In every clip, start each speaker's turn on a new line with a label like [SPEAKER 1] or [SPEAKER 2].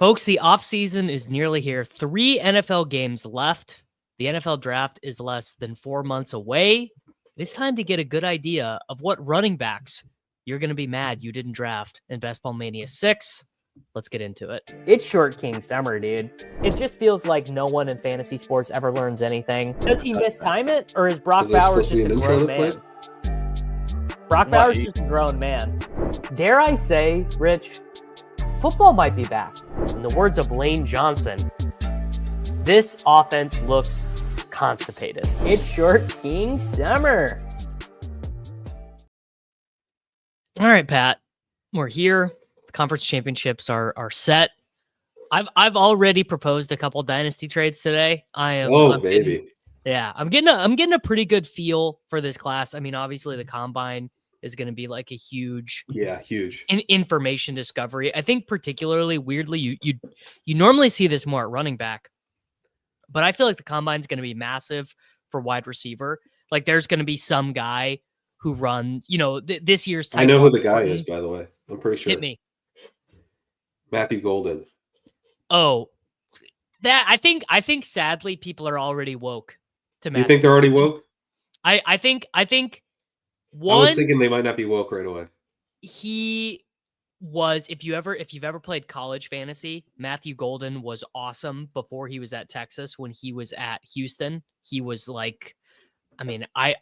[SPEAKER 1] Folks, the offseason is nearly here. 3 NFL games left. The NFL draft is less than 4 months away. It's time to get a good idea of what running backs you're going to be mad you didn't draft in Best Ball Mania 6. Let's get into it. It's Short King Summer, dude. It just feels like no one in fantasy sports ever learns anything. Does he mistime it, or is Brock Bowers just a grown man? Brock Bowers is just a grown man. Dare I say, Rich, football might be back. In the words of Lane Johnson, this offense looks constipated. It's Short King Summer. All right, Pat, we're here. The conference championships are set. I've already proposed a couple dynasty trades today. I'm
[SPEAKER 2] baby.
[SPEAKER 1] I'm getting a pretty good feel for this class. I mean, obviously the combine is going to be like a huge information discovery. I think particularly weirdly, you normally see this more at running back, but I feel like the combine is going to be massive for wide receiver. Like there's going to be some guy who runs, this year's.
[SPEAKER 2] I know who the guy is, by the way. I'm pretty sure.
[SPEAKER 1] Hit me.
[SPEAKER 2] Matthew Golden.
[SPEAKER 1] Oh, that I think sadly people are already woke to Matthew.
[SPEAKER 2] You think they're already woke?
[SPEAKER 1] I think one,
[SPEAKER 2] I was thinking they might not be woke right away.
[SPEAKER 1] He was, if you've ever played college fantasy, Matthew Golden was awesome before he was at Texas. When he was at Houston, he was like, I mean, I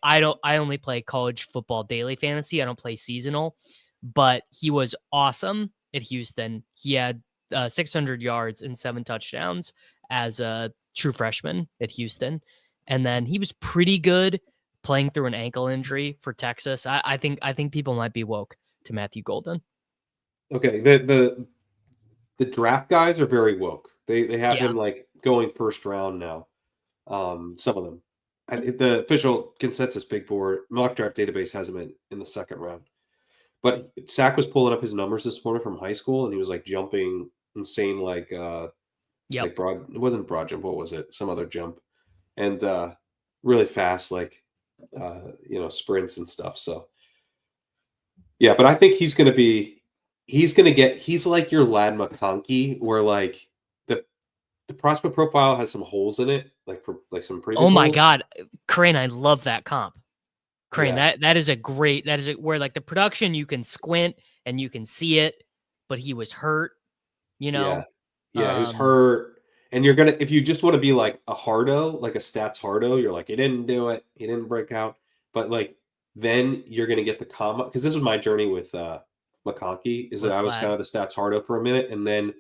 [SPEAKER 1] only play college football daily fantasy. I don't play seasonal, but he was awesome at Houston. He had 600 yards and 7 touchdowns as a true freshman at Houston. And then he was pretty good playing through an ankle injury for Texas. I think people might be woke to Matthew Golden. Okay.
[SPEAKER 2] The draft guys are very woke. They have him like going first round now. Some of them. The official consensus big board mock draft database has him in the second round. But Sack was pulling up his numbers this morning from high school, and he was like jumping insane, like broad. It wasn't broad jump. What was it? Some other jump, and really fast, like sprints and stuff. So yeah, but I think he's like your Lad McConkey, where like the prospect profile has some holes in it, like some pretty.
[SPEAKER 1] Oh my God, Kerrane, I love that comp. Kerrane, that is where like the production, you can squint and you can see it, but he was hurt,
[SPEAKER 2] Yeah, he was hurt. And you're gonna, if you just want to be like a hardo, like a stats hardo, you're like, he didn't do it, he didn't break out. But like then you're gonna get the comma, because this was my journey with McConkey, is that I was kind of the stats hardo for a minute, and then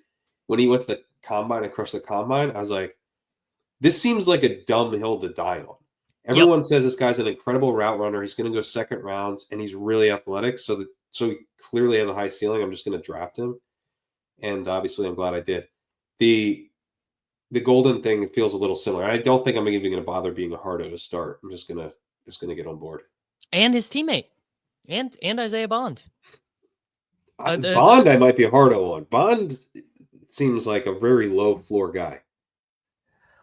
[SPEAKER 2] when he went to the combine and crushed the combine, I was like, this seems like a dumb hill to die on. Everyone says this guy's an incredible route runner. He's going to go second rounds, and he's really athletic. So he clearly has a high ceiling. I'm just going to draft him, and obviously, I'm glad I did. The Golden thing feels a little similar. I don't think I'm even going to bother being a hardo to start. I'm just gonna get on board.
[SPEAKER 1] And his teammate, and Isaiah Bond.
[SPEAKER 2] Bond, I might be a hardo on. Bond seems like a very low floor guy.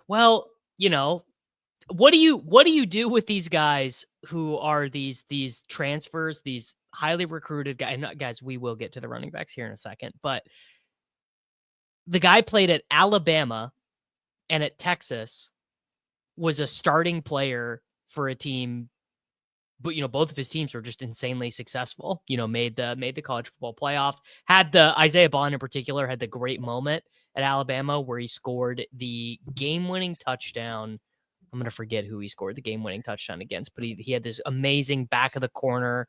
[SPEAKER 1] Well, what do you do with these guys who are these transfers, these highly recruited guys? Guys, we will get to the running backs here in a second, but the guy played at Alabama and at Texas, was a starting player for a team, but both of his teams were just insanely successful. Made the college football playoff. Had the Isaiah Bond in particular had the great moment at Alabama where he scored the game-winning touchdown. I'm going to forget who he scored the game-winning touchdown against, but he had this amazing back of the corner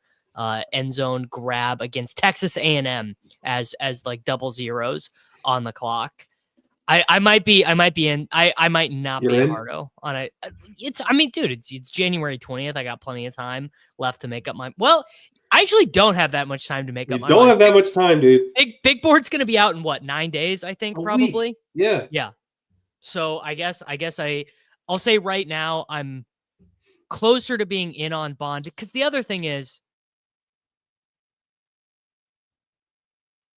[SPEAKER 1] end zone grab against Texas A&M as like double zeros on the clock. I might not be a hardo on it. It's January 20th. I got plenty of time left to make up my. Well, I actually don't have that much time to make up my mind.
[SPEAKER 2] You don't have that much time, dude.
[SPEAKER 1] Big board's going to be out in 9 days, I think, probably.
[SPEAKER 2] Yeah.
[SPEAKER 1] Yeah. So I guess I'll say right now I'm closer to being in on Bond, because the other thing is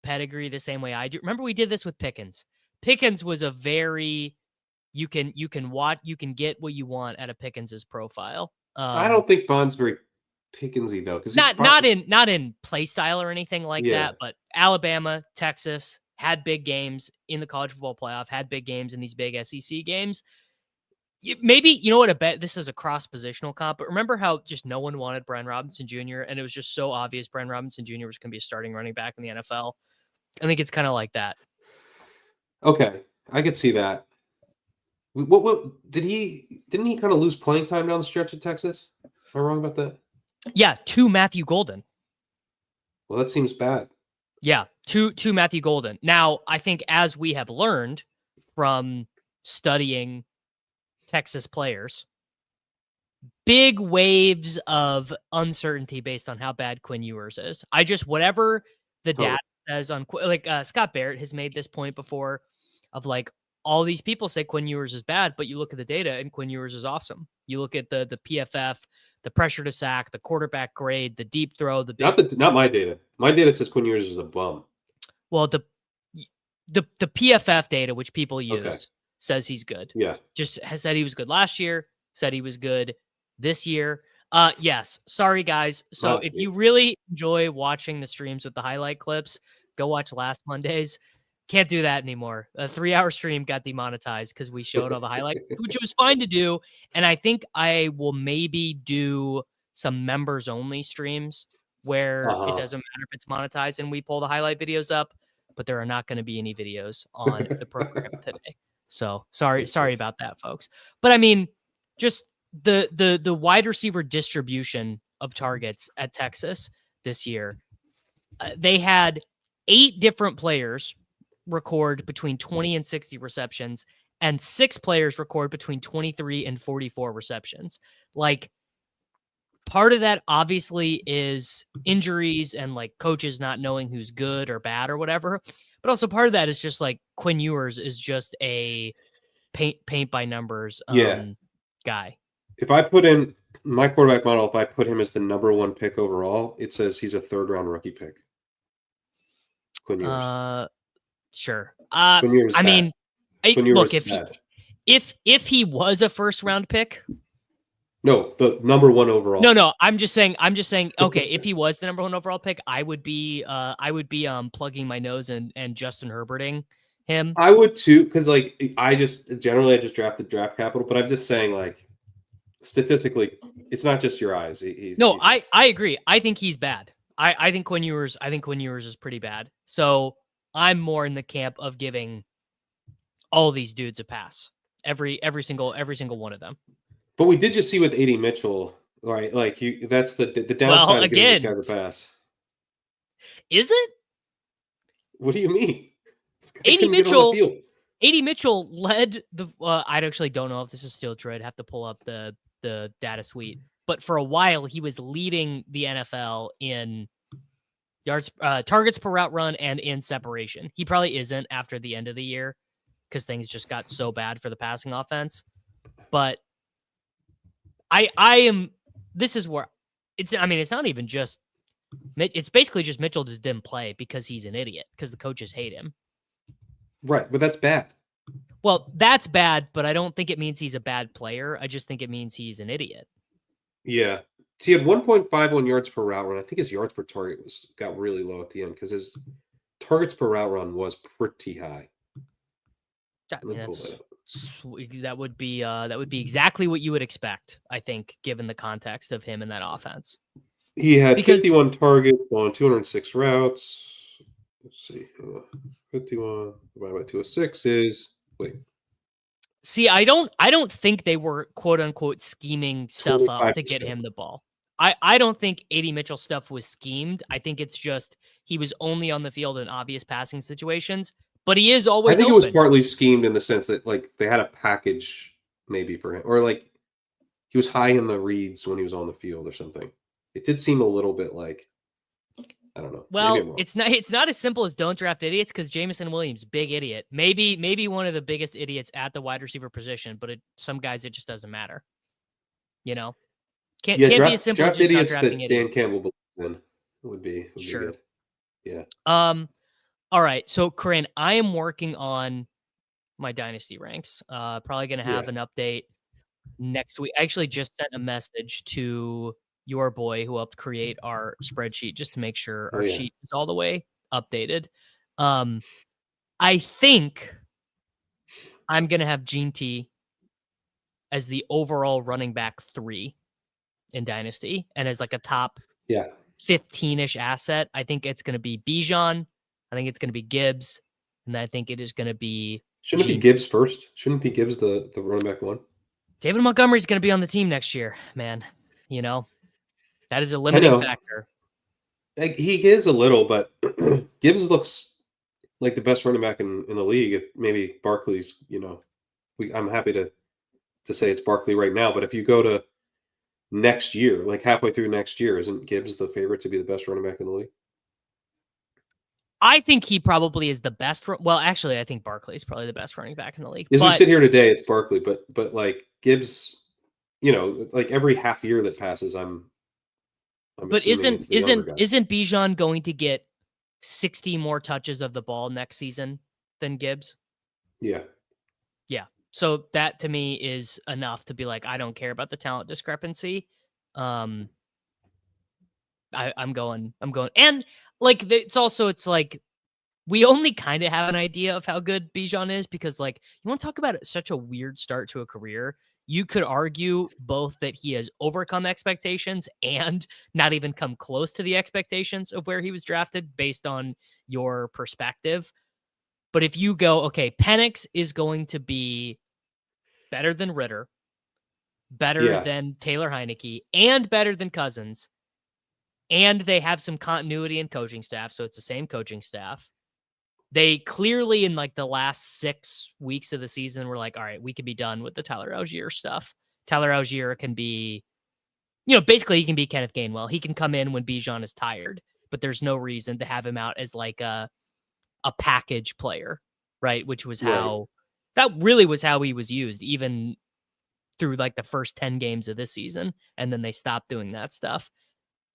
[SPEAKER 1] pedigree the same way I do. Remember we did this with Pickens. Pickens was a very you can get what you want out of Pickens's profile.
[SPEAKER 2] I don't think Bond's very Pickensy though, because
[SPEAKER 1] not in play style or anything like that. But Alabama, Texas, had big games in the college football playoff, had big games in these big SEC games. Maybe, you know what, I bet this is a cross-positional comp, but remember how just no one wanted Brian Robinson Jr., and it was just so obvious Brian Robinson Jr. was going to be a starting running back in the NFL? I think it's kind of like that.
[SPEAKER 2] Okay, I could see that. What didn't he kind of lose playing time down the stretch at Texas? Am I wrong about that?
[SPEAKER 1] Yeah, to Matthew Golden.
[SPEAKER 2] Well, that seems bad.
[SPEAKER 1] Yeah, to Matthew Golden. Now, I think as we have learned from studying Texas players, big waves of uncertainty based on how bad Quinn Ewers is. Whatever the data says on, like, Scott Barrett has made this point before of like, all these people say Quinn Ewers is bad, but you look at the data and Quinn Ewers is awesome. You look at the PFF, the pressure to sack, the quarterback grade, the deep throw, the big...
[SPEAKER 2] Not my data. My data says Quinn Ewers is a bum.
[SPEAKER 1] Well, the PFF data, which people use, says he's good.
[SPEAKER 2] Yeah.
[SPEAKER 1] Just has said he was good last year, said he was good this year. Yes. Sorry, guys. So if you really enjoy watching the streams with the highlight clips, go watch last Monday's. Can't do that anymore. A 3-hour stream got demonetized because we showed all the highlights, which was fine to do. And I think I will maybe do some members only streams where it doesn't matter if it's monetized and we pull the highlight videos up, but there are not going to be any videos on the program today. So sorry about that, folks. But I mean, just the wide receiver distribution of targets at Texas this year, they had 8 different players record between 20 and 60 receptions, and 6 players record between 23 and 44 receptions. Like, part of that obviously is injuries and like coaches not knowing who's good or bad or whatever. But also part of that is just like Quinn Ewers is just a paint by numbers guy.
[SPEAKER 2] If I put in my quarterback model, if I put him as the number 1 pick overall, it says he's a 3rd round rookie pick. Quinn Ewers.
[SPEAKER 1] Sure. I mean, look, if he was a 1st round pick.
[SPEAKER 2] No, the number 1 overall.
[SPEAKER 1] No, I'm just saying, okay, if he was the number 1 overall pick, I would be plugging my nose and Justin Herberting him.
[SPEAKER 2] I would too, because like I just drafted draft capital, but I'm just saying, like, statistically, it's not just your eyes.
[SPEAKER 1] I agree. I think he's bad. I think Quinn Ewers is pretty bad. So I'm more in the camp of giving all these dudes a pass. Every single one of them.
[SPEAKER 2] But we did just see with AD Mitchell, right? Like, that's the downside of giving these guys a pass.
[SPEAKER 1] Is it?
[SPEAKER 2] What do you mean?
[SPEAKER 1] AD Mitchell led the. I actually don't know if this is still true. I'd have to pull up the data suite. But for a while, he was leading the NFL in yards, targets per route run, and in separation. He probably isn't after the end of the year because things just got so bad for the passing offense. But I am. This is where it's. I mean, it's not even just. It's basically just Mitchell just didn't play because he's an idiot because the coaches hate him.
[SPEAKER 2] Right, but that's bad.
[SPEAKER 1] Well, that's bad, but I don't think it means he's a bad player. I just think it means he's an idiot.
[SPEAKER 2] Yeah. So he had 1.51 yards per route run. I think his yards per target got really low at the end because his targets per route run was pretty high.
[SPEAKER 1] That would be exactly what you would expect, I think, given the context of him in that offense.
[SPEAKER 2] He had 51 targets on 206 routes. Let's see. 51 divided by 206 is
[SPEAKER 1] See, I don't think they were quote unquote scheming stuff 25%. Up to get him the ball. I don't think AD Mitchell stuff was schemed. I think it's just he was only on the field in obvious passing situations, but he is always.
[SPEAKER 2] I think
[SPEAKER 1] open.
[SPEAKER 2] It was partly schemed in the sense that like they had a package maybe for him, or like he was high in the reads when he was on the field or something. It did seem a little bit like, I don't know.
[SPEAKER 1] Well, it's not as simple as don't draft idiots because Jameson Williams, big idiot. Maybe one of the biggest idiots at the wide receiver position, but some guys it just doesn't matter. You know, can't be as simple as just not drafting idiots.
[SPEAKER 2] Dan Campbell believes in would be
[SPEAKER 1] sure.
[SPEAKER 2] Good. Yeah.
[SPEAKER 1] All right. So, Kerrane, I am working on my Dynasty ranks. Probably going to have an update next week. I actually just sent a message to your boy who helped create our spreadsheet just to make sure our sheet is all the way updated. I think I'm going to have Jeanty as the overall running back 3 in Dynasty and as like a top 15-ish asset. I think it's going to be Bijan. I think it's going to be Gibbs. And I think it is going to be
[SPEAKER 2] Shouldn't it be Gibbs first? Shouldn't it be Gibbs the running back 1?
[SPEAKER 1] David Montgomery's going to be on the team next year, man. You know, that is a limiting factor.
[SPEAKER 2] He is a little, but Gibbs looks like the best running back in the league. If maybe Barkley's, I'm happy to say it's Barkley right now, but if you go to next year, like halfway through next year, isn't Gibbs the favorite to be the best running back in the league?
[SPEAKER 1] I think he probably is the best. Well, actually, I think Barkley is probably the best running back in the league.
[SPEAKER 2] As we sit here today, it's Barkley, but like Gibbs, like every half year that passes, I'm
[SPEAKER 1] but isn't Bijan going to get 60 more touches of the ball next season than Gibbs?
[SPEAKER 2] Yeah.
[SPEAKER 1] Yeah. So that to me is enough to be like, I don't care about the talent discrepancy. I'm going. And like, it's like, we only kind of have an idea of how good Bijan is because, like, you want to talk about such a weird start to a career. You could argue both that he has overcome expectations and not even come close to the expectations of where he was drafted based on your perspective. But if you go, okay, Penix is going to be better than Ritter, better than Taylor Heineke, and better than Cousins, and they have some continuity in coaching staff, so it's the same coaching staff. They clearly, in like the last 6 weeks of the season, were like, all right, we can be done with the Tyler Allgeier stuff. Tyler Allgeier can be, basically he can be Kenneth Gainwell. He can come in when Bijan is tired, but there's no reason to have him out as like a package player, right? Which was that really was how he was used, even through like the first 10 games of this season. And then they stopped doing that stuff.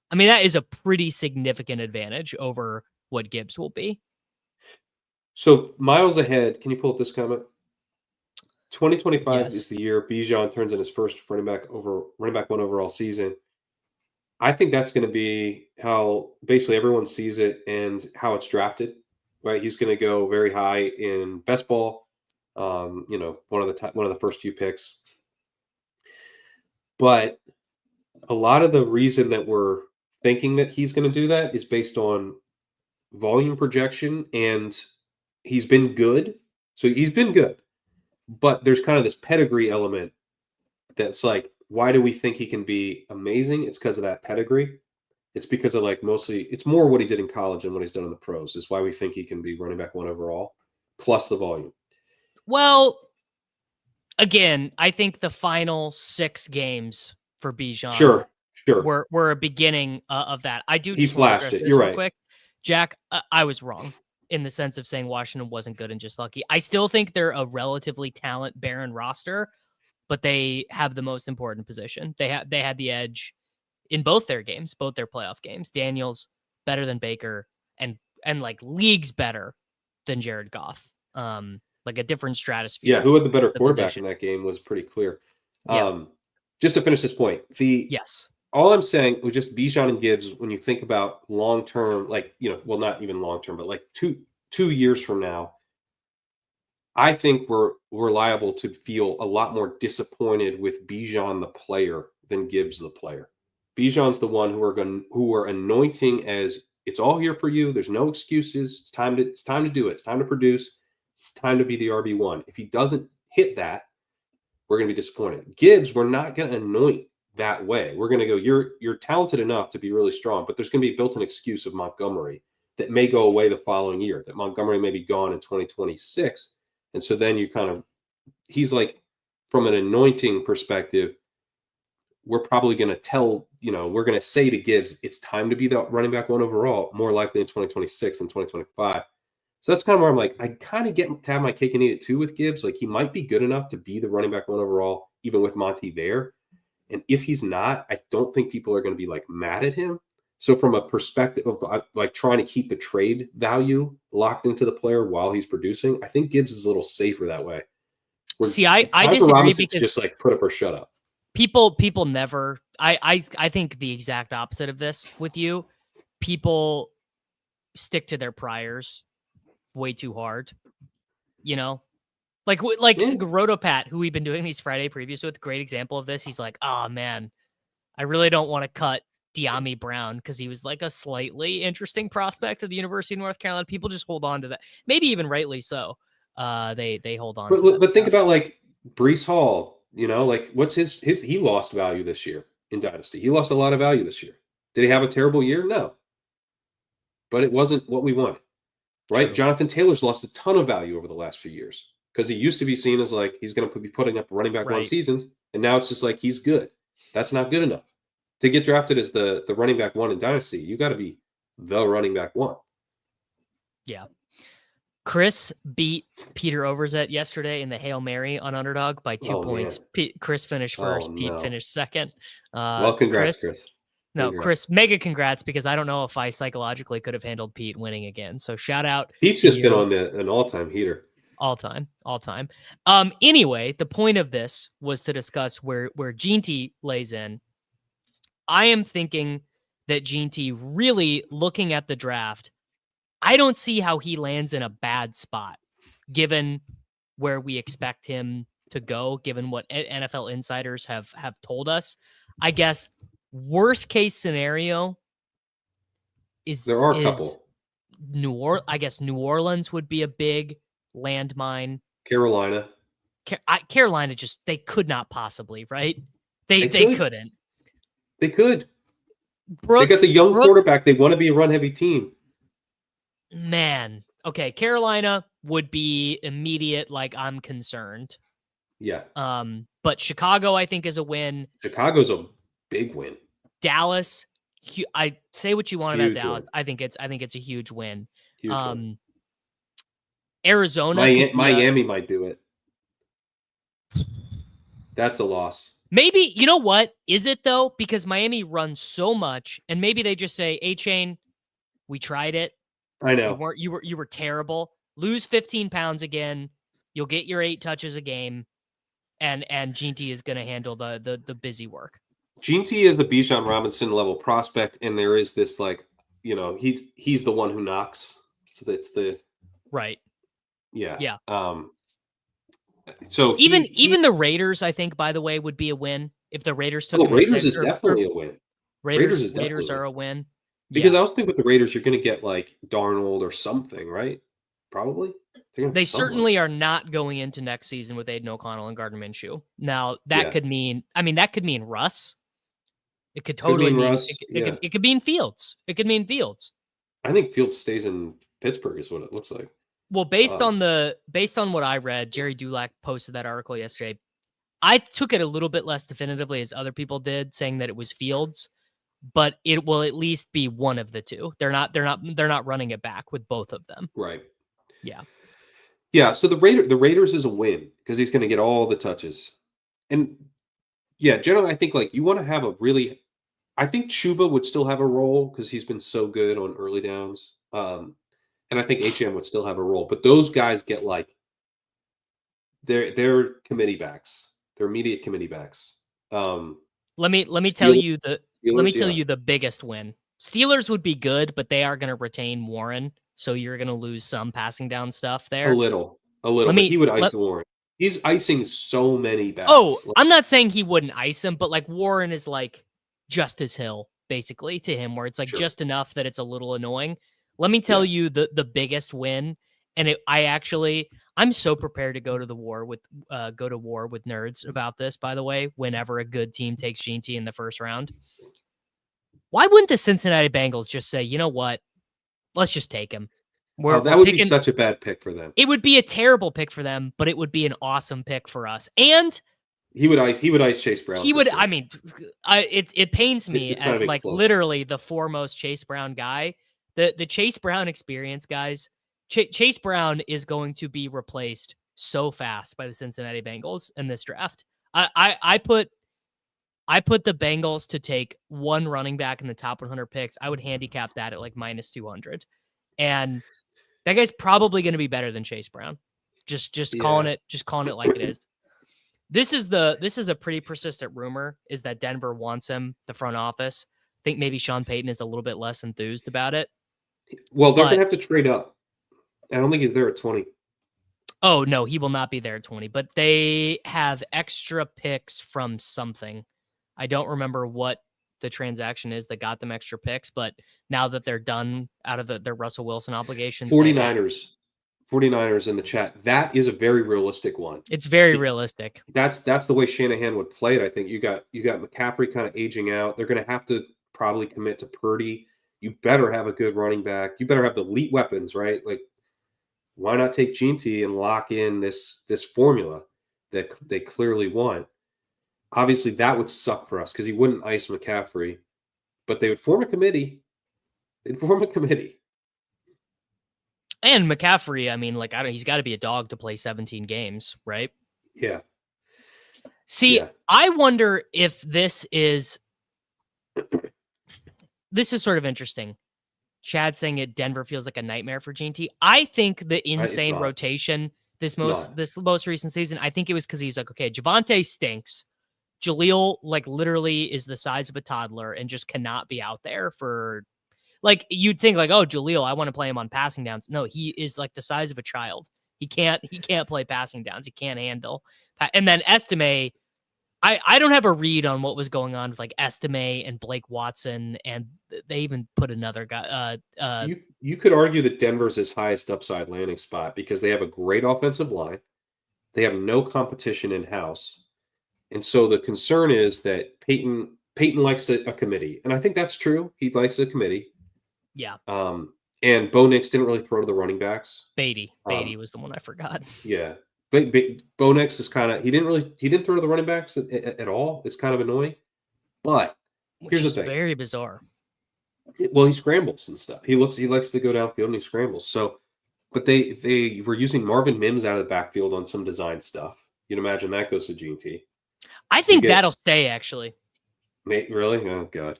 [SPEAKER 1] I mean, that is a pretty significant advantage over what Gibbs will be.
[SPEAKER 2] So miles ahead, can you pull up this comment? 2025 is the year Bijan turns in his first running back 1 overall season. I think that's going to be how basically everyone sees it and how it's drafted, right? He's going to go very high in best ball, one of the first few picks. But a lot of the reason that we're thinking that he's going to do that is based on volume projection, and he's been good. So he's been good. But there's kind of this pedigree element that's like, why do we think he can be amazing? It's because of that pedigree. It's because of it's more what he did in college and what he's done in the pros is why we think he can be running back 1 overall, plus the volume.
[SPEAKER 1] Well, again, I think the final 6 games for Bijan
[SPEAKER 2] sure
[SPEAKER 1] were a beginning of that. I do.
[SPEAKER 2] He flashed it. You're right.
[SPEAKER 1] Quick, Jack, I was wrong in the sense of saying Washington wasn't good and just lucky. I still think they're a relatively talent-barren roster, but they have the most important position. They had the edge in both their games, both their playoff games. Daniels better than Baker and like leagues better than Jared Goff. Like a different stratosphere.
[SPEAKER 2] Yeah, who had the better quarterback in that game was pretty clear. Just to finish this point, all I'm saying with just Bijan and Gibbs, when you think about long-term, not even long-term, but like two years from now, I think we're liable to feel a lot more disappointed with Bijan the player than Gibbs the player. Bijan's the one who we're anointing as it's all here for you. There's no excuses. It's time to do it. It's time to produce. It's time to be the RB1. If he doesn't hit that, we're going to be disappointed. Gibbs, we're not going to anoint that way. We're going to go, you're talented enough to be really strong, but there's going to be a built-in excuse of Montgomery that may go away the following year, that Montgomery may be gone in 2026. And so then he's like, from an anointing perspective, we're probably going to we're going to say to Gibbs, it's time to be the running back 1 overall, more likely in 2026 than 2025. So that's kind of where I'm like, I kind of get to have my cake and eat it too with Gibbs. Like, he might be good enough to be the running back 1 overall, even with Monty there. And if he's not, I don't think people are going to be like mad at him. So from a perspective of like trying to keep the trade value locked into the player while he's producing, I think Gibbs is a little safer that way.
[SPEAKER 1] I disagree because
[SPEAKER 2] just like put up or shut up.
[SPEAKER 1] People never. I think the exact opposite of this with you. People stick to their priors way too hard. Like
[SPEAKER 2] Yeah.
[SPEAKER 1] Rotopat, who we've been doing these Friday previews with, great example of this. He's like, oh man, I really don't want to cut De'Ami Brown because he was like a slightly interesting prospect at the University of North Carolina. People just hold on to that, maybe even rightly so. They hold on to that.
[SPEAKER 2] But think about like Brees Hall. Like what's his? He lost value this year in Dynasty. He lost a lot of value this year. Did he have a terrible year? No, but it wasn't what we wanted, right?
[SPEAKER 1] True.
[SPEAKER 2] Jonathan Taylor's lost a ton of value over the last few years because he used to be seen as like he's going to be putting up running back one seasons, and now it's just like he's good. That's not good enough to get drafted as the running back one in Dynasty. You got to be the running back one.
[SPEAKER 1] Yeah. Chris beat Peter Overzet yesterday in the Hail Mary on Underdog by 2 points. Chris finished first. Pete finished second.
[SPEAKER 2] Well, congrats, Chris.
[SPEAKER 1] No, Chris, mega congrats, because I don't know if I psychologically could have handled Pete winning again. So shout out.
[SPEAKER 2] Pete's just been on an all-time heater.
[SPEAKER 1] All time. Anyway, the point of this was to discuss where Jeanty lays in. I am thinking that Jeanty, really looking at the draft, I don't see how he lands in a bad spot, given where we expect him to go, given what NFL insiders have told us. I guess worst case scenario is
[SPEAKER 2] there are a couple.
[SPEAKER 1] I guess New Orleans would be a big landmine.
[SPEAKER 2] Carolina,
[SPEAKER 1] just they could not possibly, right? They couldn't.
[SPEAKER 2] They could. They got the young quarterback. They want to be a run-heavy team.
[SPEAKER 1] Man, okay, Carolina would be immediate. Like, I'm concerned.
[SPEAKER 2] Yeah.
[SPEAKER 1] But Chicago, I think, is a win.
[SPEAKER 2] Chicago's a big win.
[SPEAKER 1] Dallas, I say what you want about Dallas. I think it's a huge win.
[SPEAKER 2] Huge win.
[SPEAKER 1] Arizona,
[SPEAKER 2] Miami might do it. That's a loss.
[SPEAKER 1] Maybe, you know what? Is it though? Because Miami runs so much, and maybe they just say, A-Chain, we tried it.
[SPEAKER 2] I know.
[SPEAKER 1] You were terrible. Lose 15 pounds again. You'll get your 8 touches a game, and Jeanty is going to handle the busy work.
[SPEAKER 2] Jeanty is a Bijan Robinson level prospect, and there is this like, he's the one who knocks. So that's the
[SPEAKER 1] right.
[SPEAKER 2] Yeah. So
[SPEAKER 1] even the Raiders, I think, by the way, would be a win if the Raiders took.
[SPEAKER 2] Raiders is definitely a win.
[SPEAKER 1] Raiders are a win.
[SPEAKER 2] Because I was thinking with the Raiders, you're going to get like Darnold or something, right? Probably.
[SPEAKER 1] They certainly are not going into next season with Aiden O'Connell and Gardner Minshew. Now that could mean, Russ. It could totally mean Russ. It could mean Fields. It could mean Fields.
[SPEAKER 2] I think Fields stays in Pittsburgh is what it looks like.
[SPEAKER 1] Well, based on what I read, Jerry Dulac posted that article yesterday. I took it a little bit less definitively as other people did, saying that it was Fields, but it will at least be one of the two. They're not running it back with both of them.
[SPEAKER 2] Right.
[SPEAKER 1] Yeah.
[SPEAKER 2] Yeah. So the Raiders is a win because he's going to get all the touches. And yeah, generally, I think like you want to have I think Chuba would still have a role because he's been so good on early downs. And I think HM would still have a role, but those guys get like they're committee backs. They're immediate committee backs.
[SPEAKER 1] Let me tell you the biggest win. Steelers would be good, but they are going to retain Warren, so you're going to lose some passing down stuff there.
[SPEAKER 2] A little. He would ice Warren. He's icing so many backs.
[SPEAKER 1] Oh, I'm not saying he wouldn't ice him, but like Warren is like Justice Hill basically to him, where it's like just enough that it's a little annoying. Let me tell you the biggest win, and I'm so prepared to go to war with nerds about this. By the way, whenever a good team takes Jeanty in the first round, why wouldn't the Cincinnati Bengals just say, you know what, let's just take him?
[SPEAKER 2] That would be such a bad pick for them.
[SPEAKER 1] It would be a terrible pick for them, but it would be an awesome pick for us. And
[SPEAKER 2] he would ice Chase Brown.
[SPEAKER 1] He would. Sure. It pains me as like close. Literally the foremost Chase Brown guy. The Chase Brown experience, guys. Chase Brown is going to be replaced so fast by the Cincinnati Bengals in this draft. I put the Bengals to take one running back in the top 100 picks. I would handicap that at like minus 200, and that guy's probably going to be better than Chase Brown. Just calling it like it is. This is a pretty persistent rumor, is that Denver wants him. The front office. I think maybe Sean Payton is a little bit less enthused about it.
[SPEAKER 2] Well, they're going to have to trade up. I don't think he's there at 20.
[SPEAKER 1] Oh, no, he will not be there at 20, but they have extra picks from something. I don't remember what the transaction is that got them extra picks, but now that they're done out of their Russell Wilson obligations,
[SPEAKER 2] 49ers in the chat. That is a very realistic one.
[SPEAKER 1] It's very realistic.
[SPEAKER 2] That's the way Shanahan would play it. I think you got McCaffrey kind of aging out. They're going to have to probably commit to Purdy. You better have a good running back. You better have the elite weapons, right? Like, why not take Jeanty and lock in this formula that they clearly want? Obviously, that would suck for us because he wouldn't ice McCaffrey, but they would form a committee. They'd form a committee.
[SPEAKER 1] And McCaffrey, I mean, like, he's got to be a dog to play 17 games, right?
[SPEAKER 2] Yeah.
[SPEAKER 1] See, yeah. I wonder if this is sort of interesting. Chad saying it, Denver feels like a nightmare for Jeanty. I think the insane rotation this most recent season, I think it was because he's like, okay, Javonte stinks. Jaleel, like, literally is the size of a toddler and just cannot be out there for, like, you'd think like, oh, Jaleel, I want to play him on passing downs. No, he is like the size of a child. He can't play passing downs. He can't handle. And then Estime, I don't have a read on what was going on with like Estime and Blake Watson, and they even put another guy.
[SPEAKER 2] You could argue that Denver's his highest upside landing spot because they have a great offensive line. They have no competition in house, and so the concern is that Peyton likes a committee, and I think that's true. He likes a committee.
[SPEAKER 1] Yeah.
[SPEAKER 2] And Bo Nix didn't really throw to the running backs.
[SPEAKER 1] Beatty was the one I forgot.
[SPEAKER 2] Yeah. Bo Nix is kind of he didn't throw to the running backs at all. It's kind of annoying. But here's the thing.
[SPEAKER 1] Very bizarre.
[SPEAKER 2] Well, he scrambles and stuff. He likes to go downfield and he scrambles. So, but they were using Marvin Mims out of the backfield on some design stuff. You'd imagine that goes to Jeanty.
[SPEAKER 1] I think that'll stay, actually.
[SPEAKER 2] Really? Oh God.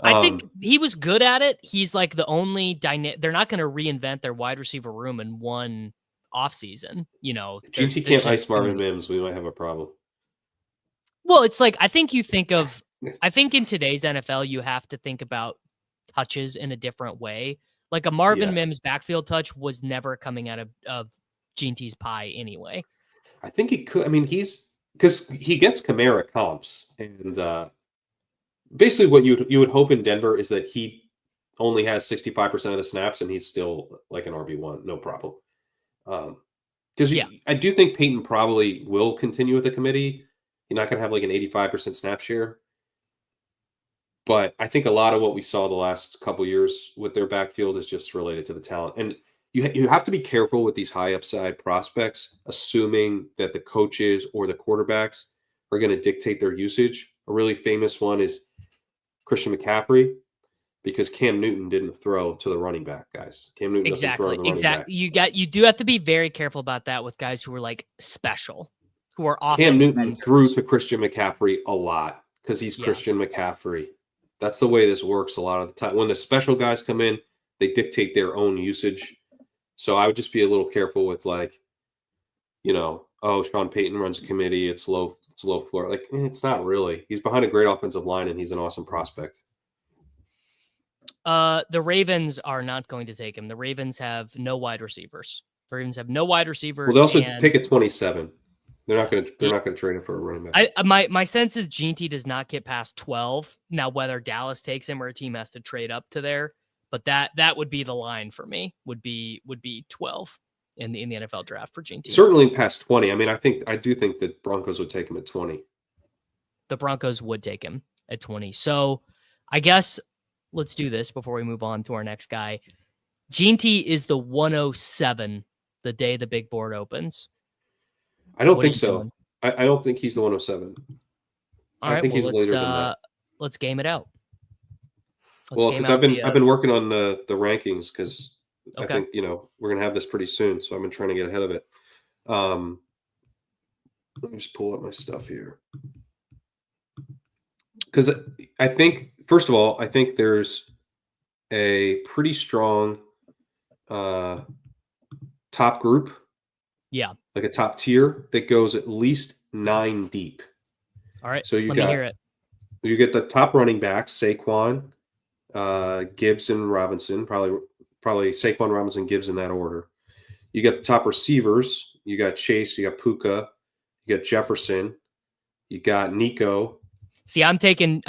[SPEAKER 1] I think he was good at it. He's like the only they're not going to reinvent their wide receiver room in one offseason. You know,
[SPEAKER 2] Jeanty can't ice Marvin Mims. We might have a problem.
[SPEAKER 1] Well, it's like, I think in today's NFL, you have to think about touches in a different way. Like a Marvin Mims backfield touch was never coming out of Jeanty's pie anyway.
[SPEAKER 2] I think he could. I mean, because he gets Kamara comps, and basically what you would hope in Denver is that he only has 65% of the snaps and he's still like an RB1, no problem. Because I do think Peyton probably will continue with the committee. You're not going to have like an 85% snap share. But I think a lot of what we saw the last couple years with their backfield is just related to the talent. And you have to be careful with these high upside prospects, assuming that the coaches or the quarterbacks are going to dictate their usage. A really famous one is Christian McCaffrey, because Cam Newton didn't throw to the running back, guys. Cam Newton doesn't throw to the running back.
[SPEAKER 1] You do have to be very careful about that with guys who are like special, who are offensive.
[SPEAKER 2] Cam Newton threw to Christian McCaffrey a lot because he's Christian McCaffrey. That's the way this works a lot of the time. When the special guys come in, they dictate their own usage. So I would just be a little careful with like, Sean Payton runs a committee. It's low floor. Like, it's not really. He's behind a great offensive line and he's an awesome prospect.
[SPEAKER 1] The Ravens are not going to take him. The Ravens have no wide receivers. Well, they
[SPEAKER 2] also pick at 27. They're not going to trade him for a running back.
[SPEAKER 1] My sense is Jeanty does not get past 12. Now, whether Dallas takes him or a team has to trade up to there, but that would be the line for me. Would be 12 in the NFL draft for Jeanty.
[SPEAKER 2] Certainly past 20. I mean, I do think that Broncos would take him at 20.
[SPEAKER 1] The Broncos would take him at 20. So, I guess let's do this before we move on to our next guy. Jeanty is the 107 the day the big board opens.
[SPEAKER 2] I don't think so. I don't think he's the 107.
[SPEAKER 1] I think he's later than that. Let's game it out.
[SPEAKER 2] Because I've been working on the rankings because I think we're gonna have this pretty soon, so I've been trying to get ahead of it. Let me just pull up my stuff here because I think, first of all, there's a pretty strong top group.
[SPEAKER 1] Yeah.
[SPEAKER 2] Like a top tier that goes at least 9 deep.
[SPEAKER 1] All right.
[SPEAKER 2] So
[SPEAKER 1] let me hear it.
[SPEAKER 2] You get the top running backs, Saquon, Gibbs, and Robinson. Probably Saquon, Robinson, Gibbs in that order. You get the top receivers, You got Chase. You got Puka. You got Jefferson. You got Nico.
[SPEAKER 1] See, I'm taking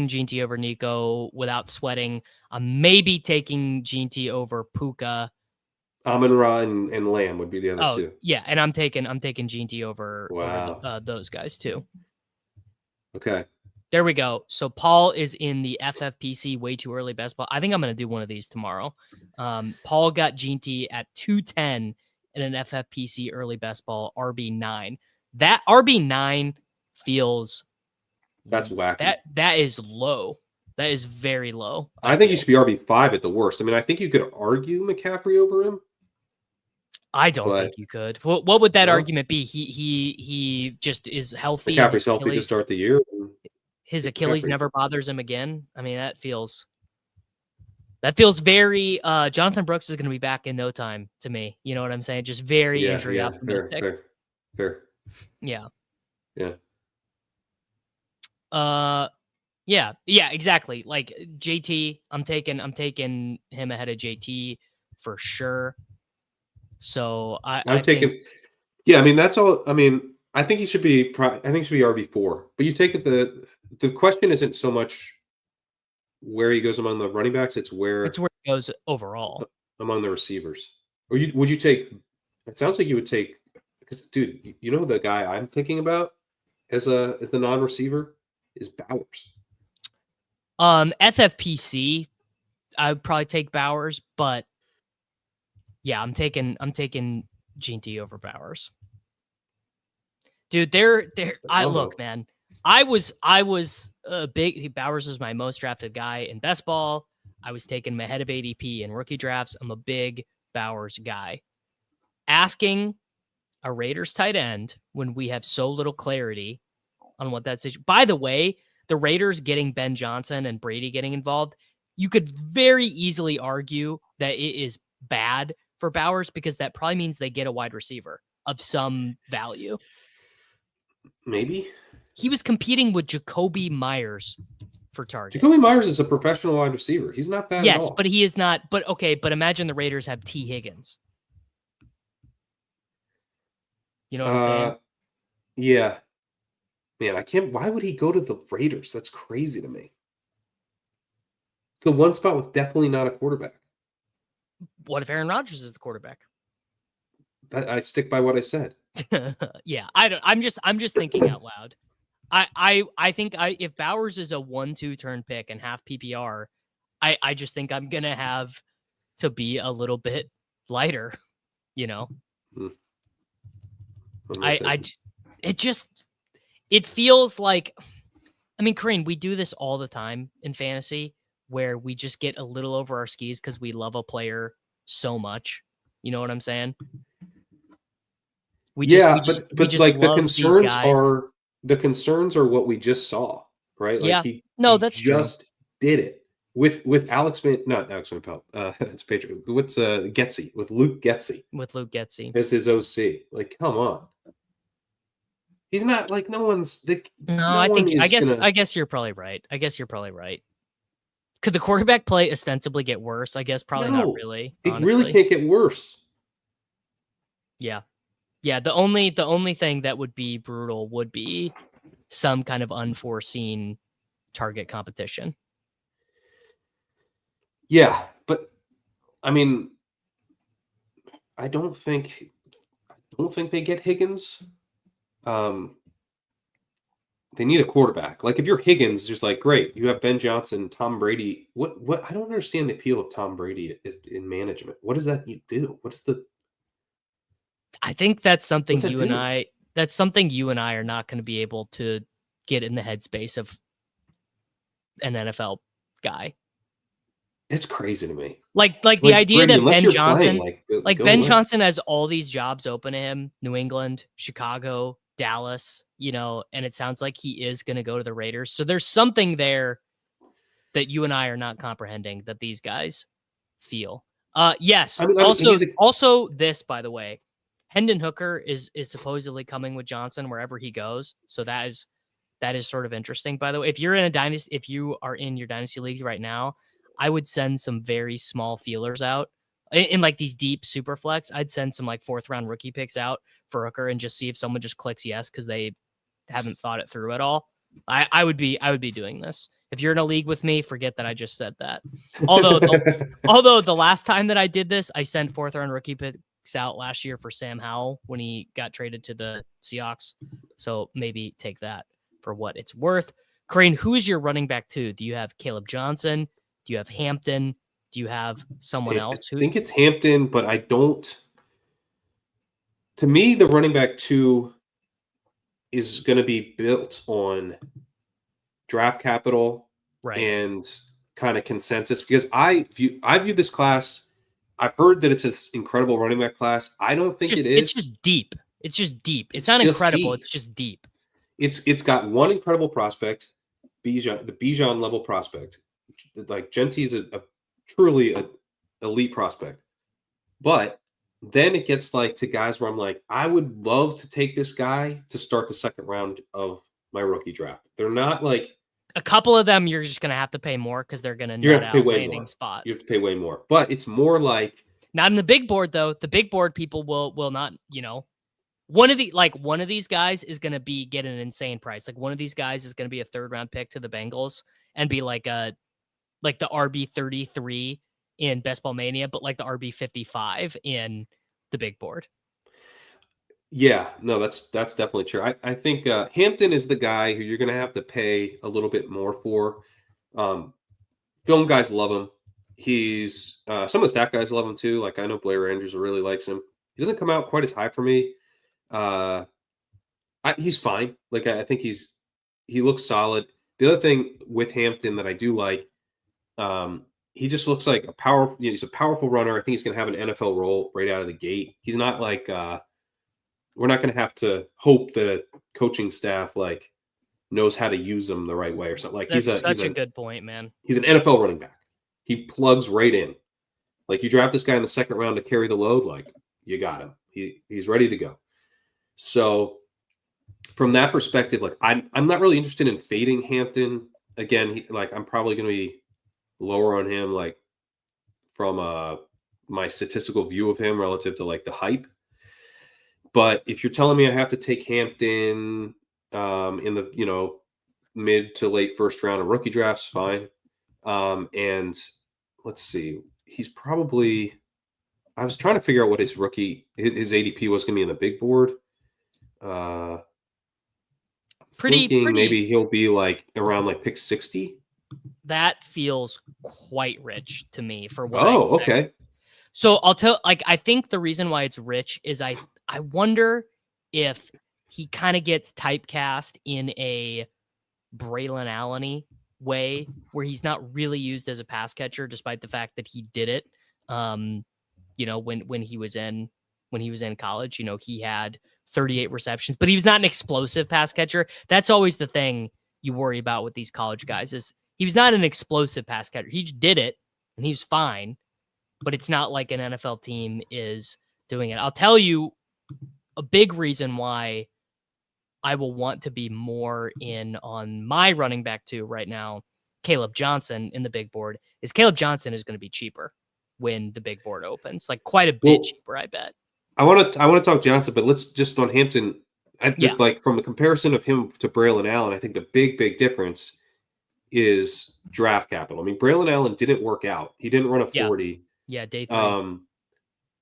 [SPEAKER 1] Jeanty over Nico without sweating. I'm maybe taking Jeanty over Puka.
[SPEAKER 2] Amon-Ra and Lamb would be the other two.
[SPEAKER 1] Yeah, and I'm taking Jeanty over
[SPEAKER 2] Wow.
[SPEAKER 1] those guys too.
[SPEAKER 2] Okay.
[SPEAKER 1] There we go. So Paul is in the FFPC way too early best ball. I think I'm going to do one of these tomorrow. Paul got Jeanty at 210 in an FFPC early best ball RB9. That RB9 feels
[SPEAKER 2] that's wacky.
[SPEAKER 1] That is low. That is very low.
[SPEAKER 2] I think he should be RB5 at the worst. I mean, I think you could argue McCaffrey over him.
[SPEAKER 1] I don't think you could. What would that argument be? He just is healthy.
[SPEAKER 2] McCaffrey's healthy to start the year.
[SPEAKER 1] His Achilles never bothers him again. I mean, that feels very Jonathan Brooks is going to be back in no time to me. You know what I'm saying? Just very injury optimistic.
[SPEAKER 2] Fair.
[SPEAKER 1] Yeah.
[SPEAKER 2] Yeah.
[SPEAKER 1] Yeah, exactly. Like JT, I'm taking him ahead of JT for sure. So I'm
[SPEAKER 2] taking. Yeah, I mean that's all. I mean, I think he should be. RB4. But you take it. The question isn't so much where he goes among the running backs. It's where
[SPEAKER 1] he goes overall
[SPEAKER 2] among the receivers. Or would you take? It sounds like you would take. Because, dude, you know the guy I'm thinking about as the non-receiver is Bowers.
[SPEAKER 1] FFPC, I would probably take Bowers, but yeah, I'm taking Jeanty over Bowers. Dude, look, man. I was a big Bowers was my most drafted guy in best ball. I was taking him ahead of ADP in rookie drafts. I'm a big Bowers guy. Asking a Raiders tight end when we have so little clarity on what that situation. By the way, the Raiders getting Ben Johnson and Brady getting involved, you could very easily argue that it is bad for Bowers because that probably means they get a wide receiver of some value.
[SPEAKER 2] Maybe.
[SPEAKER 1] He was competing with Jacoby Myers for targets.
[SPEAKER 2] Jacoby Myers is a professional wide receiver. He's not bad at all.
[SPEAKER 1] Yes, but he is not. But okay, but imagine the Raiders have T. Higgins. You know what I'm saying?
[SPEAKER 2] Yeah. Man, I can't. Why would he go to the Raiders? That's crazy to me. The one spot with definitely not a quarterback.
[SPEAKER 1] What if Aaron Rodgers is the quarterback?
[SPEAKER 2] I stick by what I said.
[SPEAKER 1] Yeah, I'm just thinking out loud. I think if Bowers is a 1-2 turn pick and half PPR, I just think I'm gonna have to be a little bit lighter. You know. It feels like, I mean, Kerrane, we do this all the time in fantasy where we just get a little over our skis because we love a player so much. You know what I'm saying?
[SPEAKER 2] But like the concerns are what we just saw, right? Like he just did it with Alex Van, not Alex Van Pelt. It's Patriot. What's Getsy with Luke Getsy?
[SPEAKER 1] With Luke Getsy
[SPEAKER 2] as his OC. Like, come on. He's not like no one's.
[SPEAKER 1] I guess you're probably right. Could the quarterback play ostensibly get worse? I guess probably not really.
[SPEAKER 2] Honestly. It really can't get worse.
[SPEAKER 1] Yeah. The only thing that would be brutal would be some kind of unforeseen target competition.
[SPEAKER 2] Yeah, but I mean, I don't think they get Higgins. They need a quarterback. Like if you're Higgins, just like great, you have Ben Johnson, Tom Brady. What? I don't understand the appeal of Tom Brady in management. What does that do? What's the?
[SPEAKER 1] I think that's something you and I. That's something you and I are not going to be able to get in the headspace of an NFL guy.
[SPEAKER 2] It's crazy to me.
[SPEAKER 1] Like the idea Brady, that Ben Johnson, Ben Johnson has all these jobs open to him: New England, Chicago, Dallas. You know, and it sounds like he is going to go to the Raiders. So there's something there that you and I are not comprehending that these guys feel. Yes. Also this, by the way, Hendon Hooker is supposedly coming with Johnson wherever he goes. So that is sort of interesting. By the way, if you are in your dynasty leagues right now, I would send some very small feelers out in like these deep super flex, I'd send some like 4th round rookie picks out for Hooker and just see if someone just clicks yes because they haven't thought it through at all. I would be doing this. If you're in a league with me, forget that I just said that. Although the last time that I did this, I sent 4th round rookie picks out last year for Sam Howell when he got traded to the Seahawks. So maybe take that for what it's worth. Kerrane, who is your running back 2? Do you have Kaleb Johnson? Do you have Hampton? Do you have someone else?
[SPEAKER 2] I think it's Hampton, but I don't. To me, the running back 2 is going to be built on draft capital and kind of consensus, because I view this class. I've heard that it's an incredible running back class. I don't think it is.
[SPEAKER 1] It's just deep. It's just deep. It's not incredible. Deep. It's just deep.
[SPEAKER 2] It's got one incredible prospect, the Bijan level prospect. Like Jeanty is a truly an elite prospect. But then it gets like to guys where I'm like, I would love to take this guy to start the 2nd round of my rookie draft. They're not like
[SPEAKER 1] a couple of them. You're just going to have to pay more because they're going to
[SPEAKER 2] nut out
[SPEAKER 1] landing spot.
[SPEAKER 2] You have to pay way more, but it's more like
[SPEAKER 1] not in the big board though. The big board people will not, one of these guys is going to get an insane price. Like one of these guys is going to be a 3rd round pick to the Bengals and be like the RB 33 in Best Ball Mania, but like the RB 55 in the big board.
[SPEAKER 2] Yeah, no, that's definitely true. I think Hampton is the guy who you're going to have to pay a little bit more for. Film guys love him. He's some of the stat guys love him too. Like I know Blair Andrews really likes him. He doesn't come out quite as high for me. He's fine. Like I think he looks solid. The other thing with Hampton that I do like, he just looks like a powerful. He's a powerful runner. I think he's going to have an NFL role right out of the gate. He's not like we're not going to have to hope that a coaching staff like knows how to use him the right way or something. Like
[SPEAKER 1] That's such a good point, man.
[SPEAKER 2] He's an NFL running back. He plugs right in. Like you draft this guy in the 2nd round to carry the load, like you got him. He's ready to go. So from that perspective, like I'm not really interested in fading Hampton. Again, I'm probably going to be lower on him, like from my statistical view of him relative to like the hype. But if you're telling me I have to take Hampton in the mid to late 1st round of rookie drafts, fine. And let's see, he's probably. I was trying to figure out what his ADP was going to be in the big board. Pretty. Maybe he'll be like around like pick 60.
[SPEAKER 1] That feels quite rich to me for what.
[SPEAKER 2] Oh, okay.
[SPEAKER 1] So I'll tell. Like I think the reason why it's rich is I wonder if he kind of gets typecast in a Braylon Allen-y way where he's not really used as a pass catcher, despite the fact that he did it. When he was in college, he had 38 receptions, but he was not an explosive pass catcher. That's always the thing you worry about with these college guys is he was not an explosive pass catcher. He just did it and he was fine, but it's not like an NFL team is doing it. I'll tell you a big reason why I will want to be more in on my running back 2 right now, Kaleb Johnson in the big board, is Kaleb Johnson is going to be cheaper when the big board opens, like quite a bit cheaper, I bet.
[SPEAKER 2] I want to talk Johnson, but let's just on Hampton. Like from the comparison of him to Braylon Allen, I think the big difference is draft capital. I mean, Braylon Allen didn't work out. He didn't run a 40.
[SPEAKER 1] Yeah, day 3.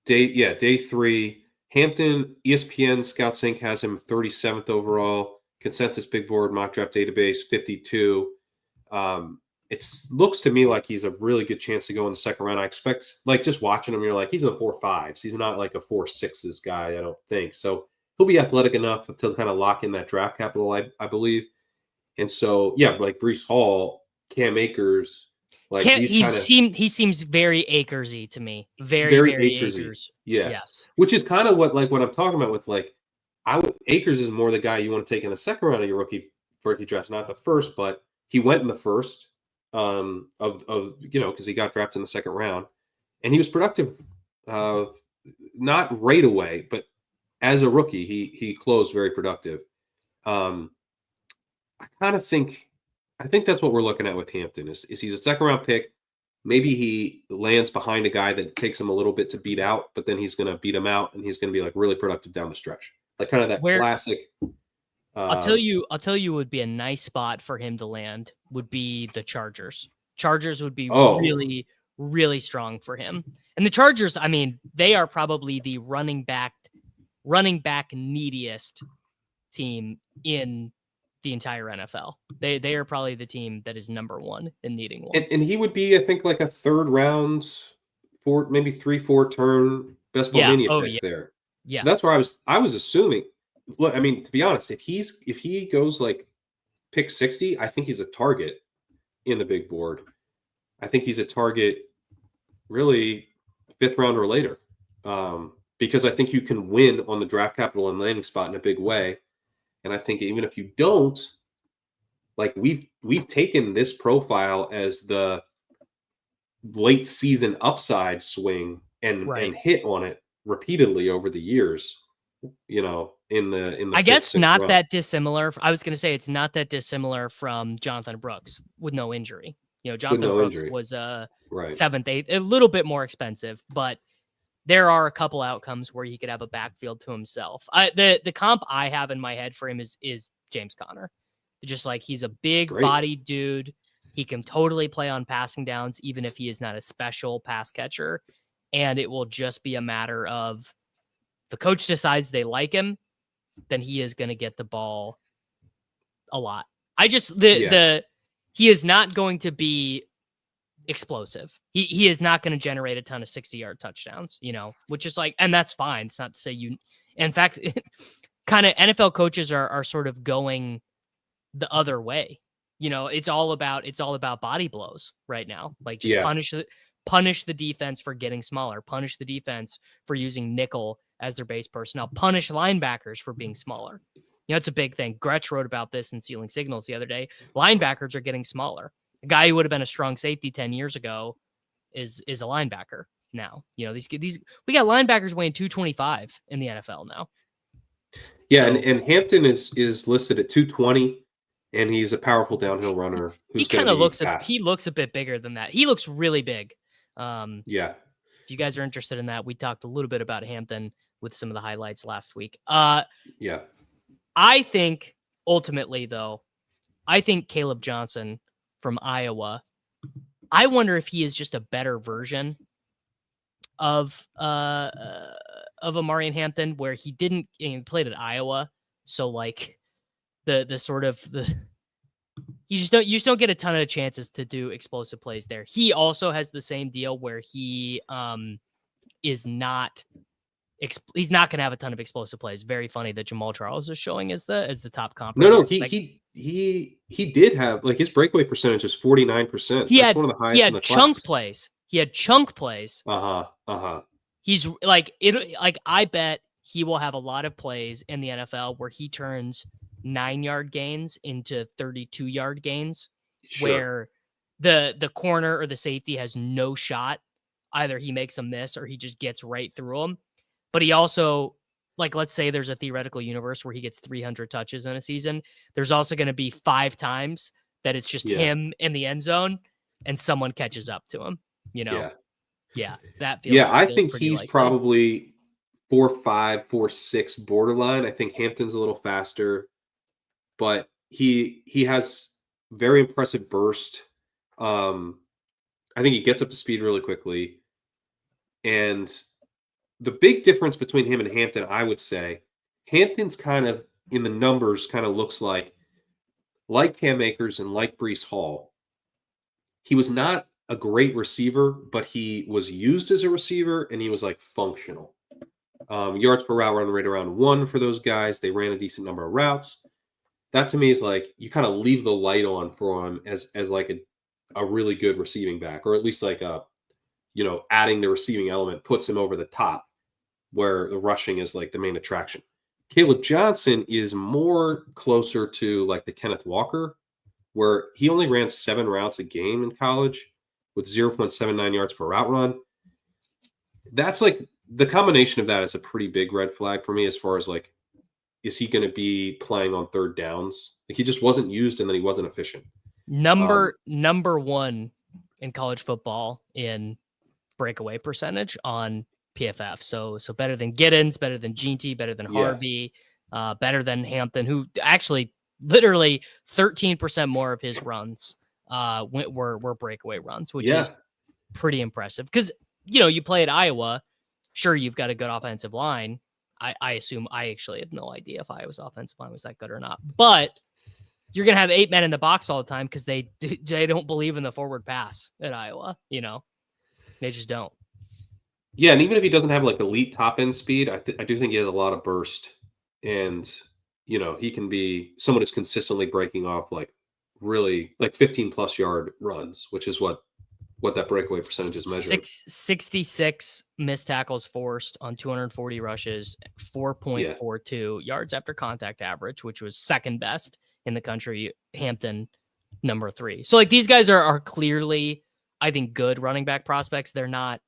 [SPEAKER 2] Day 3. Hampton, ESPN Scout Sync has him 37th overall. Consensus Big Board mock draft database 52. It looks to me like he's a really good chance to go in the 2nd round. I expect, like, just watching him, you're like, he's in the 4.5s. He's not like a 4.6s guy, I don't think. So he'll be athletic enough to kind of lock in that draft capital, I believe. And so, yeah, like Breece Hall, Cam Akers, like
[SPEAKER 1] he seems very Akersy to me. Very Akers.
[SPEAKER 2] Yeah.
[SPEAKER 1] Yes.
[SPEAKER 2] Which is kind of what I'm talking about with like Akers is more the guy you want to take in the 2nd round of your rookie draft, not the 1st, but he went in the 1st because he got drafted in the 2nd round, and he was productive, not right away, but as a rookie, he closed very productive. I think that's what we're looking at with Hampton is he's a 2nd round pick. maybe he lands behind a guy that takes him a little bit to beat out, but then he's going to beat him out and he's going to be like really productive down the stretch. Like kind of that classic.
[SPEAKER 1] I'll tell you would be a nice spot for him to land would be the Chargers. Chargers would be really, really strong for him. And the Chargers, I mean, they are probably the running back neediest team in the entire NFL. They are probably the team that is number one in needing one.
[SPEAKER 2] And he would be, I think, like a third round, maybe 3-4 turn best ball mania pick there.
[SPEAKER 1] Yeah,
[SPEAKER 2] so that's where I was assuming. Look, I mean, to be honest, if he goes like pick 60, I think he's a target in the big board. I think he's a target really 5th round or later, because I think you can win on the draft capital and landing spot in a big way. And I think even if you don't, like we've taken this profile as the late season upside swing and hit on it repeatedly over the years. You know, in the
[SPEAKER 1] I guess not round. That dissimilar. I was going to say it's not that dissimilar from Jonathan Brooks with no injury. You know, Jonathan Brooks was 7th, 8th, a little bit more expensive, but there are a couple outcomes where he could have a backfield to himself. The comp I have in my head for him is James Conner. Just like he's a big bodied dude. He can totally play on passing downs, even if he is not a special pass catcher. And it will just be a matter of the coach decides they like him, then he is going to get the ball a lot. He is not going to be explosive. He is not going to generate a ton of 60-yard touchdowns, you know, which is like, and that's fine. It's not to say in fact, kind of NFL coaches are sort of going the other way. You know, it's all about body blows right now. Like just punish the defense for getting smaller, punish the defense for using nickel as their base personnel, punish linebackers for being smaller. You know, it's a big thing. Gretsch wrote about this in Sealing Signals the other day. Linebackers are getting smaller. A guy who would have been a strong safety 10 years ago is a linebacker now. You know, these we got linebackers weighing 225 in the NFL now.
[SPEAKER 2] Yeah, so, and Hampton is listed at 220, and he's a powerful downhill runner.
[SPEAKER 1] He kind of looks a bit bigger than that. He looks really big.
[SPEAKER 2] Yeah.
[SPEAKER 1] If you guys are interested in that, we talked a little bit about Hampton with some of the highlights last week.
[SPEAKER 2] Yeah.
[SPEAKER 1] I think ultimately, though, Kaleb Johnson from Iowa, I wonder if he is just a better version of Omarion Hampton, where he played at Iowa. So like the sort of you just don't get a ton of chances to do explosive plays there. He also has the same deal where he is not he's not going to have a ton of explosive plays. Very funny that Jamal Charles is showing as the top comp.
[SPEAKER 2] No, he did have, like, his breakaway percentage is 49%. That's one of the highest. He had
[SPEAKER 1] chunk plays. He had chunk plays. He's like I bet he will have a lot of plays in the NFL where he turns 9-yard gains into 32-yard gains, where the corner or the safety has no shot. Either he makes a miss or he just gets right through him. But he also, like, let's say there's a theoretical universe where he gets 300 touches in a season. There's also going to be 5 times that it's just him in the end zone and someone catches up to him, you know? Yeah. That feels
[SPEAKER 2] I think he's probably 4.5, 4.6 borderline. I think Hampton's a little faster, but he has very impressive burst. I think he gets up to speed really quickly. And the big difference between him and Hampton, I would say, Hampton's kind of, in the numbers, kind of looks like Cam Akers and like Breece Hall. He was not a great receiver, but he was used as a receiver, and he was, like, functional. Yards per route run right around 1 for those guys. They ran a decent number of routes. That, to me, is like, you kind of leave the light on for him as like a really good receiving back, or at least like adding the receiving element puts him over the top, where the rushing is like the main attraction. Kaleb Johnson is more closer to like the Kenneth Walker, where he only ran 7 routes a game in college with 0.79 yards per route run. That's like, the combination of that is a pretty big red flag for me as far as like, is he going to be playing on third downs? Like, he just wasn't used, and then he wasn't efficient.
[SPEAKER 1] Number one in college football in breakaway percentage on PFF. So better than Giddens, better than Jeanty, better than Harvey, better than Hampton, who actually literally 13% more of his runs were breakaway runs, which is pretty impressive. Because, you play at Iowa, sure, you've got a good offensive line. I assume, I actually have no idea if Iowa's offensive line was that good or not. But you're going to have 8 men in the box all the time because they don't believe in the forward pass at Iowa. They just don't.
[SPEAKER 2] Yeah, and even if he doesn't have like elite top end speed, I do think he has a lot of burst, and he can be someone who's consistently breaking off like really like 15+ yard runs, which is what that breakaway percentage is measuring.
[SPEAKER 1] 66 missed tackles forced on 240 rushes, 4.42 yards after contact average, which was second best in the country. Hampton, number 3. So like these guys are clearly, I think, good running back prospects. They're not.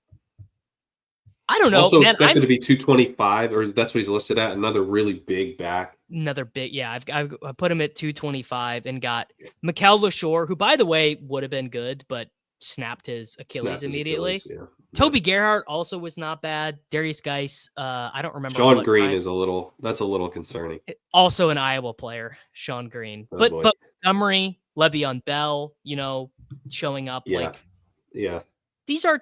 [SPEAKER 1] I don't know.
[SPEAKER 2] Also expected to be 225, or that's what he's listed at. Another really big back.
[SPEAKER 1] Another big, yeah. I put him at 225 and got Mikel LaShore, who, by the way, would have been good, but snapped his Achilles immediately. Toby Gerhart also was not bad. Darius Geis, I don't remember.
[SPEAKER 2] Sean Green is that's a little concerning.
[SPEAKER 1] Also an Iowa player, Sean Green. But Montgomery, Le'Veon Bell, showing up. These are.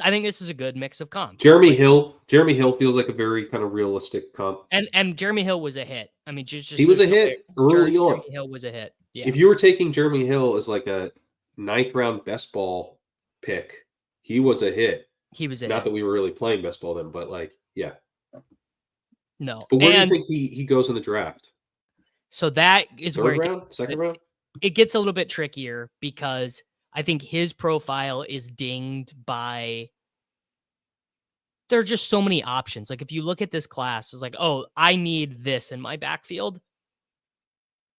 [SPEAKER 1] I think this is a good mix of comps.
[SPEAKER 2] Jeremy Hill feels like a very kind of realistic comp.
[SPEAKER 1] And Jeremy Hill was a hit. I mean,
[SPEAKER 2] he was a hit early on.
[SPEAKER 1] Jeremy Hill was a hit. Yeah.
[SPEAKER 2] If you were taking Jeremy Hill as like a 9th round best ball pick, he was a hit.
[SPEAKER 1] He was a
[SPEAKER 2] Not
[SPEAKER 1] hit.
[SPEAKER 2] that we were really playing best ball then, but
[SPEAKER 1] No.
[SPEAKER 2] But where do you think he goes in the draft?
[SPEAKER 1] So that is
[SPEAKER 2] Third round, second round?
[SPEAKER 1] It gets a little bit trickier because I think his profile is dinged by, there are just so many options. Like if you look at this class, it's like, oh, I need this in my backfield.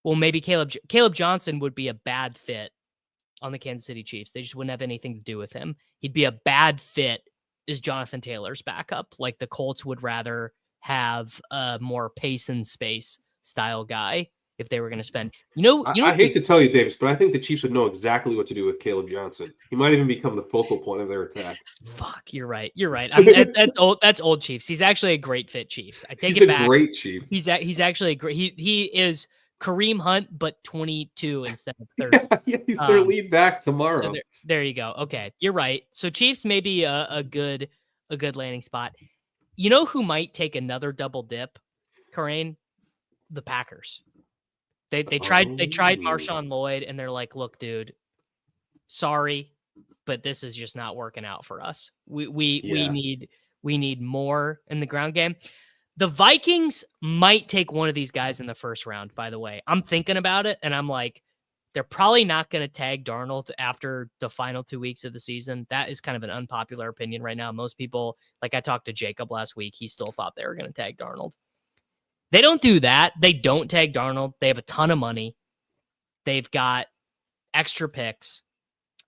[SPEAKER 1] Well, maybe Kaleb Johnson would be a bad fit on the Kansas City Chiefs. They just wouldn't have anything to do with him. He'd be a bad fit as Jonathan Taylor's backup. Like the Colts would rather have a more pace and space style guy if they were going to spend. I
[SPEAKER 2] hate to tell you, Davis, but I think the Chiefs would know exactly what to do with Kaleb Johnson. He might even become the focal point of their attack.
[SPEAKER 1] Fuck, you're right. That's old Chiefs. He's actually a great fit Chiefs. I take it back.
[SPEAKER 2] He's a great Chief.
[SPEAKER 1] He's actually a great. He is Kareem Hunt, but 22 instead of 30.
[SPEAKER 2] Yeah, he's their lead back tomorrow.
[SPEAKER 1] So there you go. Okay, you're right. So Chiefs may be a good landing spot. You know who might take another double dip, Kerrane? The Packers. They tried Marshawn Lloyd, and they're like, look, dude, sorry, but this is just not working out for us. We need more in the ground game. The Vikings might take one of these guys in the first round, by the way. I'm thinking about it, and I'm like, they're probably not going to tag Darnold after the final 2 weeks of the season. That is kind of an unpopular opinion right now. Most people, like I talked to Jacob last week, he still thought they were going to tag Darnold. They don't do that. They don't tag Darnold. They have a ton of money. They've got extra picks.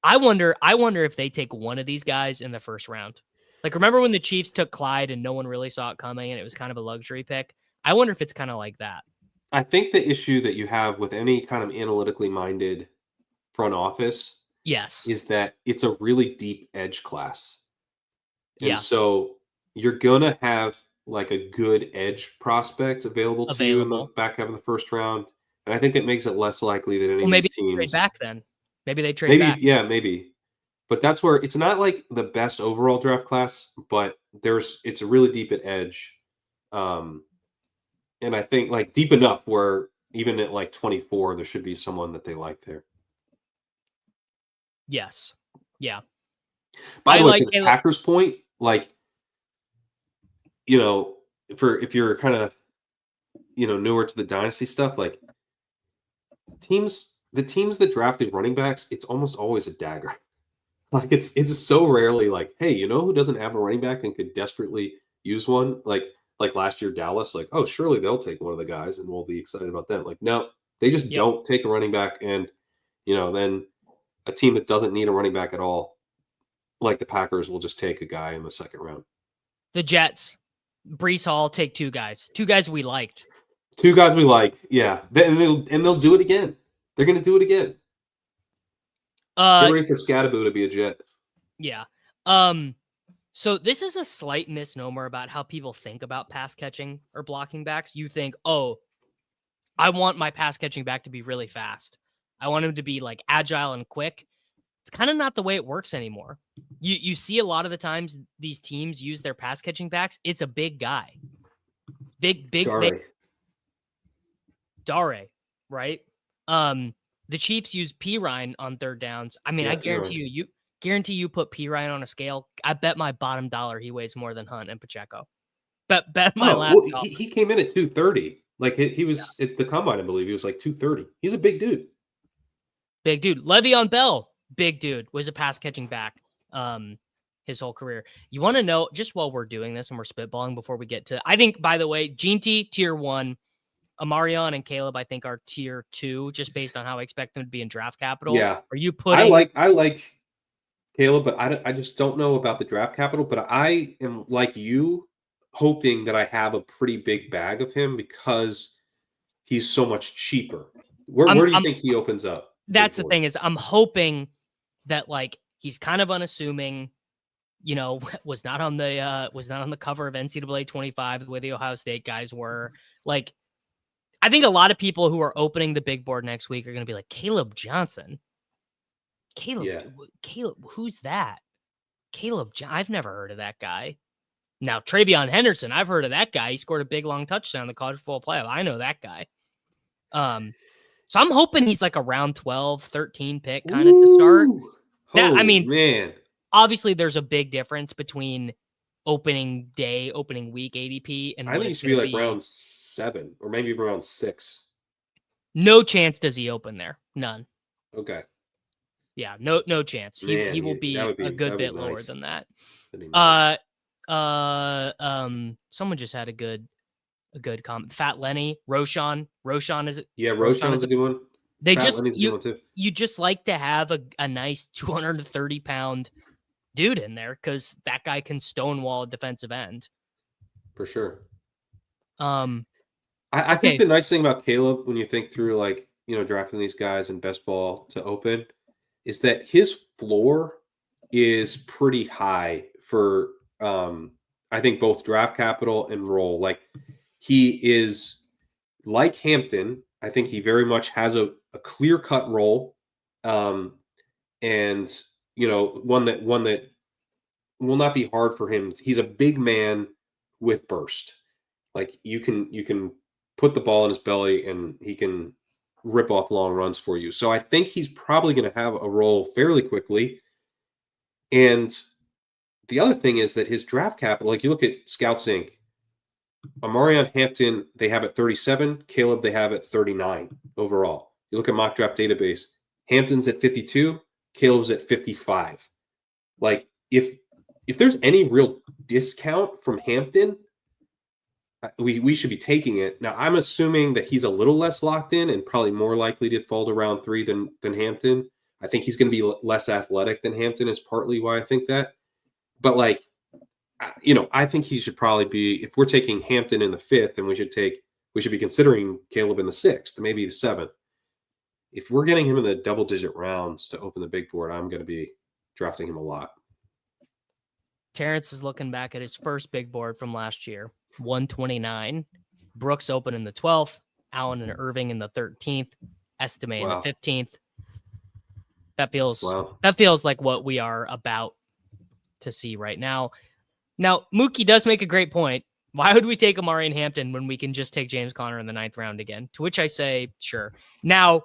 [SPEAKER 1] I wonder if they take one of these guys in the first round. Like, remember when the Chiefs took Clyde and no one really saw it coming and it was kind of a luxury pick? I wonder if it's kind of like that.
[SPEAKER 2] I think the issue that you have with any kind of analytically minded front office is that it's a really deep edge class. And so you're going to have like a good edge prospect available to you in the back half of the first round. And I think that makes it less likely that any of these teams...
[SPEAKER 1] Maybe they trade back then. Maybe they trade back.
[SPEAKER 2] Yeah, maybe. But that's where it's not like the best overall draft class, but it's really deep at edge. And I think like deep enough where even at like 24, there should be someone that they like there.
[SPEAKER 1] Yes. Yeah.
[SPEAKER 2] By the way, to the Packers point, like, if you're kind of, newer to the dynasty stuff, like the teams that drafted running backs, it's almost always a dagger. Like it's just so rarely like, hey, who doesn't have a running back and could desperately use one? Like last year, Dallas, like, oh, surely they'll take one of the guys and we'll be excited about them. Like, no, they just don't take a running back. And, then a team that doesn't need a running back at all, like the Packers, will just take a guy in the second round.
[SPEAKER 1] The Jets, Breece Hall, take two guys we liked.
[SPEAKER 2] Two guys we like, yeah. And they'll do it again. They're going to do it again. Get ready for Skattebo to be a Jet.
[SPEAKER 1] Yeah. So this is a slight misnomer about how people think about pass catching or blocking backs. You think, oh, I want my pass catching back to be really fast. I want him to be like agile and quick. It's kind of not the way it works anymore. You see a lot of the times these teams use their pass catching backs. It's a big guy. Big Dare, right? The Chiefs use Pirine on third downs. I mean, I guarantee you put Pirine on a scale. I bet my bottom dollar he weighs more than Hunt and Pacheco. Bet my last
[SPEAKER 2] dollar. He came in at 230. Like he was at the combine, I believe. He was like 230. He's a big dude.
[SPEAKER 1] Big dude. Le'Veon Bell, big dude, was a pass catching back his whole career. You want to know, just while we're doing this and we're spitballing before we get to, I think, by the way, Jeanty, tier 1, Omarion and Kaleb, I think, are tier 2, just based on how I expect them to be in draft capital.
[SPEAKER 2] Yeah.
[SPEAKER 1] Are you putting...
[SPEAKER 2] I like Kaleb, but I just don't know about the draft capital. But I am, like you, hoping that I have a pretty big bag of him because he's so much cheaper. Where do you think he opens up?
[SPEAKER 1] That's the thing, is I'm hoping that, like, he's kind of unassuming, you know, was not on the cover of NCAA 25 the way the Ohio State guys were. Like, I think a lot of people who are opening the big board next week are going to be like, Kaleb Johnson. Kaleb, who's that? I've never heard of that guy. Now, Treyveon Henderson, I've heard of that guy. He scored a big, long touchdown in the college football playoff. I know that guy. So I'm hoping he's like a round 12, 13 pick kind of to start. Now, I mean,
[SPEAKER 2] man,
[SPEAKER 1] obviously there's a big difference between opening week ADP and
[SPEAKER 2] I think he should be like round 7 or maybe around 6.
[SPEAKER 1] No chance does he open there. None.
[SPEAKER 2] Okay.
[SPEAKER 1] Yeah, no chance.
[SPEAKER 2] Man,
[SPEAKER 1] he will be a good bit lower than that. Someone just had a good comment. Fat Lenny, Roshan is it?
[SPEAKER 2] Yeah, Roshan's a good one.
[SPEAKER 1] You just like to have a nice 230-pound dude in there because that guy can stonewall a defensive end.
[SPEAKER 2] For sure. I think the nice thing about Kaleb, when you think through, like, you know, drafting these guys in best ball to open, is that his floor is pretty high for I think both draft capital and role. Like, he is like Hampton. I think he very much has a clear-cut role, and you know, one that will not be hard for him. He's a big man with burst. Like, you can put the ball in his belly and he can rip off long runs for you. So I think he's probably going to have a role fairly quickly. And the other thing is that his draft capital, like, you look at Scouts Inc., Omarion, Hampton, they have at 37. Kaleb, they have at 39 overall. You look at Mock Draft Database, Hampton's at 52. Kaleb's at 55. Like, if there's any real discount from Hampton, we should be taking it. Now, I'm assuming that he's a little less locked in and probably more likely to fall to round 3 than Hampton. I think he's going to be less athletic than Hampton is partly why I think that. But, like, you know, I think he should probably be, if we're taking Hampton in the 5th, and we should be considering Kaleb in the 6th, maybe the 7th. If we're getting him in the double-digit rounds to open the big board, I'm going to be drafting him a lot.
[SPEAKER 1] Terrence is looking back at his first big board from last year, 129. Brooks open in the 12th, Allen and Irving in the 13th, Estime in the 15th. That feels like what we are about to see right now. Now, Mookie does make a great point. Why would we take Omarion Hampton when we can just take James Conner in the 9th round again? To which I say, sure. Now,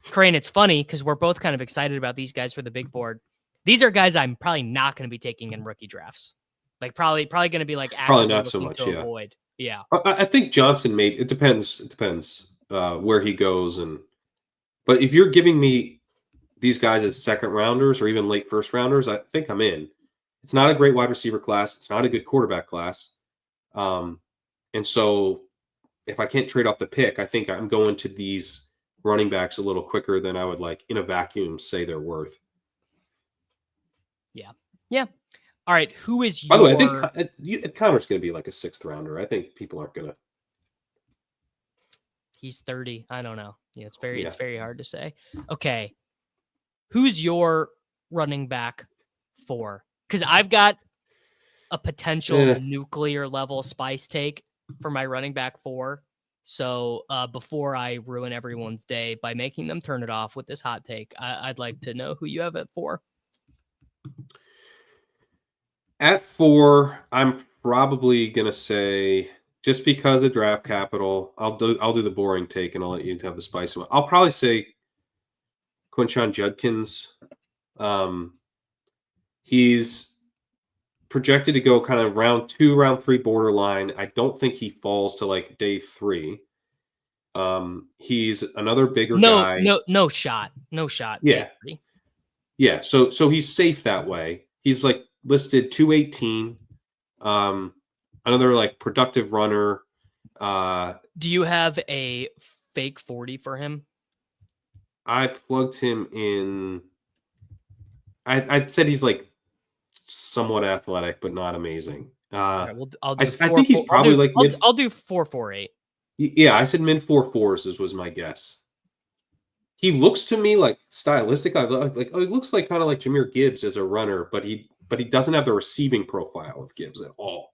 [SPEAKER 1] Kerrane, it's funny because we're both kind of excited about these guys for the big board. These are guys I'm probably not going to be taking in rookie drafts. Like, probably going to be like
[SPEAKER 2] probably not so much. Yeah.
[SPEAKER 1] Avoid. Yeah.
[SPEAKER 2] I think Johnson maybe. It depends. It depends where he goes, but if you're giving me these guys as second rounders or even late first rounders, I think I'm in. It's not a great wide receiver class. It's not a good quarterback class. And so if I can't trade off the pick, I think I'm going to these running backs a little quicker than I would, like, in a vacuum, say they're worth.
[SPEAKER 1] Yeah. Yeah. All right. Who is
[SPEAKER 2] By the way, I think Connor's going to be like a 6th rounder. I think people aren't going to.
[SPEAKER 1] He's 30. I don't know. Yeah, it's very hard to say. Okay. who's your running back 4? Because I've got a potential nuclear level spice take for my running back 4. So before I ruin everyone's day by making them turn it off with this hot take, I'd like to know who you have at 4.
[SPEAKER 2] At 4, I'm probably gonna say, just because of draft capital, I'll do the boring take and I'll let you have the spicy one. I'll probably say Quinshon Judkins. He's projected to go kind of round 2, round 3 borderline. I don't think he falls to like day 3. He's another bigger guy.
[SPEAKER 1] No shot.
[SPEAKER 2] Yeah. Yeah. So he's safe that way. He's like listed 218. Another like productive runner.
[SPEAKER 1] Do you have a fake 40 for him?
[SPEAKER 2] I plugged him in. I said he's like somewhat athletic, but not amazing.
[SPEAKER 1] Right, well, I
[SPEAKER 2] think he's probably
[SPEAKER 1] I'll do 4.48.
[SPEAKER 2] Yeah, I said mid 4.4s was my guess. He looks to me like stylistic. He looks like kind of like Jahmyr Gibbs as a runner, but he doesn't have the receiving profile of Gibbs at all.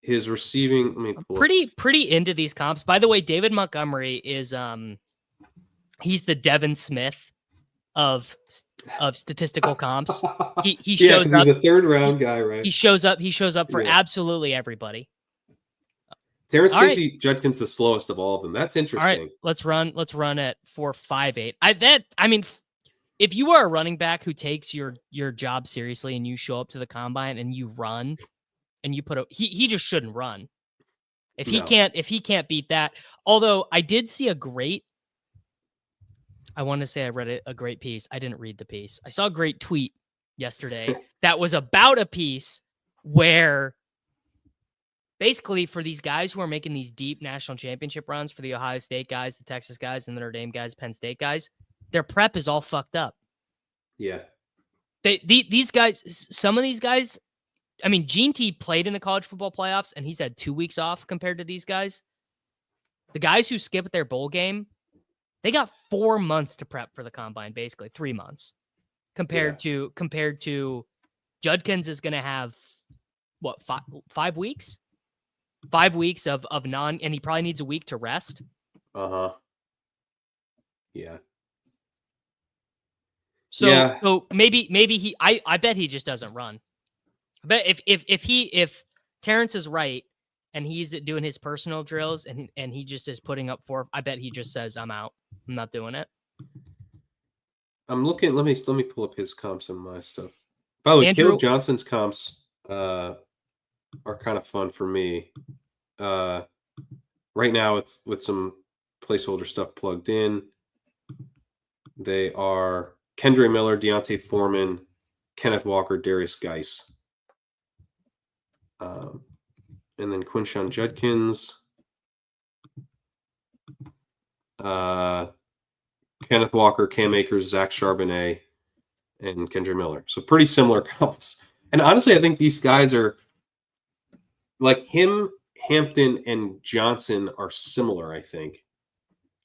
[SPEAKER 2] His receiving,
[SPEAKER 1] pretty into these comps. By the way, David Montgomery is he's the Devin Smith of statistical comps. He shows up.
[SPEAKER 2] He's a 3rd round guy, right?
[SPEAKER 1] He shows up for absolutely everybody.
[SPEAKER 2] Terrence thinks Judkins the slowest of all of them. That's interesting.
[SPEAKER 1] All right, let's run at 4.58. I mean, if you are a running back who takes your job seriously and you show up to the combine and you run and you put he just shouldn't run. If he can't beat that. Although I did see I want to say I read a great piece. I didn't read the piece. I saw a great tweet yesterday that was about a piece where basically for these guys who are making these deep national championship runs, for the Ohio State guys, the Texas guys, the Notre Dame guys, Penn State guys, their prep is all fucked up.
[SPEAKER 2] Yeah.
[SPEAKER 1] These guys, some of these guys, I mean, Jeanty played in the college football playoffs and he's had 2 weeks off compared to these guys. The guys who skip their bowl game, they got 4 months to prep for the combine, basically 3 months compared to Judkins is going to have what, 5 weeks? 5 weeks of and he probably needs a week to rest.
[SPEAKER 2] Yeah.
[SPEAKER 1] So maybe he I bet he just doesn't run. But if Terrence is right and he's doing his personal drills and he just is putting up 4, I bet he just says, I'm out. I'm not doing it.
[SPEAKER 2] I'm looking. Let me pull up his comps and my stuff. By the way, Caleb Johnson's comps are kind of fun for me. Right now, with some placeholder stuff plugged in, they are Kendre Miller, Deontay Foreman, Kenneth Walker, Darius Geis. And then Quinshon Judkins, Kenneth Walker, Cam Akers, Zach Charbonnet, and Kendre Miller. So pretty similar comps. And honestly, I think these guys are like him, Hampton, and Johnson are similar, I think.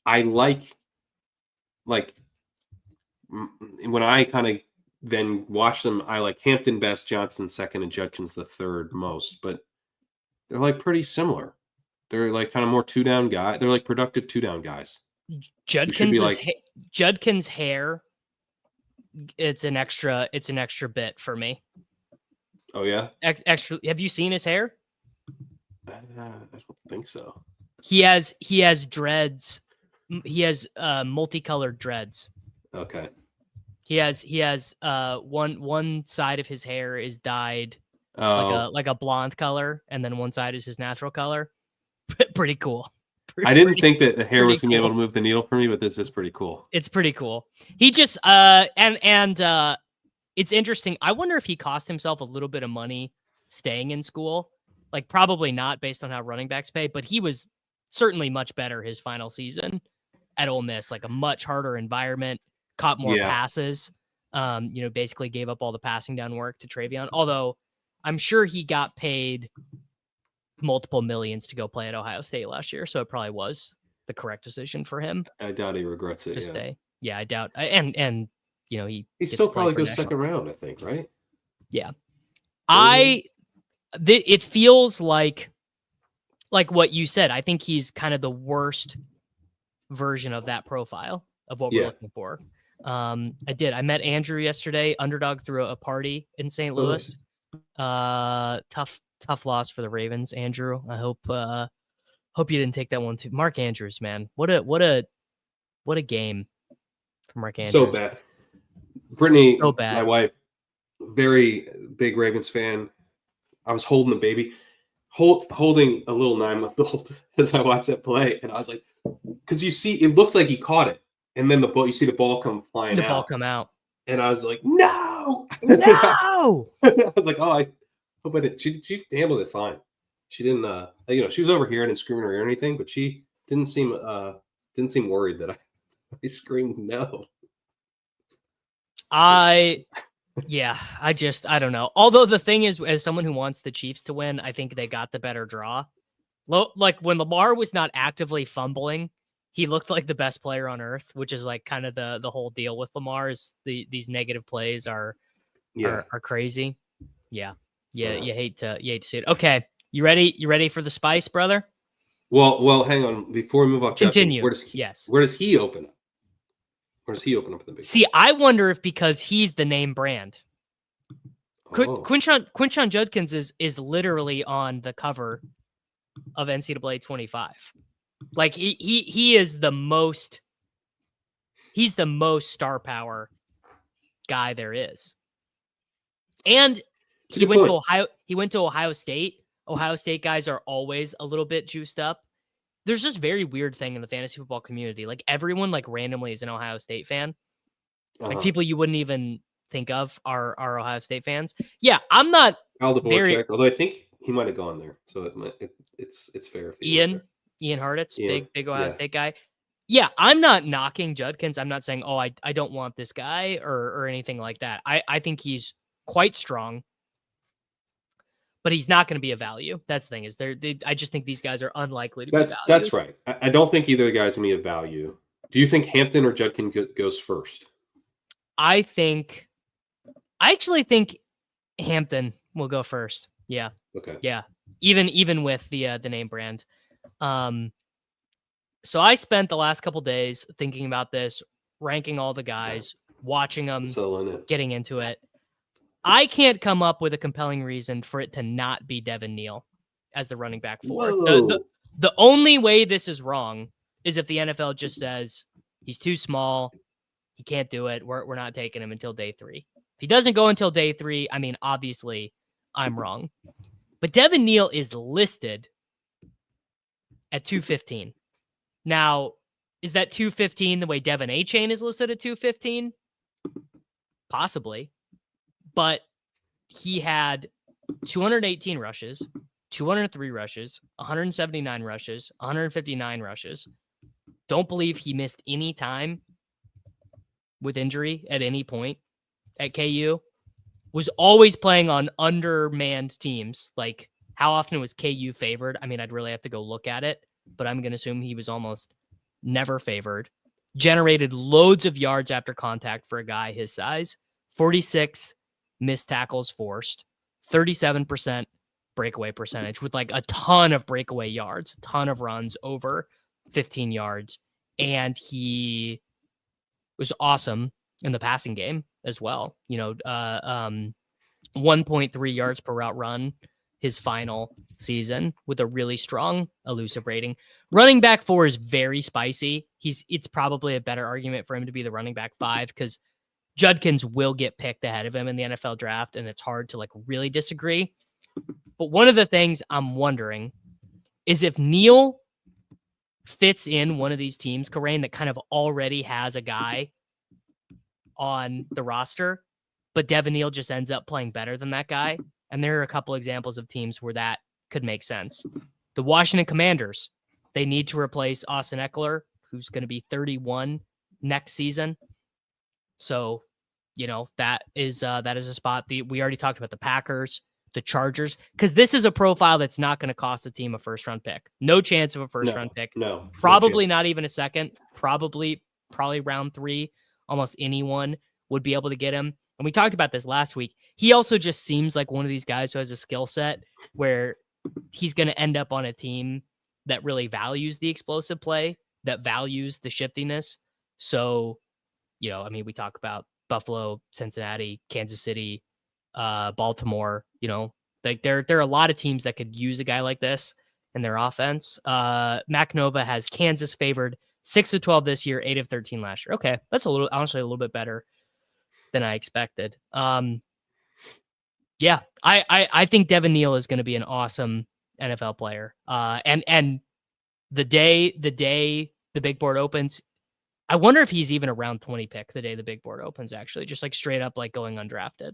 [SPEAKER 2] I like when I kind of then watch them, I like Hampton best, Johnson second, and Judkins the third most. But they're like pretty similar. They're like kind of more 2-down guy. They're like productive 2-down guys.
[SPEAKER 1] Judkins' hair. It's an extra bit for me.
[SPEAKER 2] Oh yeah.
[SPEAKER 1] Extra. Have you seen his hair?
[SPEAKER 2] I don't think so.
[SPEAKER 1] He has dreads. He has multicolored dreads.
[SPEAKER 2] Okay.
[SPEAKER 1] He has one side of his hair is dyed like a blonde color, and then one side is his natural color. Pretty cool.
[SPEAKER 2] I didn't think that the hair was gonna be able to move the needle for me, but this is pretty cool.
[SPEAKER 1] It's pretty cool. He just and it's interesting. I wonder if he cost himself a little bit of money staying in school. Like probably not based on how running backs pay, but he was certainly much better his final season at Ole Miss, like a much harder environment, caught more passes, basically gave up all the passing down work to Treyveon. Although I'm sure he got paid multiple millions to go play at Ohio State last year. So it probably was the correct decision for him.
[SPEAKER 2] I doubt he regrets it.
[SPEAKER 1] To stay. Yeah, I doubt. And you know,
[SPEAKER 2] He
[SPEAKER 1] gets
[SPEAKER 2] still
[SPEAKER 1] to play
[SPEAKER 2] probably
[SPEAKER 1] for
[SPEAKER 2] goes
[SPEAKER 1] national.
[SPEAKER 2] second round, I think, right?
[SPEAKER 1] Yeah.
[SPEAKER 2] Third
[SPEAKER 1] It feels like what you said. I think he's kind of the worst version of that profile of what we're
[SPEAKER 2] Yeah.
[SPEAKER 1] looking for. I met Andrew yesterday. Underdog threw a party in St.
[SPEAKER 2] Oh,
[SPEAKER 1] Louis.
[SPEAKER 2] nice.
[SPEAKER 1] Tough loss for the Ravens, Andrew. I hope you didn't take that one too. Mark Andrews, man. What a game for Mark Andrews.
[SPEAKER 2] So bad. Brittany,
[SPEAKER 1] So bad.
[SPEAKER 2] my wife, very big Ravens fan. I was holding the baby, holding a little 9-month-old as I watched that play, and I was like, because you see, it looks like he caught it, and then you see the ball come flying
[SPEAKER 1] The
[SPEAKER 2] out.
[SPEAKER 1] ball come out.
[SPEAKER 2] And I was like, no!
[SPEAKER 1] No!
[SPEAKER 2] I was like, oh, I hope I did. She handled it fine. She didn't, she was overhearing and screaming or anything, but she didn't seem worried that I screamed no.
[SPEAKER 1] I don't know. Although the thing is, as someone who wants the Chiefs to win, I think they got the better draw. Like when Lamar was not actively fumbling, he looked like the best player on earth, which is like kind of the whole deal with Lamar is these negative plays are crazy. Yeah. You hate to see it. Okay. You ready for the spice, brother?
[SPEAKER 2] Well, hang on. Before we move off,
[SPEAKER 1] continue.
[SPEAKER 2] Judkins, where does he open up? Where does he open up in the big?
[SPEAKER 1] See, I wonder if because he's the name brand. Quinshon Judkins is literally on the cover of NCAA 25. Like he is the most. He's the most star power guy there is. And he went to Ohio. He went to Ohio State. Ohio State guys are always a little bit juiced up. There's this very weird thing in the fantasy football community. Like everyone like randomly is an Ohio State fan. Like people you wouldn't even think of are Ohio State fans. Yeah, I'm not.
[SPEAKER 2] Although I think he might have gone there, so it's fair.
[SPEAKER 1] If Ian Hartitz, big Ohio State guy. Yeah, I'm not knocking Judkins. I'm not saying, oh, I don't want this guy or anything like that. I think he's quite strong, but he's not going to be a value. That's the thing is I just think these guys are unlikely to be value.
[SPEAKER 2] That's right. I don't think either of the guys going to be a value. Do you think Hampton or Judkins goes first?
[SPEAKER 1] I actually think Hampton will go first. Yeah.
[SPEAKER 2] Okay.
[SPEAKER 1] Yeah. Even with the name brand. So I spent the last couple days thinking about this, ranking all the guys, watching them, getting into it. I can't come up with a compelling reason for it to not be Devin Neal as the running back 4. The only way this is wrong is if the NFL just says he's too small, he can't do it. We're not taking him until day 3. If he doesn't go until day 3, I mean, obviously I'm wrong. But Devin Neal is listed at 215. Now, is that 215 the way Devin A-Chain is listed at 215? Possibly. But he had 218 rushes, 203 rushes, 179 rushes, 159 rushes. Don't believe he missed any time with injury at any point at KU. Was always playing on undermanned teams. Like, how often was KU favored? I mean, I'd really have to go look at it, but I'm going to assume he was almost never favored. Generated loads of yards after contact for a guy his size. 46 missed tackles forced. 37% breakaway percentage with like a ton of breakaway yards, a ton of runs over 15 yards. And he was awesome in the passing game as well. 1.3 yards per route run his final season with a really strong elusive rating. Running back 4 is very spicy. It's probably a better argument for him to be the running back 5 because Judkins will get picked ahead of him in the NFL draft, and it's hard to like really disagree. But one of the things I'm wondering is if Neal fits in one of these teams, Kerrane, that kind of already has a guy on the roster, but Devin Neal just ends up playing better than that guy. And there are a couple examples of teams where that could make sense. The Washington Commanders, they need to replace Austin Eckler, who's going to be 31 next season. So, that is a spot. We already talked about the Packers, the Chargers, because this is a profile that's not going to cost a team a first-round pick. No chance of a first-round pick.
[SPEAKER 2] No.
[SPEAKER 1] Probably not even a second. Probably probably round 3. Almost anyone would be able to get him. And we talked about this last week. He also just seems like one of these guys who has a skill set where he's going to end up on a team that really values the explosive play, that values the shiftiness. So, I mean, we talk about Buffalo, Cincinnati, Kansas City, Baltimore, like there are a lot of teams that could use a guy like this in their offense. McNova has Kansas favored 6 of 12 this year, 8 of 13 last year. Okay. That's honestly a little bit better than I expected. Yeah, I think Devin Neal is going to be an awesome NFL player. And the day the big board opens, I wonder if he's even a round 20 pick the day the big board opens, actually, just like straight up like going undrafted.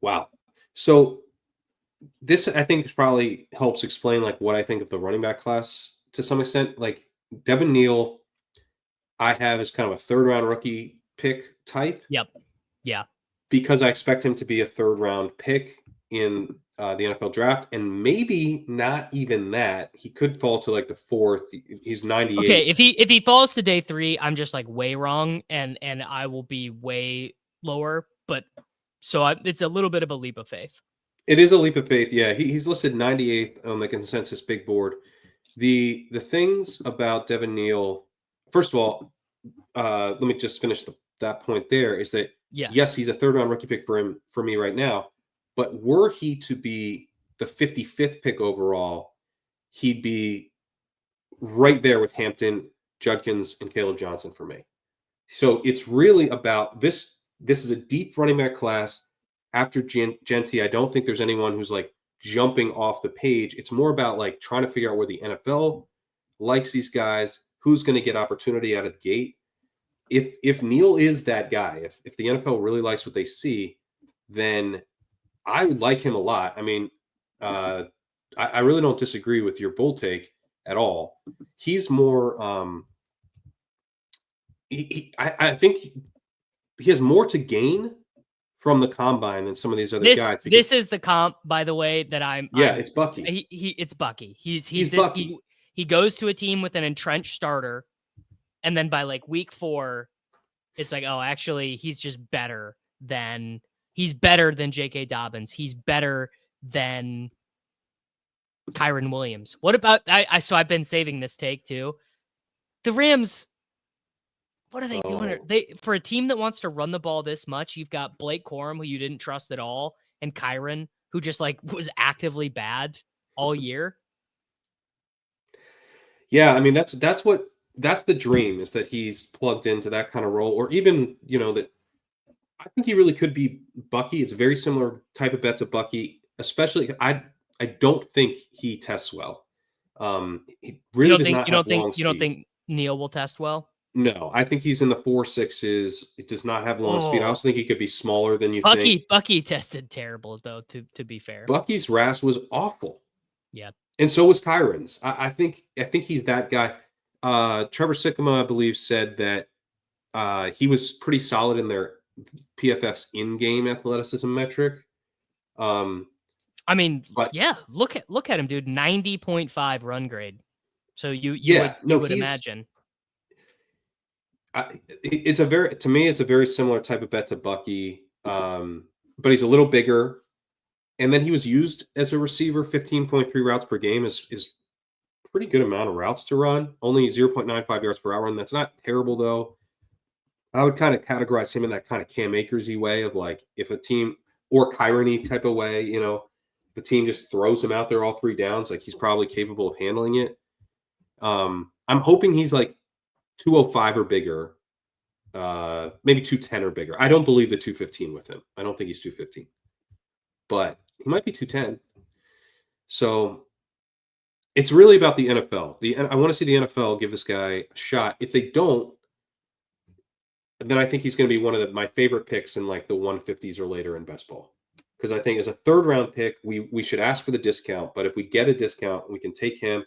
[SPEAKER 2] Wow. So this, I think, probably helps explain like what I think of the running back class to some extent. Like Devin Neal, I have as kind of a 3rd round rookie pick type.
[SPEAKER 1] Yep. Yeah.
[SPEAKER 2] Because I expect him to be a 3rd round pick in the NFL draft, and maybe not even that. He could fall to like the 4th. He's 98.
[SPEAKER 1] Okay, if he falls to day 3, I'm just like way wrong, and I will be way lower. But so it's a little bit of a leap of faith.
[SPEAKER 2] It is a leap of faith. Yeah, he's listed 98th on the consensus big board. The things about Devin Neal, first of all, let me just finish that point there, is that yes, he's a 3rd round rookie pick for me right now. But were he to be the 55th pick overall, he'd be right there with Hampton, Judkins, and Caleb Johnson for me. So it's really about this. This is a deep running back class. After Jeanty, I don't think there's anyone who's like jumping off the page. It's more about like trying to figure out where the NFL likes these guys, who's going to get opportunity out of the gate. If Neal is that guy, if the NFL really likes what they see, then I would like him a lot. I mean, I really don't disagree with your bull take at all. He's more, I think he has more to gain from the combine than some of these other guys.
[SPEAKER 1] This is the comp, by the way, that
[SPEAKER 2] it's Bucky.
[SPEAKER 1] It's Bucky. He's this,
[SPEAKER 2] Bucky.
[SPEAKER 1] He goes to a team with an entrenched starter, and then by like week 4, it's like, oh, actually, he's better than J.K. Dobbins. He's better than Kyren Williams. What about so I've been saving this take too. The Rams, what are they doing? For a team that wants to run the ball this much, you've got Blake Corum, who you didn't trust at all, and Kyren, who just like was actively bad all year.
[SPEAKER 2] Yeah, I mean that's the dream, is that he's plugged into that kind of role, or even that I think he really could be Bucky. It's a very similar type of bet to Bucky, especially I don't think he tests well. He really does not have long speed.
[SPEAKER 1] You don't think Neal will test well?
[SPEAKER 2] No, I think he's in the 4.6s. It does not have long speed. I also think he could be smaller than you think.
[SPEAKER 1] Bucky tested terrible, though, to be fair.
[SPEAKER 2] Bucky's RAS was awful.
[SPEAKER 1] Yeah.
[SPEAKER 2] And so was Kyren's. I think he's that guy. Trevor Sikkema, I believe, said that he was pretty solid in their PFF's in-game athleticism metric.
[SPEAKER 1] I mean, yeah, look at him, dude. 90.5 run grade. So you would imagine.
[SPEAKER 2] To me, it's a very similar type of bet to Bucky, but he's a little bigger. And then he was used as a receiver. 15.3 routes per game is pretty good amount of routes to run. Only 0.95 yards per hour, and that's not terrible though. I would kind of categorize him in that kind of Cam Akers-y way of like, if a team, or Kyren-y type of way, if a team just throws him out there all 3 downs, like he's probably capable of handling it. I'm hoping he's like 205 or bigger, maybe 210 or bigger. I don't believe the 215 with him. I don't think he's 215, but he might be 210. So it's really about the NFL. I want to see the NFL give this guy a shot. If they don't, then I think he's going to be one of my favorite picks in like the 150s or later in best ball. Because I think as a 3rd round pick, we should ask for the discount. But if we get a discount, we can take him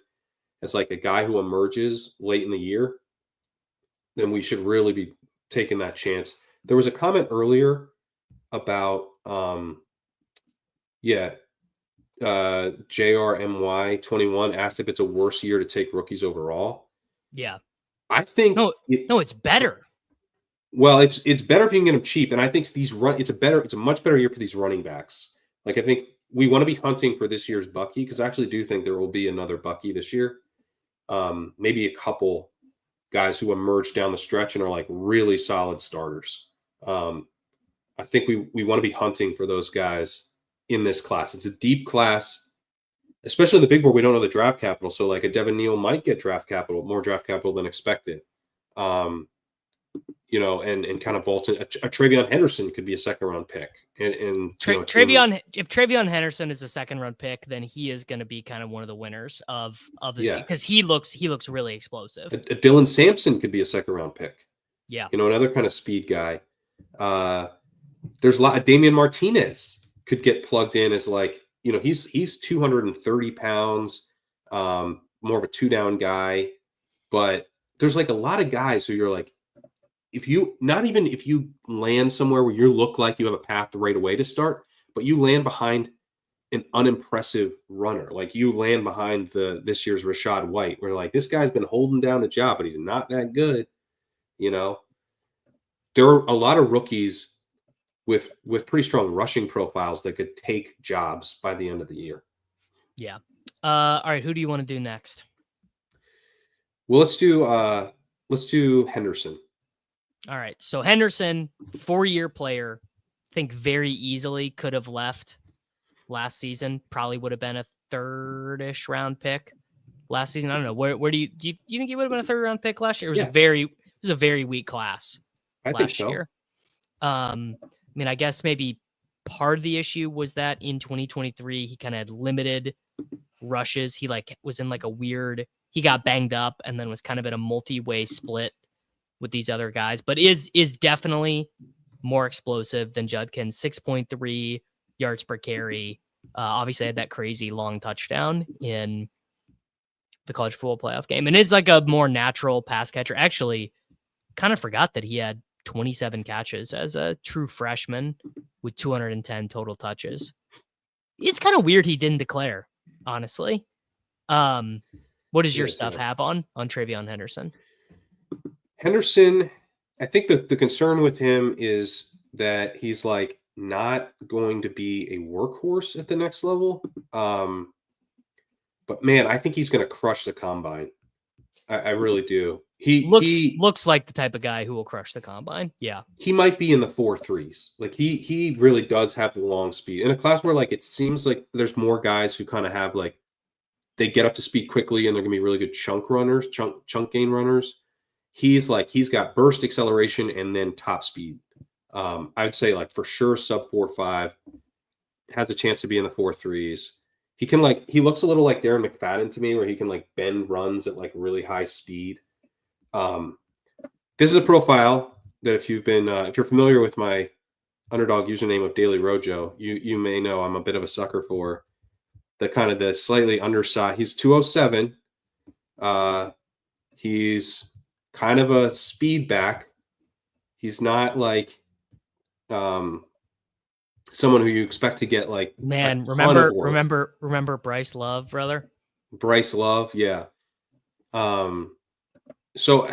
[SPEAKER 2] as like a guy who emerges late in the year, then we should really be taking that chance. There was a comment earlier about JRMY21 asked if it's a worse year to take rookies overall.
[SPEAKER 1] Yeah.
[SPEAKER 2] I think
[SPEAKER 1] no, it's better.
[SPEAKER 2] Well, it's better if you can get them cheap, and I think it's a much better year for these running backs. Like I think we want to be hunting for this year's Bucky because I actually do think there will be another Bucky this year. Maybe a couple guys who emerge down the stretch and are like really solid starters. I think we want to be hunting for those guys in this class. It's a deep class, especially the big board. We don't know the draft capital, so like a Devin Neal might get more draft capital than expected. And kind of vault a Treyveon Henderson could be a second round pick.
[SPEAKER 1] Treyveon, if Treyveon Henderson is a second round pick, then he is going to be kind of one of the winners of this because he looks really explosive.
[SPEAKER 2] A Dylan Sampson could be a second round pick.
[SPEAKER 1] Yeah,
[SPEAKER 2] another kind of speed guy. There's a lot of Damian Martinez could get plugged in as like he's 230 pounds, more of a 2-down guy, but there's like a lot of guys who you're like. If you land somewhere where you look like you have a path right away to start, but you land behind an unimpressive runner, like you land behind this year's Rachaad White, where like this guy's been holding down a job, but he's not that good. There are a lot of rookies with pretty strong rushing profiles that could take jobs by the end of the year.
[SPEAKER 1] Yeah. All right. Who do you want to do next?
[SPEAKER 2] Well, let's do Henderson.
[SPEAKER 1] All right. So Henderson, 4-year player, I think very easily could have left last season. Probably would have been a 3rd-ish round pick last season. I don't know. Where do you think he would have been a 3rd round pick last year? It was a very weak class last year. I mean, I guess maybe part of the issue was that in 2023 he kind of had limited rushes. He was in he got banged up and then was kind of in a multi-way split with these other guys, but is definitely more explosive than Judkins. 6.3 yards per carry. Obviously had that crazy long touchdown in the college football playoff game and is like a more natural pass catcher. Actually, kind of forgot that he had 27 catches as a true freshman with 210 total touches. It's kind of weird he didn't declare, honestly. What does your stuff have on Treyveon Henderson?
[SPEAKER 2] Henderson, I think that the concern with him is that he's like not going to be a workhorse at the next level. But man, I think he's going to crush the combine. I really do. He
[SPEAKER 1] looks like the type of guy who will crush the combine. Yeah.
[SPEAKER 2] He might be in the 4.3s. Like he really does have the long speed. In a class where like it seems like there's more guys who kind of have like they get up to speed quickly and they're going to be really good chunk gain runners. He's got burst acceleration and then top speed. I would say like for sure sub 4.5, has a chance to be in the 4.3s. He looks a little like Darren McFadden to me, where he can like bend runs at like really high speed. This is a profile that if you're familiar with my underdog username of Daily Rojo, you may know I'm a bit of a sucker for the slightly undersized. He's 207. He's kind of a speed back. He's not like someone who you expect to get like
[SPEAKER 1] remember Bryce Love, brother.
[SPEAKER 2] Bryce Love, yeah. So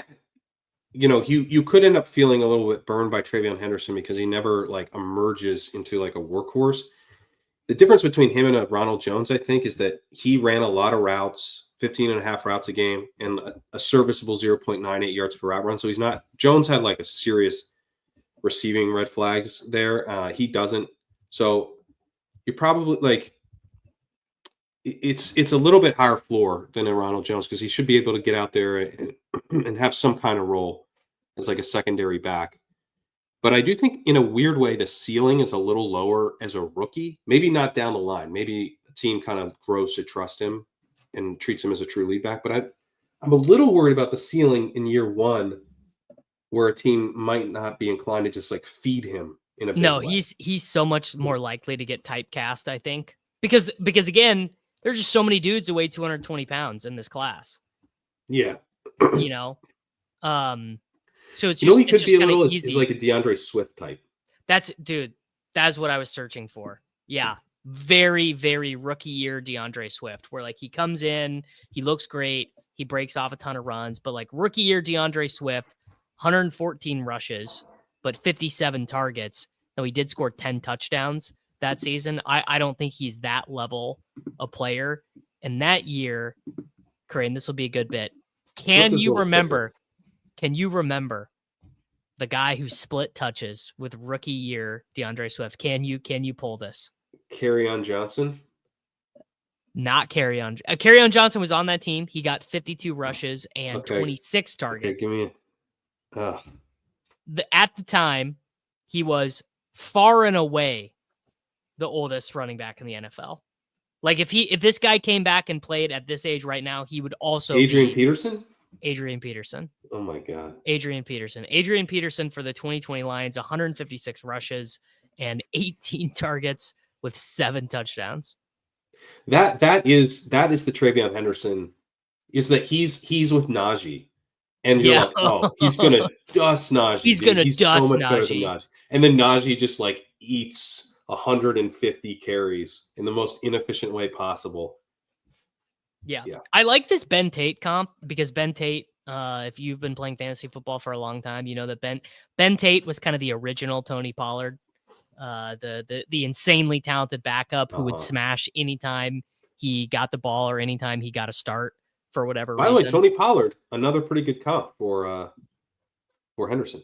[SPEAKER 2] you could end up feeling a little bit burned by Treyveon Henderson because he never like emerges into like a workhorse. The difference between him and a Ronald Jones, I think, is that he ran a lot of routes, 15.5 routes a game, and a serviceable 0.98 yards per route run. So Jones had like a serious receiving red flags there. He doesn't. So you're probably like, it's a little bit higher floor than a Ronald Jones because he should be able to get out there and have some kind of role as like a secondary back. But I do think in a weird way, the ceiling is a little lower as a rookie. Maybe not down the line. Maybe a team kind of grows to trust him and treats him as a true lead back. But I'm a little worried about the ceiling in year one, where a team might not be inclined to just like feed him in a big way.
[SPEAKER 1] He's so much more likely to get typecast, I think. Because again, there's just so many dudes who weigh 220 pounds in this class.
[SPEAKER 2] Yeah.
[SPEAKER 1] So it's
[SPEAKER 2] he could
[SPEAKER 1] just
[SPEAKER 2] be a little
[SPEAKER 1] easy.
[SPEAKER 2] is like a DeAndre Swift type.
[SPEAKER 1] That's what I was searching for. Yeah. Very, very rookie year DeAndre Swift, where like he comes in, he looks great, He breaks off a ton of runs, but like rookie year DeAndre Swift, 114 rushes, but 57 targets. Now he did score 10 touchdowns that season. I don't think he's that level of player. And that year, Kerrane, this will be a good bit. Can you remember the guy who split touches with rookie year DeAndre Swift? Can you pull this?
[SPEAKER 2] Kerryon Johnson?
[SPEAKER 1] Not Kerryon. Kerryon Johnson was on that team. He got 52 rushes and 26 targets.
[SPEAKER 2] Okay, give me
[SPEAKER 1] at the time, he was far and away the oldest running back in the NFL. Like if this guy came back and played at this age right now, he would also
[SPEAKER 2] Adrian Peterson?
[SPEAKER 1] Adrian Peterson.
[SPEAKER 2] Oh my God.
[SPEAKER 1] Adrian Peterson for the 2020 Lions, 156 rushes and 18 targets with 7 touchdowns.
[SPEAKER 2] That is the Treyveon Henderson, is that he's with Najee. And you're like, oh, he's gonna dust Najee.
[SPEAKER 1] He's gonna dust
[SPEAKER 2] so much
[SPEAKER 1] Najee.
[SPEAKER 2] Better than Najee. And then Najee just like eats 150 carries in the most inefficient way possible.
[SPEAKER 1] Yeah. I like this Ben Tate comp because Ben Tate, if you've been playing fantasy football for a long time, you know that Ben Tate was kind of the original Tony Pollard, the insanely talented backup who would smash anytime he got the ball or anytime he got a start for whatever reason.
[SPEAKER 2] By the way, Tony Pollard, another pretty good comp for Henderson.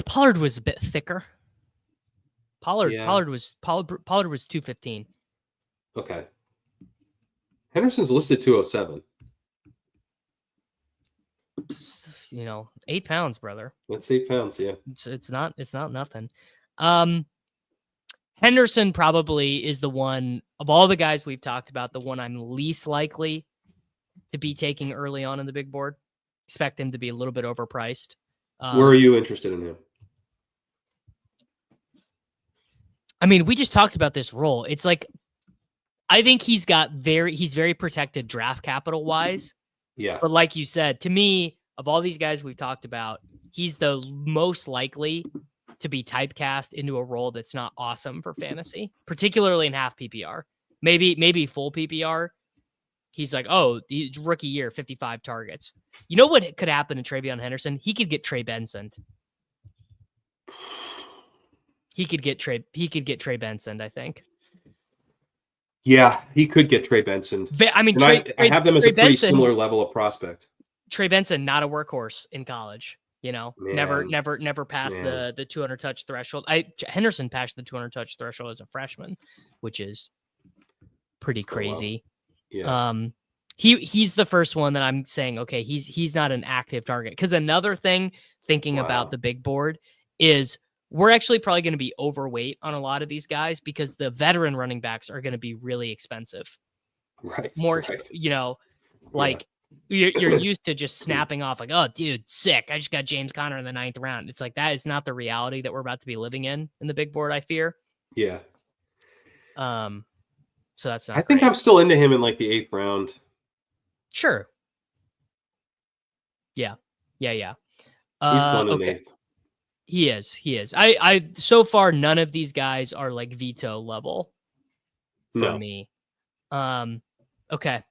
[SPEAKER 1] Pollard was a bit thicker. Pollard was 215.
[SPEAKER 2] Okay. Henderson's listed 207.
[SPEAKER 1] 8 pounds, brother.
[SPEAKER 2] That's 8 pounds, yeah.
[SPEAKER 1] It's not nothing. Henderson probably is the one of all the guys we've talked about, the one I'm least likely to be taking early on in the big board. Expect him to be a little bit overpriced.
[SPEAKER 2] Where are you interested in him?
[SPEAKER 1] I mean, we just talked about this role. It's like, I think he's very protected draft capital wise.
[SPEAKER 2] Yeah.
[SPEAKER 1] But like you said, to me, of all these guys we've talked about, he's the most likely to be typecast into a role that's not awesome for fantasy, particularly in half PPR. Maybe full PPR. He's like, oh, rookie year, 55 targets. You know what could happen to Treyveon Henderson? He could get Trey Benson. He could get Trey Benson, I think.
[SPEAKER 2] Yeah, he could get Trey Benson.
[SPEAKER 1] I mean,
[SPEAKER 2] I have them as a pretty similar level of prospect.
[SPEAKER 1] Trey Benson, not a workhorse in college. Never passed the 200 touch threshold. Henderson passed the 200 touch threshold as a freshman, which is pretty crazy.
[SPEAKER 2] Yeah.
[SPEAKER 1] He's the first one that I'm saying, okay, he's not an active target. Because another thing, thinking about the big board, is we're actually probably going to be overweight on a lot of these guys because the veteran running backs are going to be really expensive.
[SPEAKER 2] Right.
[SPEAKER 1] You're used to just snapping off like, oh, dude, sick. I just got James Conner in the 9th round. It's like, that is not the reality that we're about to be living in the big board, I fear.
[SPEAKER 2] Yeah.
[SPEAKER 1] So that's not
[SPEAKER 2] I think I'm still into him in like the 8th round.
[SPEAKER 1] Sure. Yeah.
[SPEAKER 2] He's fun in 8th.
[SPEAKER 1] He is. I so far, none of these guys are like veto level for me. Okay.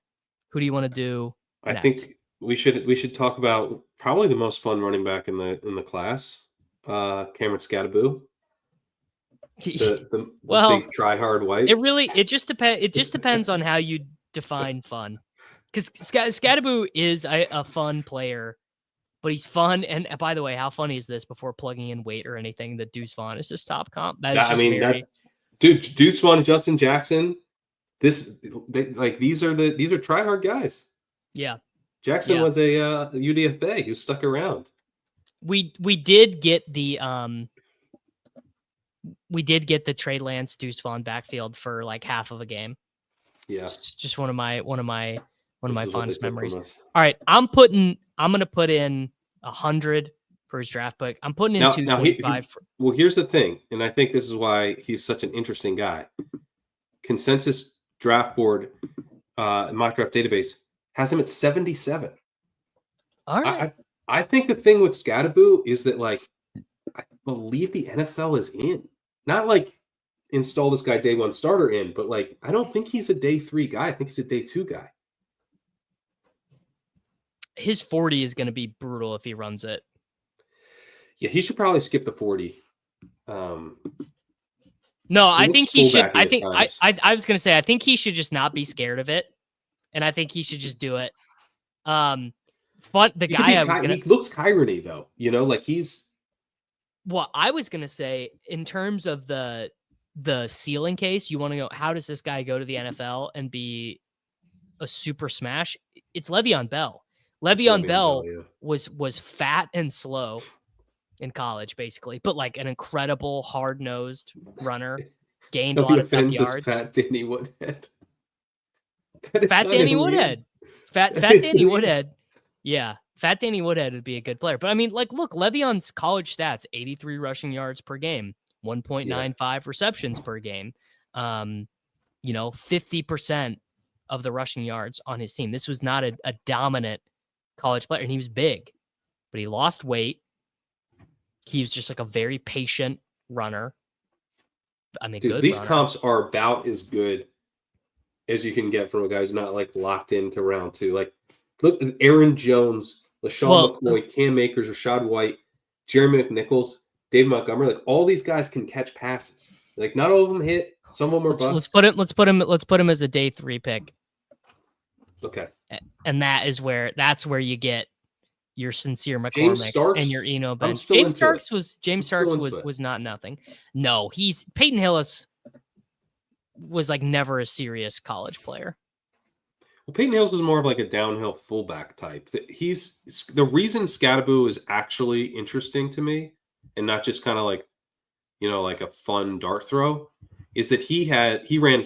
[SPEAKER 1] Who do you want to do next?
[SPEAKER 2] I think we should talk about probably the most fun running back in the class, Cameron Skattebo. The big try hard white.
[SPEAKER 1] It just depends on how you define fun. Because Skattebo is a fun player, but he's fun. And by the way, how funny is this? Before plugging in weight or anything, that Deuce Vaughn is just top comp. Deuce
[SPEAKER 2] Vaughn, Justin Jackson. These are try hard guys.
[SPEAKER 1] Yeah,
[SPEAKER 2] Jackson was a UDFA who stuck around.
[SPEAKER 1] We did get the Trey Lance Deuce Vaughn backfield for like half of a game.
[SPEAKER 2] Yeah,
[SPEAKER 1] it's just one of my fondest memories. All right, I'm gonna put in 100 for his draft pick. I'm putting in 225.
[SPEAKER 2] Well, here's the thing, and I think this is why he's such an interesting guy. Consensus draft board, mock draft database has him at 77.
[SPEAKER 1] All right.
[SPEAKER 2] I think the thing with Skattebo is that, like, I believe the NFL is in. Not like install this guy day 1 starter in, but like, I don't think he's a day 3 guy. I think he's a day 2 guy.
[SPEAKER 1] his 40 is going to be brutal if he runs it.
[SPEAKER 2] Yeah, he should probably skip the 40.
[SPEAKER 1] No, I think he should. I think
[SPEAKER 2] times.
[SPEAKER 1] I was going to say, I think he should just not be scared of it. And I think he should just do it. Fun. The guy I was going to,
[SPEAKER 2] he looks Kerrane though, you know, like he's,
[SPEAKER 1] well, I was going to say in terms of the ceiling case, you want to go, how does this guy go to the NFL and be a super smash? It's Le'Veon Bell. Le'Veon Bell
[SPEAKER 2] yeah.
[SPEAKER 1] was fat and slow in college, basically, but like an incredible hard-nosed runner, gained a lot of tough yards.
[SPEAKER 2] Fat Danny Woodhead.
[SPEAKER 1] Fat Danny Woodhead. Fat Danny Woodhead. Yeah, Fat Danny Woodhead would be a good player. But I mean, like, look, Le'Veon's college stats: 83 rushing yards per game, 1.95 receptions per game. 50% of the rushing yards on his team. This was not a dominant college player, and he was big, but he lost weight. He was just like a very patient runner. I mean,
[SPEAKER 2] dude, these comps are about as good as you can get from a guy who's not like locked into round 2. Like, look at Aaron Jones, LaShawn McCoy, Cam Akers, Rachaad White, Jeremy McNichols, David Montgomery. Like, all these guys can catch passes. Like, not all of them hit. Some of them are busts.
[SPEAKER 1] Let's put him as a day 3 pick.
[SPEAKER 2] Okay.
[SPEAKER 1] And that's where you get your sincere McCormicks and your Eno bench. James Starks was not nothing. No, Peyton Hillis was like never a serious college player.
[SPEAKER 2] Well, Peyton Hillis is more of like a downhill fullback type. He's the reason Skattebo is actually interesting to me, and not just kind of like, you know, like a fun dart throw, is that he ran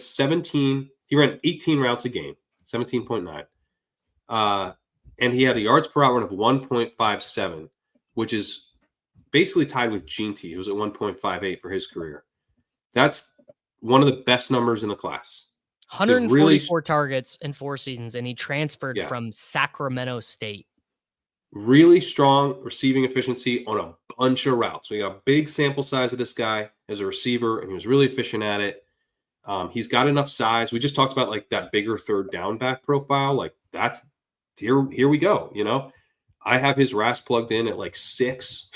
[SPEAKER 2] 18 routes a game, 17.9. And he had a yards per out run of 1.57, which is basically tied with Jeanty, who was at 1.58 for his career. That's one of the best numbers in the class.
[SPEAKER 1] 144 targets in 4 seasons, and he transferred from Sacramento State.
[SPEAKER 2] Really strong receiving efficiency on a bunch of routes. We got a big sample size of this guy as a receiver, and he was really efficient at it. He's got enough size. We just talked about like that bigger third down back profile. Like, that's here we go. You know, I have his RAS plugged in at like 6.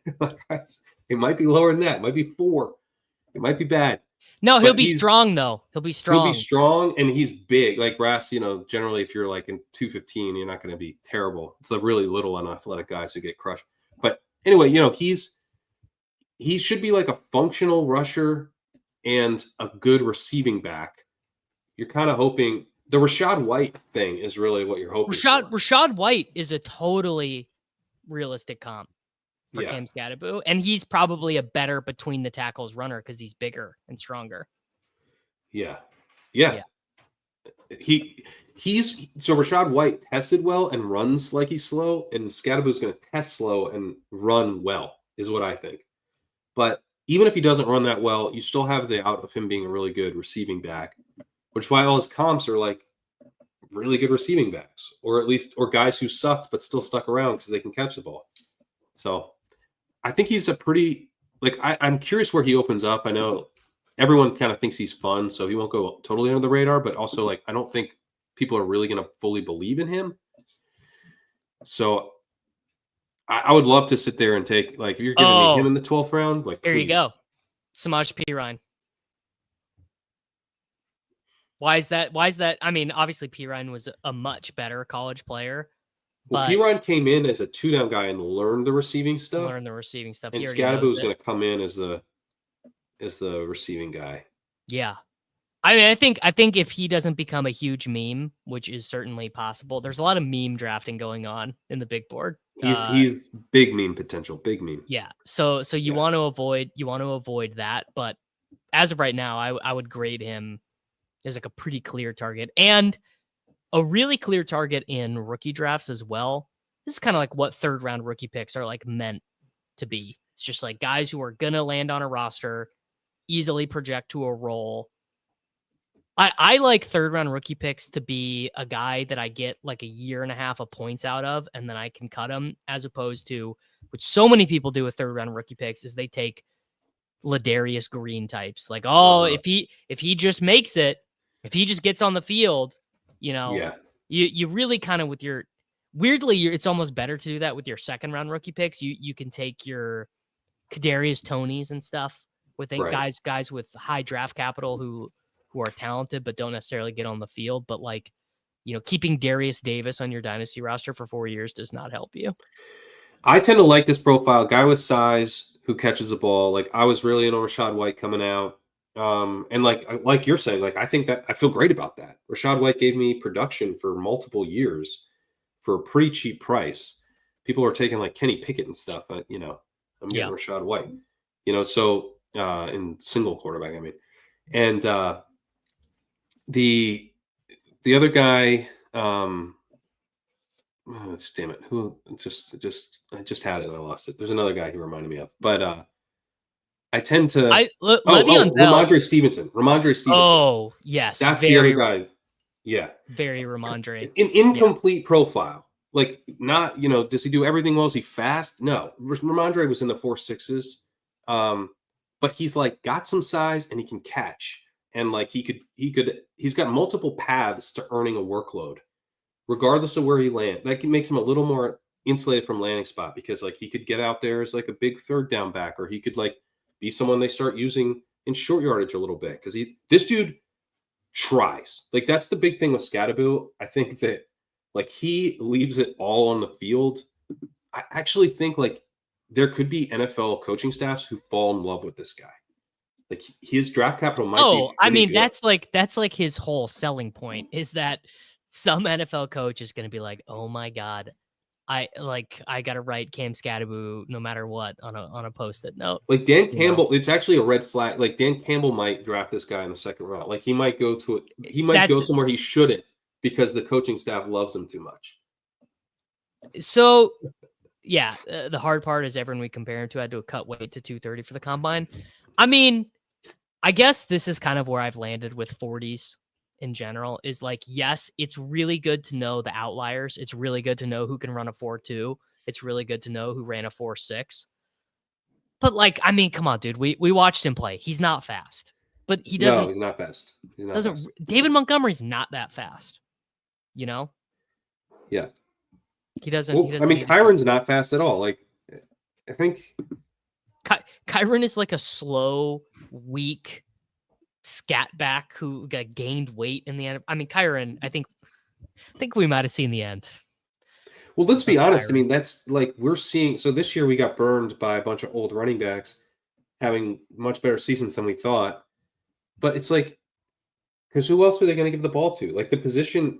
[SPEAKER 2] It might be lower than that. It might be 4. It might be bad.
[SPEAKER 1] No, he'll be strong though. He'll be strong.
[SPEAKER 2] He'll be strong, and he's big. Like RAS, you know, generally if you're like in 215, you're not going to be terrible. It's the really little unathletic guys who get crushed. But anyway, you know, he should be like a functional rusher and a good receiving back. You're kind of hoping. The Rachaad White thing is really what you're hoping for.
[SPEAKER 1] Rachaad White is a totally realistic comp for Cam Skattebo, and he's probably a better between the tackles runner because he's bigger and stronger.
[SPEAKER 2] Yeah. So Rachaad White tested well and runs like he's slow, and Skattebo's going to test slow and run well, is what I think. But even if he doesn't run that well, you still have the out of him being a really good receiving back. Which is why all his comps are like really good receiving backs, or guys who sucked but still stuck around because they can catch the ball. So I think he's a pretty, like, I'm curious where he opens up. I know everyone kind of thinks he's fun, so he won't go totally under the radar, but also like I don't think people are really going to fully believe in him. So I would love to sit there and take, like, if you're giving me him in the 12th round, like,
[SPEAKER 1] there you go. Samaj Perine. Why is that? I mean, obviously Perine was a much better college player.
[SPEAKER 2] Well, Perine came in as a 2-down guy and learned the receiving stuff.
[SPEAKER 1] And
[SPEAKER 2] Skattebo is going to come in as the receiving guy.
[SPEAKER 1] Yeah. I mean, I think if he doesn't become a huge meme, which is certainly possible, there's a lot of meme drafting going on in the big board.
[SPEAKER 2] He's big meme potential, big meme.
[SPEAKER 1] Yeah. So you want to avoid that, but as of right now, I would grade him as like a pretty clear target, and a really clear target in rookie drafts as well. This is kind of like what 3rd round rookie picks are like meant to be. It's just like guys who are gonna land on a roster, easily project to a role. I like 3rd round rookie picks to be a guy that I get like a year and a half of points out of, and then I can cut him, as opposed to, which so many people do with 3rd round rookie picks, is they take Ladarius Green types. Like, if he just makes it, if he just gets on the field, you know, you really kind of with weirdly, it's almost better to do that with your second round rookie picks. You can take your Kadarius Tonys and stuff with
[SPEAKER 2] Right.
[SPEAKER 1] guys with high draft capital who are talented but don't necessarily get on the field. But like, keeping Darius Davis on your dynasty roster for 4 years does not help you.
[SPEAKER 2] I tend to like this profile, guy with size who catches the ball. Like I was really in on Rachaad White coming out. And like you're saying, like I think that I feel great about that. Rachaad White gave me production for multiple years for a pretty cheap price. People are taking like Kenny Pickett and stuff, but I'm getting Rachaad White. So in single quarterback, I mean. And the other guy, damn it, who I just had it and I lost it. There's another guy who reminded me of, but I tend to Ramondre Stevenson.
[SPEAKER 1] Oh, yes.
[SPEAKER 2] That's the other guy. Yeah.
[SPEAKER 1] Very Ramondre.
[SPEAKER 2] An incomplete profile. Like not, does he do everything well? Is he fast? No. Ramondre was in the 4.6s. But he's like got some size and he can catch. And like he's got multiple paths to earning a workload, regardless of where he lands. That makes him a little more insulated from landing spot because like he could get out there as like a big third down back, or he could like be someone they start using in short yardage a little bit. Cause this dude tries. Like that's the big thing with Skattebo. I think that like he leaves it all on the field. I actually think like there could be NFL coaching staffs who fall in love with this guy. Like his draft capital might be.
[SPEAKER 1] I mean, good. that's like his whole selling point is that some NFL coach is going to be like, oh my God, I got to write Cam Skattebo no matter what on a Post-it note.
[SPEAKER 2] Like Dan Campbell, it's actually a red flag. Like Dan Campbell might draft this guy in the second round. Like he might go to it. He might go somewhere he shouldn't because the coaching staff loves him too much.
[SPEAKER 1] So, yeah, the hard part is everyone we compare him to had to cut weight to 230 for the combine. I mean, I guess this is kind of where I've landed with 40s in general is like, yes, it's really good to know the outliers. It's really good to know who can run a 4.2. It's really good to know who ran a 4.6. But like, I mean, come on, dude. We watched him play. He's not fast, but he doesn't.
[SPEAKER 2] No, he's not fast.
[SPEAKER 1] David Montgomery's not that fast,
[SPEAKER 2] Yeah.
[SPEAKER 1] He doesn't.
[SPEAKER 2] Well, I mean, Kyron's not fast at all. Like, I think
[SPEAKER 1] Kyron is like a slow, weak scat back who got gained weight in the end. I mean, Kyron, I think we might have seen the end.
[SPEAKER 2] Well, let's be honest. Kyron. I mean, that's like we're seeing. So this year we got burned by a bunch of old running backs having much better seasons than we thought. But it's like, because who else are they going to give the ball to? Like the position,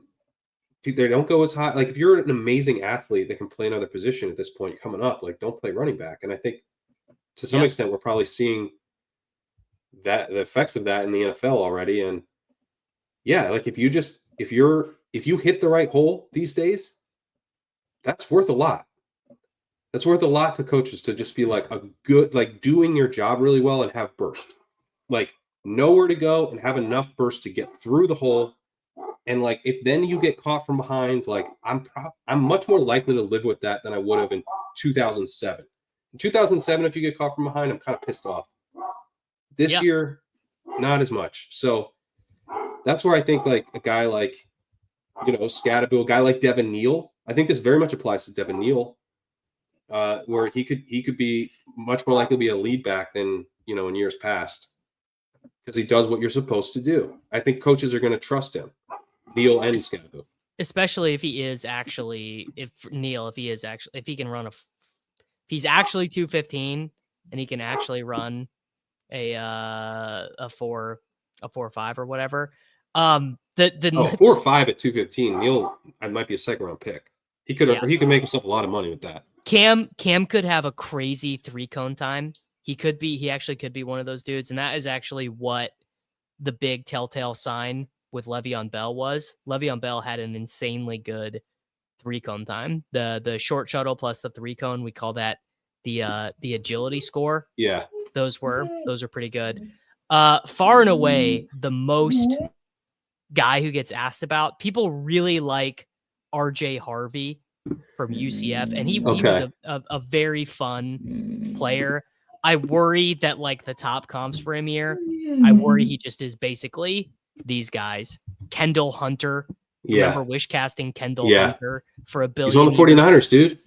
[SPEAKER 2] they don't go as high. Like if you're an amazing athlete that can play another position at this point coming up, like don't play running back. And I think to some extent we're probably seeing the effects of that in the NFL already. And yeah, like if you hit the right hole these days, that's worth a lot. That's worth a lot to coaches to just be like a good, like doing your job really well and have burst, like know where to go and have enough burst to get through the hole. And like, if then you get caught from behind, like I'm much more likely to live with that than I would have in 2007. In 2007, if you get caught from behind, I'm kind of pissed off. This year, not as much. So that's where I think like a guy like, Skattebo, a guy like Devin Neal, I think this very much applies to Devin Neal, where he could be much more likely to be a lead back than, in years past because he does what you're supposed to do. I think coaches are going to trust him, Neal and Skattebo.
[SPEAKER 1] Especially if he can run if he's actually 215 and he can actually run a 4.5 or whatever.
[SPEAKER 2] 4.5 at 215. Neal, I might be a second round pick. He could make himself a lot of money with that.
[SPEAKER 1] Cam could have a crazy 3-cone time. He actually could be one of those dudes, and that is actually what the big telltale sign with Le'Veon Bell was. Le'Veon Bell had an insanely good 3-cone time. The short shuttle plus the 3-cone, we call that the agility score.
[SPEAKER 2] Yeah.
[SPEAKER 1] Those are pretty good. Far and away, the most guy who gets asked about, people really like RJ Harvey from UCF, and he was a very fun player. I worry that like the top comps for him here, I worry he just is basically these guys. Kendall Hunter
[SPEAKER 2] Yeah.
[SPEAKER 1] Remember wish casting Kendall
[SPEAKER 2] Yeah.
[SPEAKER 1] Hunter for $1 billion?
[SPEAKER 2] He's on the 49ers, dude.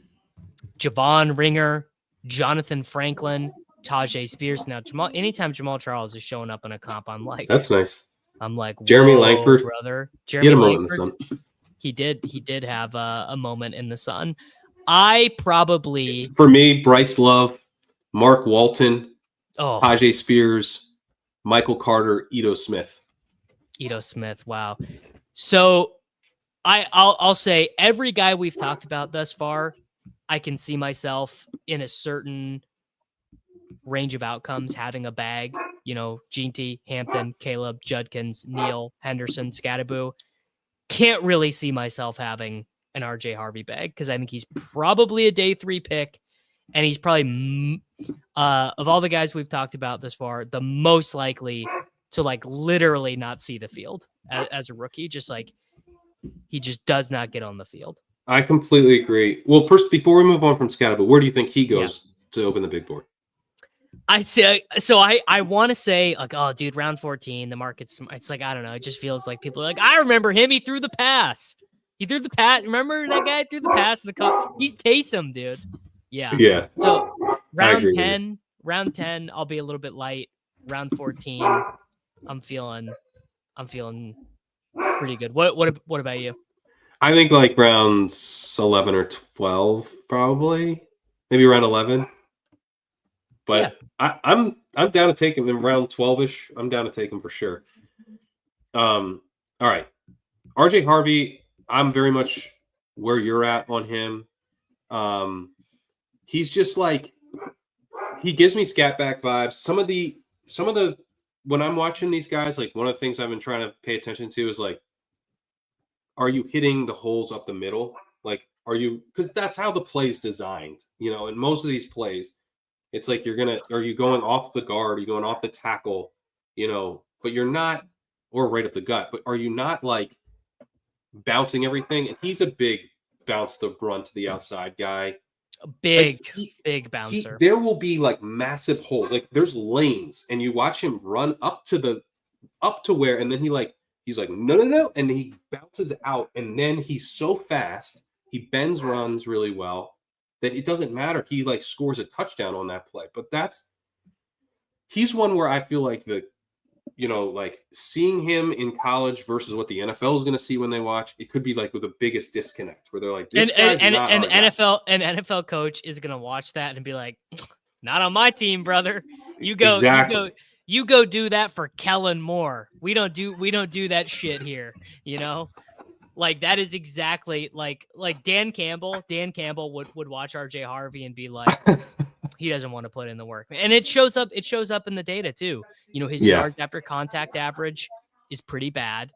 [SPEAKER 1] Javon Ringer, Jonathan Franklin, Tajay Spears. Now, anytime Jamal Charles is showing up in a comp, I'm like,
[SPEAKER 2] that's nice.
[SPEAKER 1] I'm like,
[SPEAKER 2] Jeremy
[SPEAKER 1] whoa,
[SPEAKER 2] Langford,
[SPEAKER 1] brother.
[SPEAKER 2] He had
[SPEAKER 1] Jeremy
[SPEAKER 2] a moment in the
[SPEAKER 1] Langford.
[SPEAKER 2] sun.
[SPEAKER 1] He did have a moment in the sun. I probably,
[SPEAKER 2] for me, Bryce Love, Mark Walton, Tajay Spears, Michael Carter, Ito Smith.
[SPEAKER 1] Wow. So I'll say every guy we've talked about thus far, I can see myself in a certain range of outcomes having a bag. You know, Jeanty, Hampton, Kaleb, Judkins, Neal, Henderson, Skattebo. Can't really see myself having an RJ Harvey bag because I think he's probably a day 3 pick, and he's probably of all the guys we've talked about this far, the most likely to like literally not see the field as a rookie. Just like he just does not get on the field.
[SPEAKER 2] I completely agree. Well, first, before we move on from Skattebo, where do you think he goes to open the big board?
[SPEAKER 1] I say so. I want to say like, oh, dude, round 14, the market's. It's like I don't know. It just feels like people are like, I remember him. He threw the pass. Remember that guy threw the pass in the cup? He's Taysom, dude. Yeah.
[SPEAKER 2] Yeah.
[SPEAKER 1] So round 10, I'll be a little bit light. Round 14, I'm feeling pretty good. What about you?
[SPEAKER 2] I think like rounds 11 or 12, probably. Maybe around 11. But yeah. I'm down to take him in round 12-ish. I'm down to take him for sure. All right. RJ Harvey, I'm very much where you're at on him. He's just like, he gives me scat back vibes. Some of the when I'm watching these guys, like one of the things I've been trying to pay attention to is like, are you hitting the holes up the middle? Like, because that's how the play's designed, you know, and most of these plays, it's like are you going off the guard? Are you going off the tackle? You know, but you're not, or right up the gut, but are you not like bouncing everything? And he's a big bounce the run to the outside guy.
[SPEAKER 1] A big bouncer.
[SPEAKER 2] There will be like massive holes. Like there's lanes, and you watch him run up to where, and then he's like, no. And he bounces out, and then he's so fast. He bends runs really well that it doesn't matter. He like scores a touchdown on that play. But he's one where I feel like like seeing him in college versus what the NFL is going to see when they watch, it could be like with the biggest disconnect where they're like, this guy's not our guy.
[SPEAKER 1] An NFL coach is going to watch that and be like, not on my team, brother. You go do that for Kellen Moore. We don't do that shit here. You know, like that is exactly like Dan Campbell. Dan Campbell would watch RJ Harvey and be like, he doesn't want to put in the work. And it shows up in the data too. You know, his yards after contact average is pretty bad.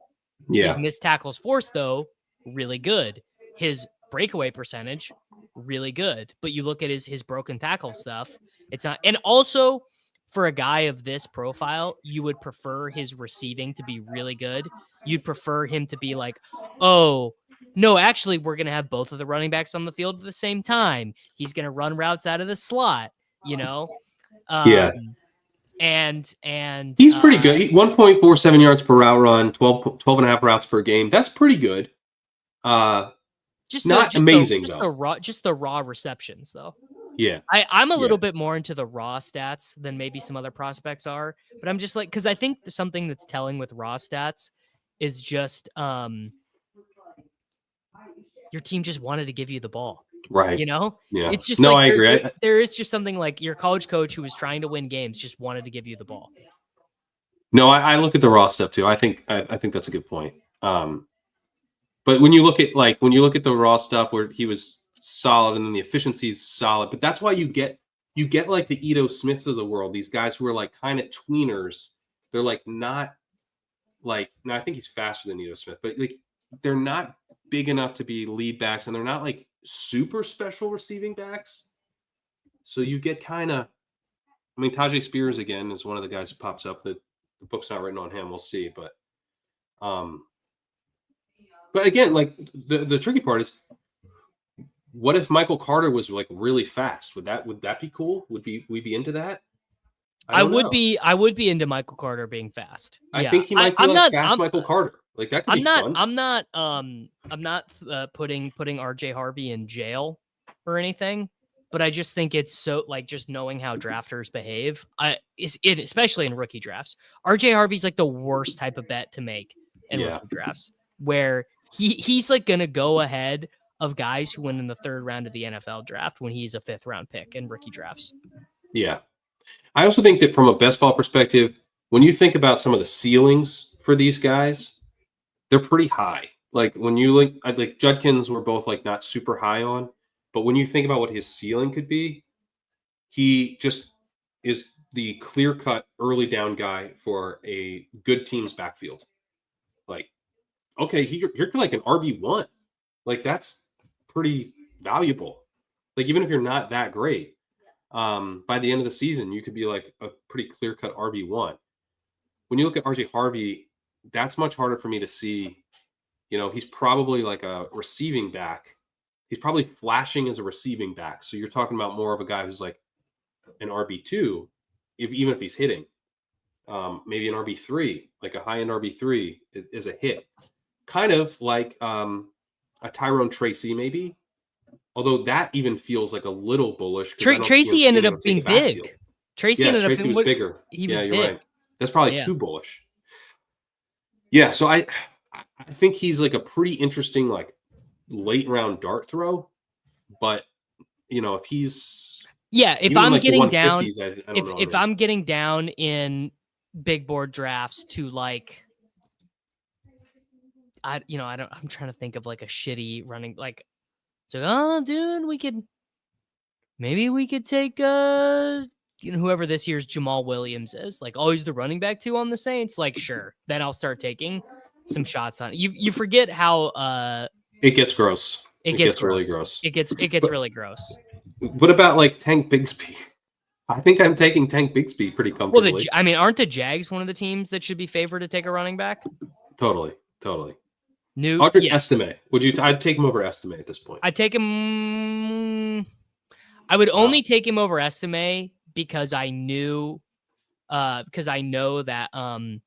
[SPEAKER 2] Yeah.
[SPEAKER 1] His missed tackles forced, though, really good. His breakaway percentage, really good. But you look at his broken tackle stuff, it's not. And also, for a guy of this profile, you would prefer his receiving to be really good. You'd prefer him to be like, oh, no, actually, we're going to have both of the running backs on the field at the same time. He's going to run routes out of the slot, you know? And
[SPEAKER 2] he's pretty good. 1.47 yards per route run, 12 and a half routes per game. That's pretty good. Just amazing, though.
[SPEAKER 1] Just the raw receptions, though.
[SPEAKER 2] Yeah.
[SPEAKER 1] I'm a little bit more into the raw stats than maybe some other prospects are, but I'm just like, because I think something that's telling with raw stats is just your team just wanted to give you the ball.
[SPEAKER 2] Right.
[SPEAKER 1] You know?
[SPEAKER 2] Yeah.
[SPEAKER 1] It's just
[SPEAKER 2] I agree.
[SPEAKER 1] There is just something like your college coach who was trying to win games just wanted to give you the ball.
[SPEAKER 2] No, I look at the raw stuff too. I think that's a good point. But when you look at the raw stuff where he was solid and then the efficiency is solid, but that's why you get like the Ito Smiths of the world, these guys who are like kind of tweeners. They're like not like, now I think he's faster than Ito Smith, but like they're not big enough to be lead backs, and they're not like super special receiving backs. So you get kind of, I mean, Tajay Spears again is one of the guys who pops up. The book's not written on him. We'll see, but again, like the tricky part is, what if Michael Carter was like really fast? Would that be cool? Would we be into that? I would be
[SPEAKER 1] into Michael Carter being fast.
[SPEAKER 2] I think he might be Michael Carter. Like that could be fun.
[SPEAKER 1] I'm not putting RJ Harvey in jail or anything, but I just think it's so like just knowing how drafters behave. Especially in rookie drafts. RJ Harvey's like the worst type of bet to make in rookie drafts, where he's like gonna go ahead of guys who win in the 3rd round of the NFL draft when he's a 5th round pick in rookie drafts.
[SPEAKER 2] Yeah. I also think that from a best ball perspective, when you think about some of the ceilings for these guys, they're pretty high. Like when you like Judkins, we're both like not super high on, but when you think about what his ceiling could be, he just is the clear-cut early down guy for a good team's backfield. Like, okay, you're like an RB1. Like that's pretty valuable. Like even if you're not that great, by the end of the season, you could be like a pretty clear-cut RB1. When you look at RJ Harvey, that's much harder for me to see. You know, he's probably like a receiving back. He's probably flashing as a receiving back. So you're talking about more of a guy who's like an RB2, even if he's hitting. Maybe an RB3, like a high-end RB3 is a hit. Kind of like a Tyrone Tracy, maybe. Although that even feels like a little bullish.
[SPEAKER 1] Tracy ended up being big.
[SPEAKER 2] Tracy was bigger. You're right. That's probably too bullish. Yeah, so I think he's like a pretty interesting like late round dart throw, but you know if he's
[SPEAKER 1] if I'm like getting down,
[SPEAKER 2] if
[SPEAKER 1] I'm getting down in big board drafts to like I'm trying to think of like a shitty running like so oh dude we could take whoever this year's Jamal Williams is, like, oh, he's the running back 2 on the Saints. Like, sure. Then I'll start taking some shots on it. You forget how
[SPEAKER 2] it gets gross.
[SPEAKER 1] It gets really gross. It gets really gross.
[SPEAKER 2] What about like Tank Bigsby? I think I'm taking Tank Bigsby pretty comfortably.
[SPEAKER 1] Well, aren't the Jags one of the teams that should be favored to take a running back?
[SPEAKER 2] Totally.
[SPEAKER 1] Estime.
[SPEAKER 2] I'd take him over Estime at this point.
[SPEAKER 1] I'd take him. I would only take him over Estime because I know that the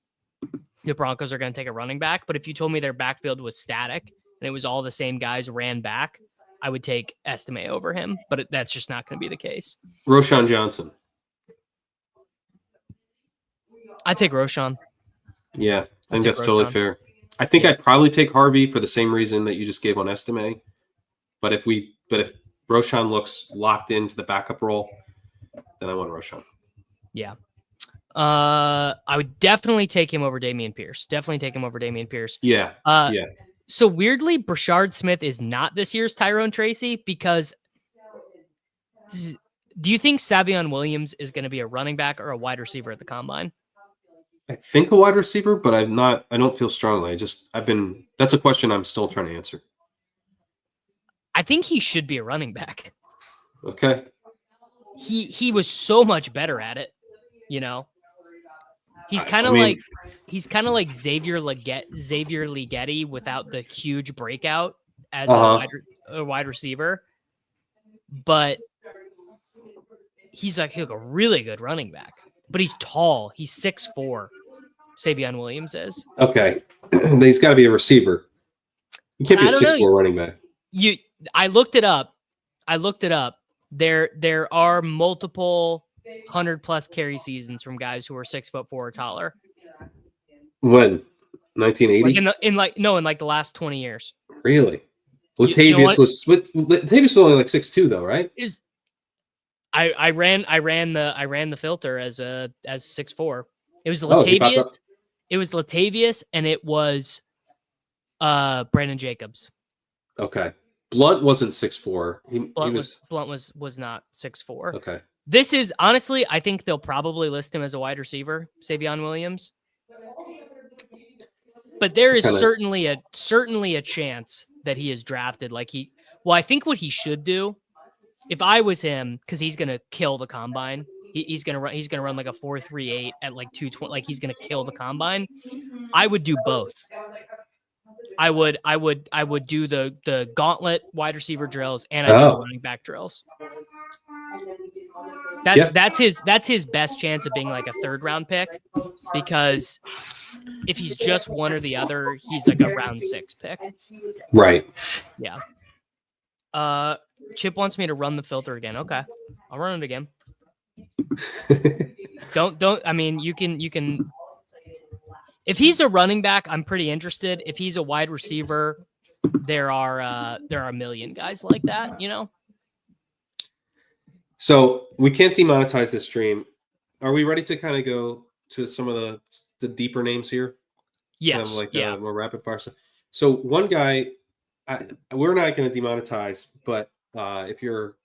[SPEAKER 1] Broncos are going to take a running back. But if you told me their backfield was static and it was all the same guys ran back, I would take Estime over him. But that's just not going to be the case.
[SPEAKER 2] Roschon Johnson.
[SPEAKER 1] I'd take Roschon.
[SPEAKER 2] Yeah, I think that's totally fair. I think I'd probably take Harvey for the same reason that you just gave on Estime. But if Roschon looks locked into the backup role, then I want Roschon.
[SPEAKER 1] Yeah. I would definitely take him over Dameon Pierce.
[SPEAKER 2] Yeah.
[SPEAKER 1] So weirdly, Brashard Smith is not this year's Tyrone Tracy because do you think Savion Williams is going to be a running back or a wide receiver at the combine?
[SPEAKER 2] I think a wide receiver, but I don't feel strongly. That's a question I'm still trying to answer.
[SPEAKER 1] I think he should be a running back.
[SPEAKER 2] Okay.
[SPEAKER 1] He was so much better at it, you know. He's kind of like Xavier Leggetti without the huge breakout as a wide receiver, but he's like a really good running back. But he's tall. He's 6'4". Savion Williams is.
[SPEAKER 2] Okay, he's got to be a receiver. You can't be a 6'4" running back.
[SPEAKER 1] I looked it up. There are multiple 100+ carry seasons from guys who are 6'4" or taller.
[SPEAKER 2] When? 1980?
[SPEAKER 1] In the last 20 years.
[SPEAKER 2] Really? Latavius was only like 6'2" though, right?
[SPEAKER 1] I ran the filter as 6'4". It was Latavius. It was Latavius and it was Brandon Jacobs.
[SPEAKER 2] Okay. Blunt wasn't 6'4".
[SPEAKER 1] Blunt was not 6'4".
[SPEAKER 2] Okay.
[SPEAKER 1] This is honestly, I think they'll probably list him as a wide receiver, Savion Williams. But there is certainly a chance that he is drafted I think what he should do, if I was him, because he's gonna kill the combine. He's gonna run like a 4.38 at like 220. Like he's gonna kill the combine. I would do both. I would do the gauntlet wide receiver drills and I do the running back drills. That's his best chance of being like a 3rd round pick, because if he's just one or the other, he's like a round 6 pick.
[SPEAKER 2] Right.
[SPEAKER 1] Yeah. Chip wants me to run the filter again. Okay, I'll run it again. don't. I mean, you can. If he's a running back, I'm pretty interested. If he's a wide receiver, there are a million guys like that, you know.
[SPEAKER 2] So we can't demonetize this stream. Are we ready to kind of go to some of the deeper names here?
[SPEAKER 1] Yes.
[SPEAKER 2] More rapid fire stuff. So one guy, we're not going to demonetize, but if you're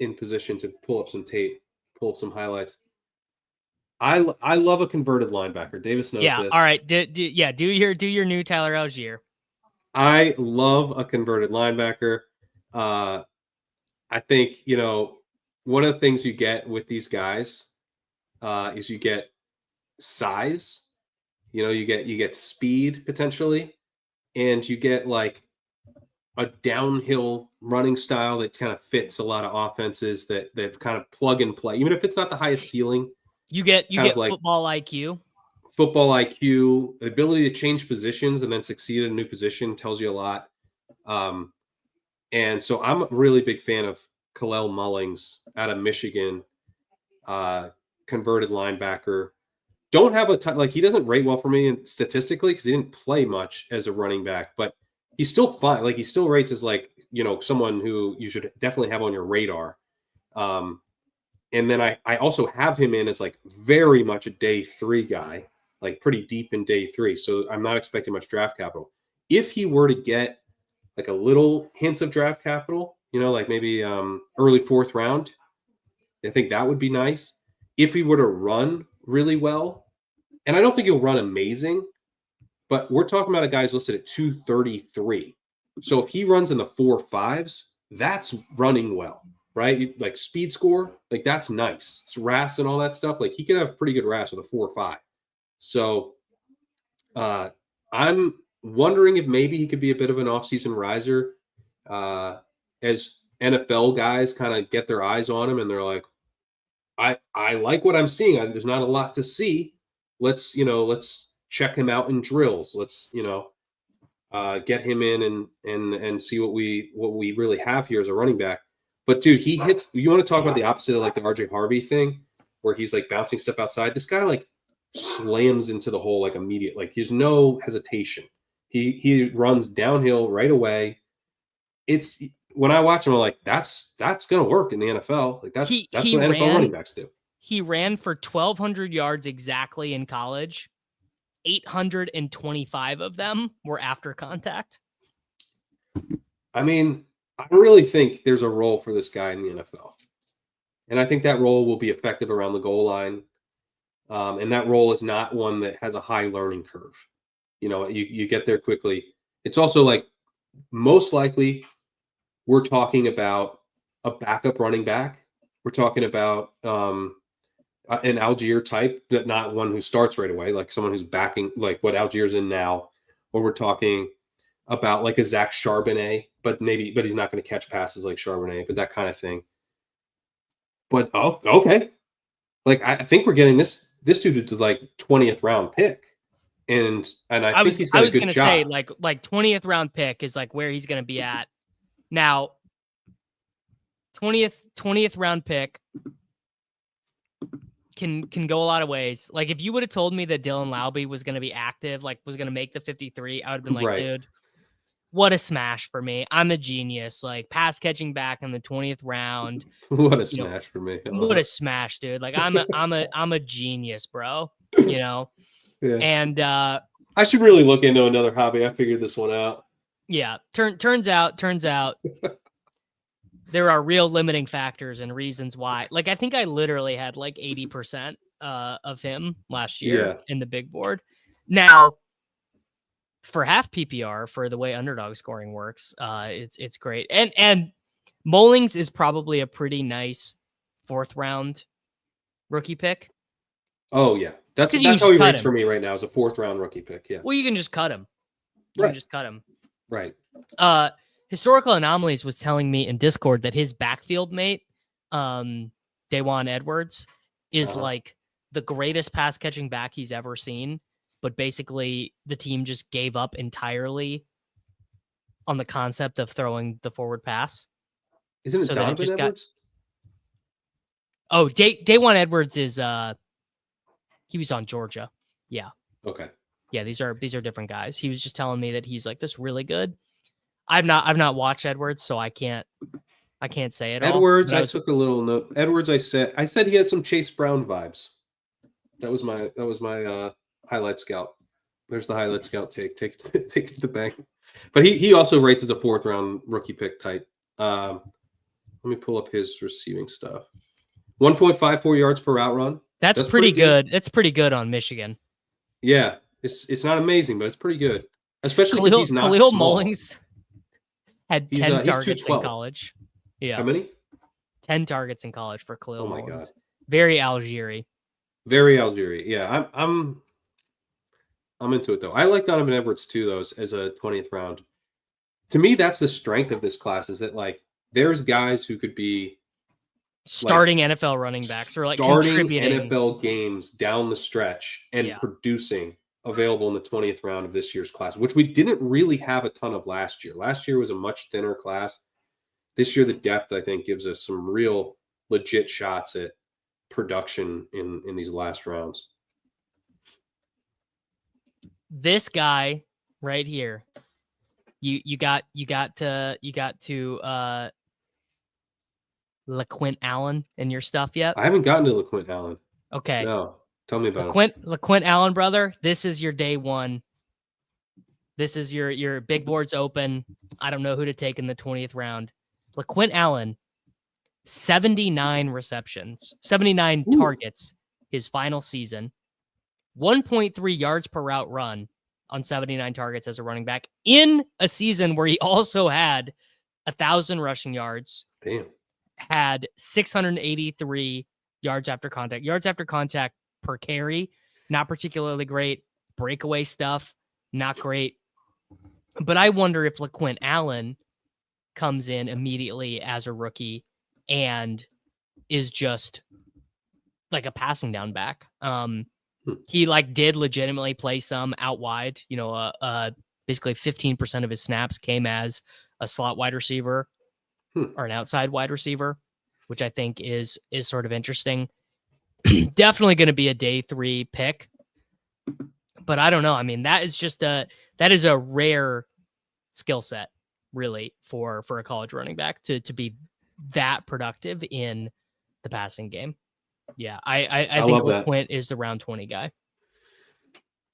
[SPEAKER 2] in position to pull up some tape, pull up some highlights. I love a converted linebacker. Davis knows this.
[SPEAKER 1] All right. Do your new Tyler Allgeier.
[SPEAKER 2] I love a converted linebacker. I think, one of the things you get with these guys is you get size. You get speed potentially, and you get like a downhill running style that kind of fits a lot of offenses that kind of plug and play. Even if it's not the highest ceiling,
[SPEAKER 1] you get football IQ.
[SPEAKER 2] Football IQ, the ability to change positions and then succeed in a new position tells you a lot. And so I'm a really big fan of Kalel Mullings out of Michigan, converted linebacker. Don't have a ton, he doesn't rate well for me statistically because he didn't play much as a running back, but he's still fine. He still rates as someone who you should definitely have on your radar. And then I also have him in as very much a day 3 guy, pretty deep in day 3. So I'm not expecting much draft capital. If he were to get a little hint of draft capital, maybe early 4th round, I think that would be nice. If he were to run really well, and I don't think he'll run amazing, but we're talking about a guy who's listed at 233. So if he runs in the 4.5s, that's running well, right? Speed score, that's nice. It's RAS and all that stuff. He could have pretty good RAS with a 4.5. So I'm wondering if maybe he could be a bit of an offseason riser as NFL guys kind of get their eyes on him and they're like, I like what I'm seeing. There's not a lot to see. Let's check him out in drills. Let's, get him in and see what we really have here as a running back. But dude, he hits. You want to talk about the opposite of the RJ Harvey thing, where he's bouncing stuff outside. This guy slams into the hole immediate. There's no hesitation. He runs downhill right away. It's when I watch him, I'm like, that's gonna work in the NFL. That's what NFL running backs do.
[SPEAKER 1] He ran for 1,200 yards exactly in college. 825 of them were after contact.
[SPEAKER 2] I mean, I really think there's a role for this guy in the NFL. And I think that role will be effective around the goal line. And that role is not one that has a high learning curve. You get there quickly. It's also most likely we're talking about a backup running back. We're talking about an Allgeier type, that not one who starts right away, someone who's backing what Allgeier's in now, or we're talking about a Zach Charbonnet, but he's not going to catch passes like Charbonnet, but that kind of thing. But okay, I think we're getting this dude to 20th round pick, and I think he's got a good shot.
[SPEAKER 1] I was going to say 20th round pick is where he's going to be at now. 20th round pick can go a lot of ways. If you would have told me that Dylan Laube was going to be active, was going to make the 53, I would have been
[SPEAKER 2] right.
[SPEAKER 1] Dude, what a smash for me. I'm a genius. Pass catching back in the 20th round.
[SPEAKER 2] What a smash for me.
[SPEAKER 1] What a smash, dude. I'm a genius, bro. Yeah. And
[SPEAKER 2] I should really look into another hobby. I figured this one out.
[SPEAKER 1] Yeah. Turns out there are real limiting factors and reasons why. I think I literally had 80% of him last year in the big board. Now, for half PPR, for the way underdog scoring works, it's great. And Mullings is probably a pretty nice 4th round rookie pick.
[SPEAKER 2] Oh yeah, that's how he rates for me right now, as a 4th round rookie pick. Yeah.
[SPEAKER 1] Well, you can just cut him.
[SPEAKER 2] Right.
[SPEAKER 1] Historical Anomalies was telling me in Discord that his backfield mate Dawan Edwards is
[SPEAKER 2] Uh-huh.
[SPEAKER 1] like the greatest pass catching back he's ever seen, but basically the team just gave up entirely on the concept of throwing the forward pass.
[SPEAKER 2] Isn't it
[SPEAKER 1] So that it
[SPEAKER 2] Donovan
[SPEAKER 1] just got
[SPEAKER 2] Edwards?
[SPEAKER 1] Dawan Edwards is he was on Georgia. Yeah.
[SPEAKER 2] Okay.
[SPEAKER 1] Yeah, these are different guys. He was just telling me that he's like this really good. I've not watched Edwards, so I can't say it all.
[SPEAKER 2] Edwards,
[SPEAKER 1] But I
[SPEAKER 2] I
[SPEAKER 1] was
[SPEAKER 2] took a little note. Edwards, I said he had some Chase Brown vibes. That was my highlight scout. There's the highlight scout take it to the bank. But he also rates as a 4th round rookie pick type. Let me pull up his receiving stuff. 1.54 yards per route run.
[SPEAKER 1] That's pretty good. That's pretty good on Michigan.
[SPEAKER 2] Yeah, it's not amazing, but it's pretty good, especially because he's not
[SPEAKER 1] Kalel
[SPEAKER 2] small.
[SPEAKER 1] Mullings had 10 targets in college. Yeah,
[SPEAKER 2] how many?
[SPEAKER 1] 10 targets in college for Kalel Mullings.
[SPEAKER 2] God.
[SPEAKER 1] Very Allgeier.
[SPEAKER 2] Very Allgeier. Yeah, I'm into it though. I like Donovan Edwards too, though, as a 20th round. To me, that's the strength of this class, is that like there's guys who could be
[SPEAKER 1] starting NFL running backs or like
[SPEAKER 2] starting
[SPEAKER 1] contributing
[SPEAKER 2] NFL games down the stretch and producing, available in the 20th round of this year's class, which we didn't really have a ton of last year. Last year was a much thinner class. This year, the depth, I think, gives us some real legit shots at production in these last rounds.
[SPEAKER 1] This guy right here, you got to Lequint Allen in your stuff yet?
[SPEAKER 2] I haven't gotten to Lequint Allen.
[SPEAKER 1] Okay.
[SPEAKER 2] No. Tell me about
[SPEAKER 1] Lequint Allen, brother. This is your day one. This is your big board's open. I don't know who to take in the 20th round. Lequint Allen, 79 receptions, 79 targets his final season, 1.3 yards per route run on 79 targets as a running back in a season where he also had 1,000 rushing yards.
[SPEAKER 2] Damn.
[SPEAKER 1] Had 683 yards after contact per carry. Not particularly great. Breakaway stuff, not great. But I wonder if Lequint Allen comes in immediately as a rookie and is just like a passing down back. He like did legitimately play some out wide. You know, basically 15% of his snaps came as a slot wide receiver or an outside wide receiver, which I think is sort of interesting. Definitely going to be a day 3 pick, but I don't know. I mean, that is a rare skill set, really, for a college running back to be that productive in the passing game. Yeah, I think Lequint is the round 20 guy.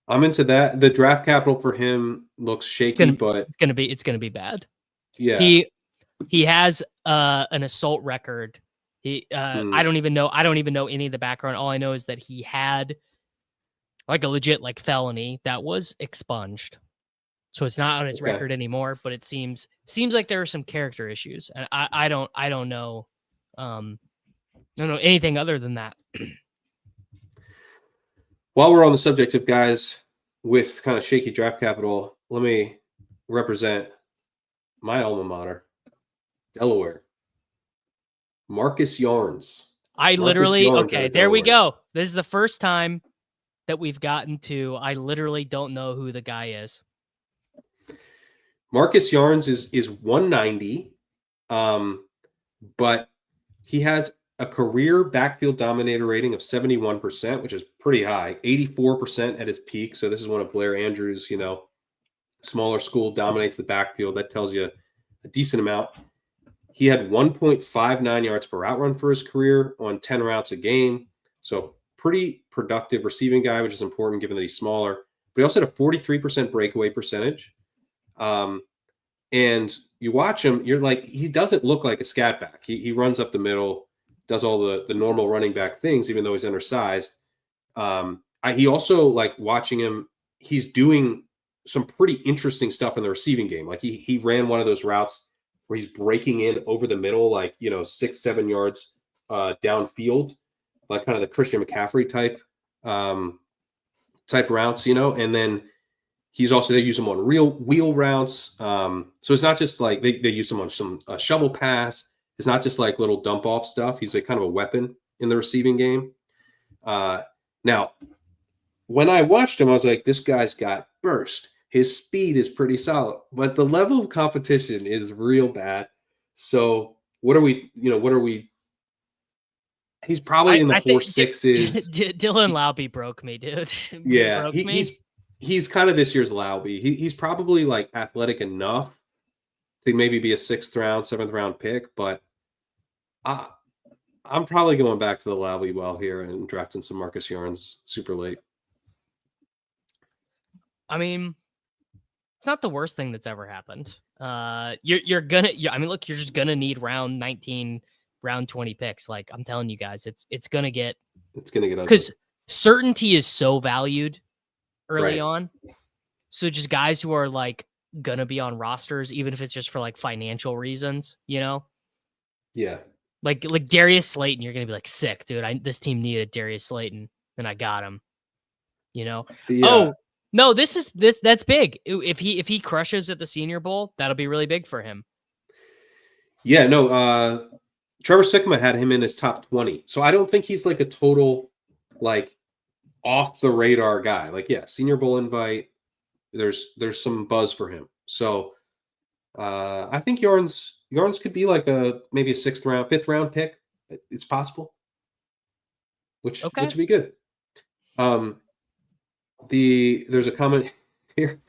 [SPEAKER 2] I'm into that. The draft capital for him looks shaky, but
[SPEAKER 1] it's gonna be bad.
[SPEAKER 2] Yeah,
[SPEAKER 1] he has an assault record. I don't even know any of the background. All I know is that he had like a legit like felony that was expunged. So it's not on his record anymore, but it seems like there are some character issues. And I don't know anything other than that.
[SPEAKER 2] While we're on the subject of guys with kind of shaky draft capital, let me represent my alma mater, Delaware. Marcus Yarns.
[SPEAKER 1] There we go. This is the first time that we've gotten to, I literally don't know who the guy is.
[SPEAKER 2] Marcus Yarns is 190, but he has a career backfield dominator rating of 71%, which is pretty high, 84% at his peak. So this is one of Blair Andrews', smaller school dominates the backfield. That tells you a decent amount. He had 1.59 yards per route run for his career on 10 routes a game. So pretty productive receiving guy, which is important given that he's smaller. But he also had a 43% breakaway percentage. And you watch him, you're like, he doesn't look like a scat back. He runs up the middle, does all the normal running back things, even though he's undersized. He also, like, watching him, he's doing some pretty interesting stuff in the receiving game. Like he ran one of those routes where he's breaking in over the middle, like, 6-7 yards downfield, like kind of the Christian McCaffrey type routes, and then he's also, they use him on real wheel routes. So it's not just like they use him on some shovel pass. It's not just like little dump off stuff. He's like kind of a weapon in the receiving game. Now, when I watched him, I was like, this guy's got burst. His speed is pretty solid, but the level of competition is real bad. So what are we? He's probably in the
[SPEAKER 1] I think
[SPEAKER 2] 4.6s.
[SPEAKER 1] Dylan Laube broke me, dude.
[SPEAKER 2] Yeah,
[SPEAKER 1] broke me.
[SPEAKER 2] He's kind of this year's Laube. He's probably like athletic enough to maybe be a 6th round, 7th round pick, but I'm probably going back to the Laube well here and drafting some Marcus Yarns super late.
[SPEAKER 1] I mean, it's not the worst thing that's ever happened. You're just gonna need round 19, round 20 picks. Like I'm telling you guys, it's gonna get ugly because certainty is so valued early on. So just guys who are like gonna be on rosters, even if it's just for like financial reasons, Yeah. Like Darius Slayton, you're gonna be like, sick, dude. This team needed Darius Slayton, and I got him. Yeah. Oh no, that's big. If he crushes at the Senior Bowl, that'll be really big for him.
[SPEAKER 2] Yeah, no. Trevor Sikkema had him in his top 20, so I don't think he's like a total like off the radar guy. Like, yeah, Senior Bowl invite. There's some buzz for him. So I think Yarns could be like maybe a 6th round, 5th round pick. It's possible, which would be good. There's a comment here.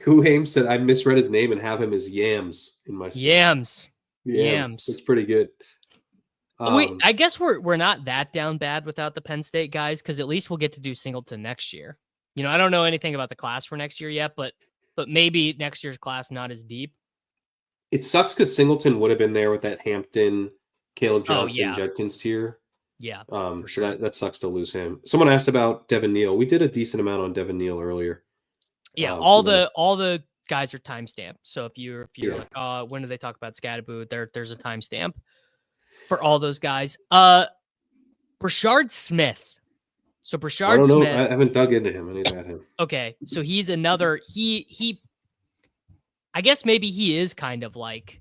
[SPEAKER 2] Who Ames said I misread his name and have him as Yams in my stuff. Yams. It's pretty good.
[SPEAKER 1] I guess we're not that down bad without the Penn State guys because at least we'll get to do Singleton next year. I don't know anything about the class for next year yet, but maybe next year's class not as deep.
[SPEAKER 2] It sucks because Singleton would have been there with that Hampton, Caleb Johnson, Judkins tier.
[SPEAKER 1] Yeah.
[SPEAKER 2] For sure. That sucks to lose him. Someone asked about Devin Neal. We did a decent amount on Devin Neal earlier.
[SPEAKER 1] Yeah, all the guys are timestamped. So if you're like, when do they talk about Skattebo? There's a timestamp for all those guys. Brashard Smith. So Brashard Smith.
[SPEAKER 2] I haven't dug into him. I need to add him.
[SPEAKER 1] Okay, so he's another. He. I guess maybe he is kind of like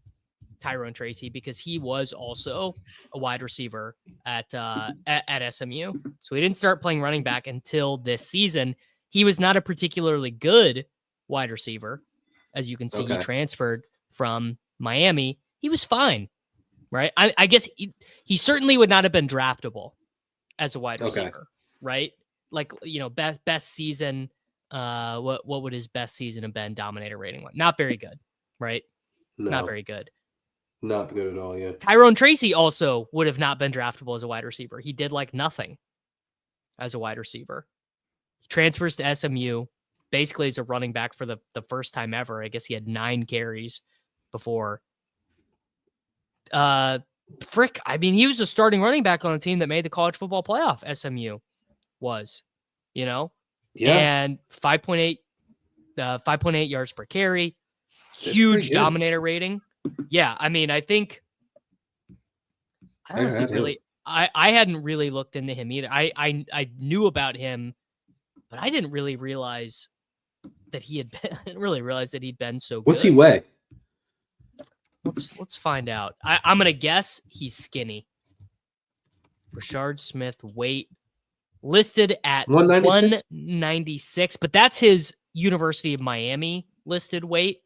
[SPEAKER 1] Tyrone Tracy because he was also a wide receiver at SMU. So he didn't start playing running back until this season. He was not a particularly good wide receiver. As you can see, he transferred from Miami. He was fine, right? I guess he certainly would not have been draftable as a wide receiver, right? Like, best season. What would his best season have been? Dominator rating one, not very good, right? No. Not very good.
[SPEAKER 2] Not good at all. Yeah.
[SPEAKER 1] Tyrone Tracy also would have not been draftable as a wide receiver. He did like nothing as a wide receiver. He transfers to SMU, basically as a running back for the first time ever. I guess he had 9 carries before. He was a starting running back on a team that made the college football playoff. SMU was, Yeah. And 5.8 yards per carry, huge dominator rating. Yeah. I mean, I think I hadn't really looked into him either. I knew about him, but I didn't really realize that he'd been so good.
[SPEAKER 2] What's he weigh?
[SPEAKER 1] Let's find out. I'm going to guess he's skinny. Brashard Smith weight listed at 196, but that's his University of Miami listed weight.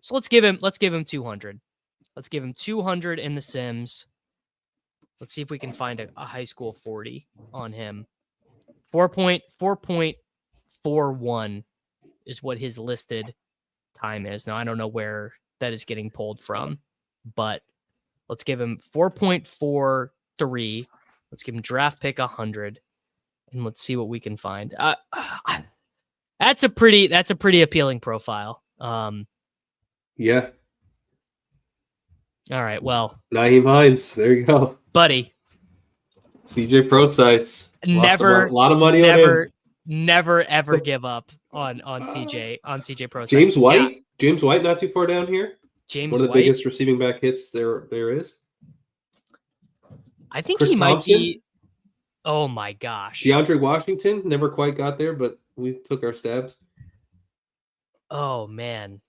[SPEAKER 1] So let's give him 200. Let's give him 200 in the Sims. Let's see if we can find a high school 40 on him. 4.41 is what his listed time is. Now I don't know where that is getting pulled from, but let's give him 4.43. Let's give him draft pick 100. And let's see what we can find. That's a pretty appealing profile.
[SPEAKER 2] Yeah.
[SPEAKER 1] All right. Well,
[SPEAKER 2] Nyheim Hines. There you go,
[SPEAKER 1] buddy.
[SPEAKER 2] CJ Procise.
[SPEAKER 1] Never
[SPEAKER 2] a lot of money on him.
[SPEAKER 1] Never ever give up on CJ Procise.
[SPEAKER 2] James White. Yeah. James White, not too far down here.
[SPEAKER 1] One
[SPEAKER 2] of the biggest receiving back hits there is.
[SPEAKER 1] I think Chris Thompson might be. Oh my gosh.
[SPEAKER 2] DeAndre Washington never quite got there, but we took our stabs.
[SPEAKER 1] Oh man.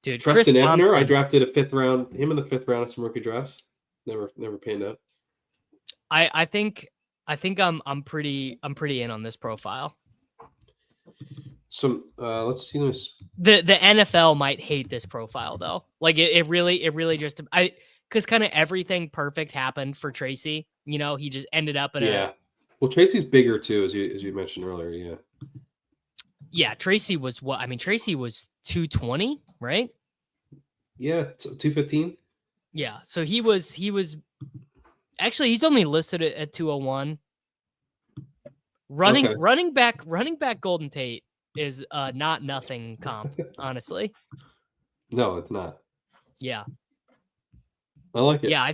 [SPEAKER 1] Dude,
[SPEAKER 2] Treston Ebner, I drafted him in the 5th round of some rookie drafts. Never panned out.
[SPEAKER 1] I think I'm pretty in on this profile.
[SPEAKER 2] So let's see this.
[SPEAKER 1] The NFL might hate this profile though. Like it really just because kind of everything perfect happened for Tracy. You know, he just ended up in a
[SPEAKER 2] Well, Tracy's bigger too, as you mentioned earlier.
[SPEAKER 1] Yeah, Tracy was what? I mean, Tracy was 220, right?
[SPEAKER 2] Yeah, 215.
[SPEAKER 1] Yeah, so he was actually he's only listed at 201. Running back Golden Tate is not nothing comp, honestly.
[SPEAKER 2] No, it's not.
[SPEAKER 1] Yeah.
[SPEAKER 2] I like it.
[SPEAKER 1] Yeah,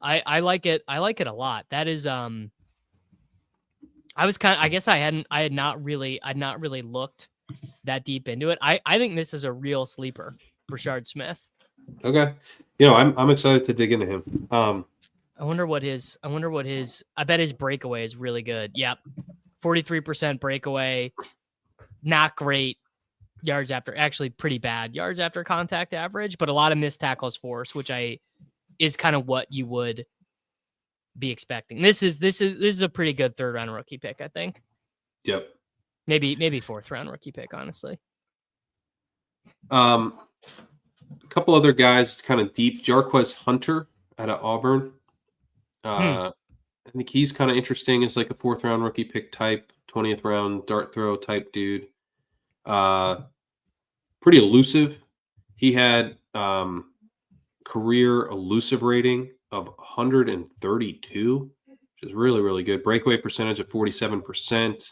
[SPEAKER 1] I like it. I like it a lot. That is I was I guess I'd not really looked that deep into it. I think this is a real sleeper, Brashard Smith.
[SPEAKER 2] Okay. You know, I'm excited to dig into him.
[SPEAKER 1] I wonder what his I bet his breakaway is really good. Yep. 43% breakaway. Not great yards after, actually pretty bad yards after contact average, but a lot of missed tackles force, which is kind of what you would be expecting. This is a pretty good 3rd round rookie pick, I think.
[SPEAKER 2] Yep.
[SPEAKER 1] Maybe 4th round rookie pick, honestly.
[SPEAKER 2] A couple other guys kind of deep. Jarquez Hunter out of Auburn. I think he's kind of interesting as like a 4th round rookie pick type, 20th round dart throw type dude. Pretty elusive. He had career elusive rating of 132, which is really, really good. Breakaway percentage of 47%.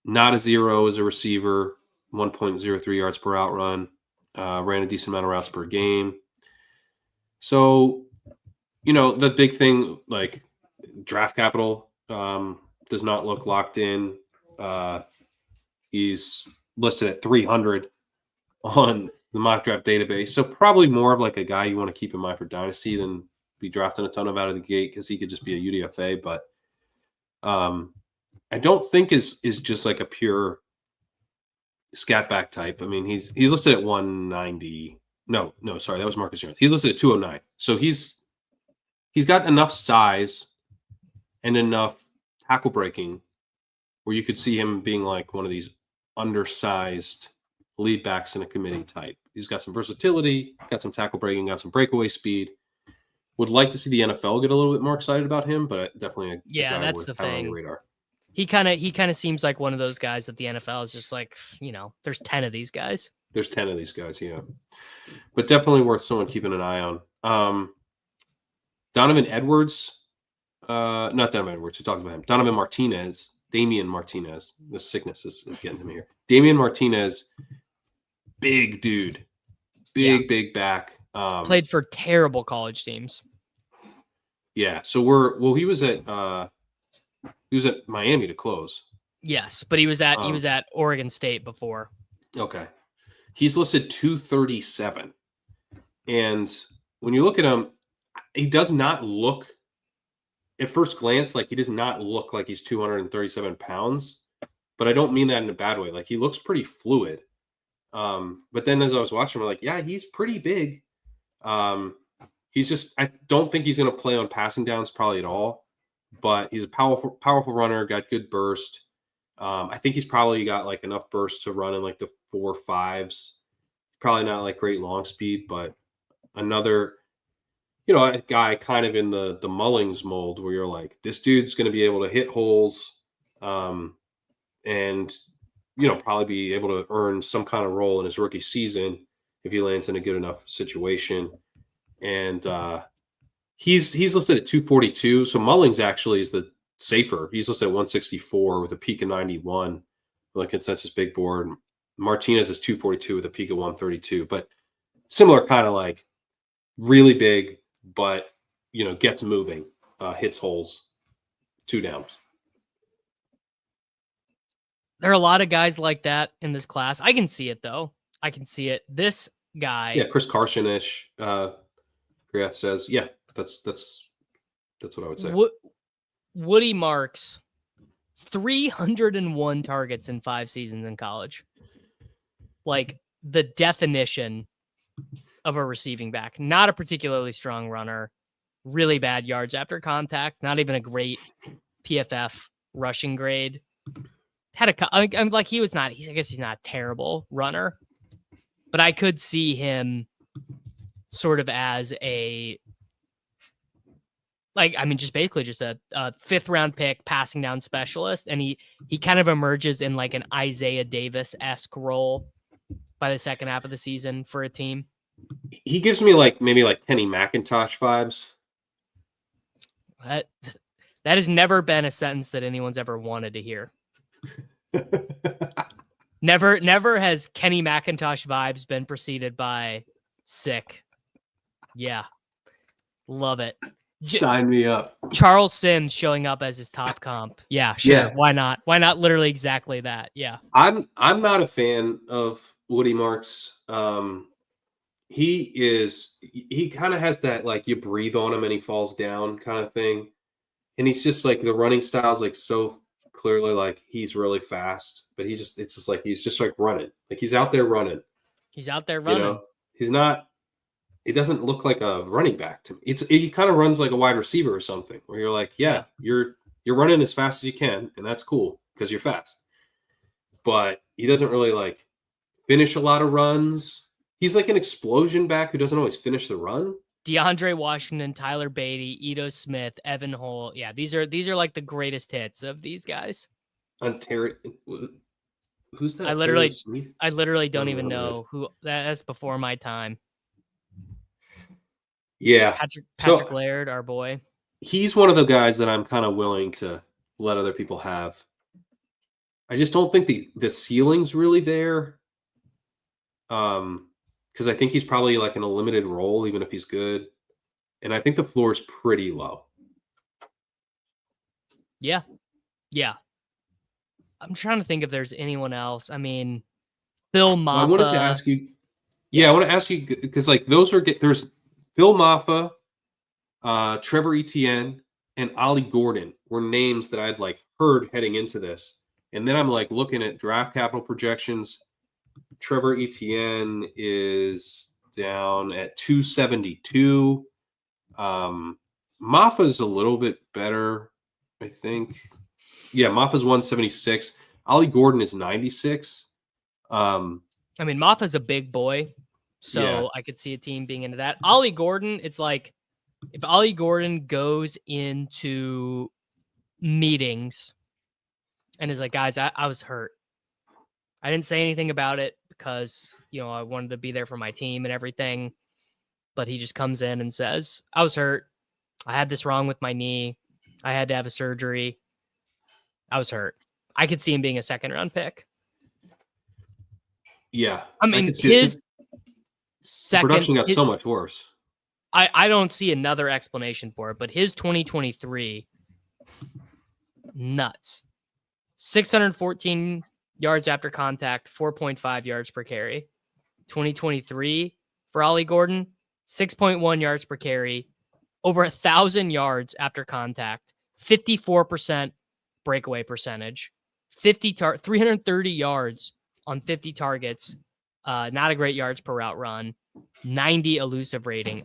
[SPEAKER 2] Not a zero as a receiver, 1.03 yards per out run. Ran a decent amount of routes per game. So, you know, the big thing, like draft capital, does not look locked in. He's listed at 300 on the mock draft database. So probably more of like a guy you want to keep in mind for Dynasty than be drafting a ton of out of the gate, because he could just be a UDFA. But I don't think is just like a pure scat back type. I mean, he's listed at 190. No, sorry, that was Marcus Jones. He's listed at 209. So he's got enough size and enough tackle breaking where you could see him being like one of these undersized lead backs in a committee type. He's got some versatility, got some tackle breaking, got some breakaway speed. Would like to see the NFL get a little bit more excited about him, but definitely a guy
[SPEAKER 1] that's the thing.
[SPEAKER 2] on your radar.
[SPEAKER 1] He kind of seems like one of those guys that the NFL is just like, you know, there's 10 of these guys.
[SPEAKER 2] There's 10 of these guys, yeah. But definitely worth someone keeping an eye on. Donovan Edwards, not Donovan Edwards, we talked about him. Damian Martinez. The sickness is getting him here. Damian Martinez, big dude. Big back.
[SPEAKER 1] Played for terrible college teams.
[SPEAKER 2] Yeah, so he was at Miami to close.
[SPEAKER 1] Yes, but he was at Oregon State before.
[SPEAKER 2] Okay. He's listed 237. And when you look at him, he does not look, at first glance, like he does not look like he's 237 pounds. But I don't mean that in a bad way. Like, he looks pretty fluid. But then as I was watching him, I'm like, yeah, he's pretty big. He's just, I don't think he's going to play on passing downs probably at all. But he's a powerful runner, got good burst. I think he's probably got like enough burst to run in like the 4.5s. Probably not like great long speed, but another, you know, a guy kind of in the Mullings mold where you're like, this dude's going to be able to hit holes, and, you know, probably be able to earn some kind of role in his rookie season if he lands in a good enough situation. And he's listed at 242. So Mullings actually is the safer. He's listed at 164 with a peak of 91 on the consensus big board. Martinez is 242 with a peak of 132. But similar kind of like really big, but, you know, gets moving, hits holes, 2 downs.
[SPEAKER 1] There are a lot of guys like that in this class. I can see it, though. I can see it. This guy.
[SPEAKER 2] Yeah, Chris Carson-ish, Graf says. Yeah, that's what I would say.
[SPEAKER 1] Woody Marks, 301 targets in 5 seasons in college. Like, the definition of a receiving back. Not a particularly strong runner. really bad yards after contact, not even a great PFF rushing grade. I'm like, I guess he's not a terrible runner, but I could see him sort of as just basically just a 5th round pick, passing down specialist. And he kind of emerges in like an Isaiah Davis-esque role by the second half of the season for a team.
[SPEAKER 2] He gives me maybe Kenny McIntosh vibes.
[SPEAKER 1] That has never been a sentence that anyone's ever wanted to hear. Never has Kenny McIntosh vibes been preceded by sick. Yeah. Love it.
[SPEAKER 2] Sign me up.
[SPEAKER 1] Charles Sims showing up as his top comp. Yeah, sure. Yeah. Why not? Why not literally exactly that? Yeah.
[SPEAKER 2] I'm not a fan of Woody Marks. He kind of has that you breathe on him and he falls down kind of thing. And he's just the running style is so clearly he's really fast, but he's just running. He's out there running.
[SPEAKER 1] He's out there running.
[SPEAKER 2] You know? He's not. It doesn't look like a running back to me. He kind of runs like a wide receiver or something, where you're yeah, you're running as fast as you can, and that's cool because you're fast. But he doesn't really finish a lot of runs. He's like an explosion back who doesn't always finish the run.
[SPEAKER 1] DeAndre Washington, Tyler Beatty, Ito Smith, Evan Hull. Yeah, these are like the greatest hits of these guys.
[SPEAKER 2] Who's that?
[SPEAKER 1] I literally don't even know who. That's before my time.
[SPEAKER 2] Yeah,
[SPEAKER 1] Patrick Laird, our boy.
[SPEAKER 2] He's one of the guys that I'm kind of willing to let other people have. I just don't think the ceiling's really there. Because I think he's probably in a limited role, even if he's good. And I think the floor is pretty low.
[SPEAKER 1] Yeah. Yeah. I'm trying to think if there's anyone else. I mean, Phil Maffa.
[SPEAKER 2] I wanted to ask you. Yeah, I want to ask you because there's Phil Maffa, Trevor Etienne, and Ollie Gordon were names that I'd heard heading into this. And then I'm looking at draft capital projections. Trevor Etienne is down at 272. Maffa's a little bit better, I think. Yeah, Maffa's 176. Ollie Gordon is 96.
[SPEAKER 1] Maffa's a big boy, so yeah. I could see a team being into that. Ollie Gordon, it's if Ollie Gordon goes into meetings and is guys, I was hurt. I didn't say anything about it because, I wanted to be there for my team and everything. But he just comes in and says, I was hurt. I had this wrong with my knee. I had to have a surgery. I was hurt. I could see him being a 2nd round pick.
[SPEAKER 2] Yeah.
[SPEAKER 1] His second
[SPEAKER 2] production got so much worse.
[SPEAKER 1] I don't see another explanation for it, but his 2023, nuts. 614 yards after contact, 4.5 yards per carry. 2023 for Ollie Gordon, 6.1 yards per carry, over 1,000 yards after contact, 54% breakaway percentage, 330 yards on 50 targets, not a great yards per route run, 90 elusive rating.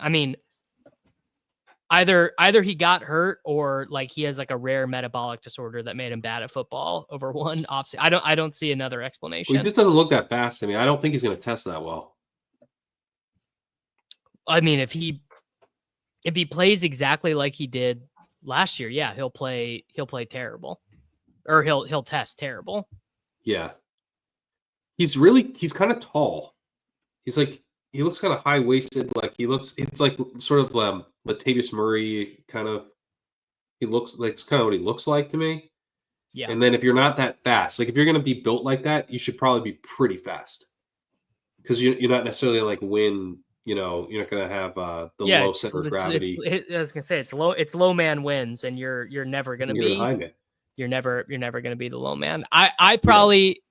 [SPEAKER 1] Either he got hurt or he has a rare metabolic disorder that made him bad at football over one offseason. I don't see another explanation.
[SPEAKER 2] Well, he just doesn't look that fast to me. I don't think he's going to test that well.
[SPEAKER 1] If he plays exactly like he did last year, yeah, he'll play terrible, or he'll test terrible.
[SPEAKER 2] Yeah, he's kind of tall. He looks kind of high waisted. It's sort of Latavius Murray kind of. It's kind of what he looks like to me.
[SPEAKER 1] Yeah.
[SPEAKER 2] And then if you're not that fast, if you're going to be built like that, you should probably be pretty fast. Because you're not necessarily you're not going to have the low center of gravity.
[SPEAKER 1] I was going to say it's low man wins, and you're never going to be
[SPEAKER 2] high man.
[SPEAKER 1] You're never going to be the low man. I probably.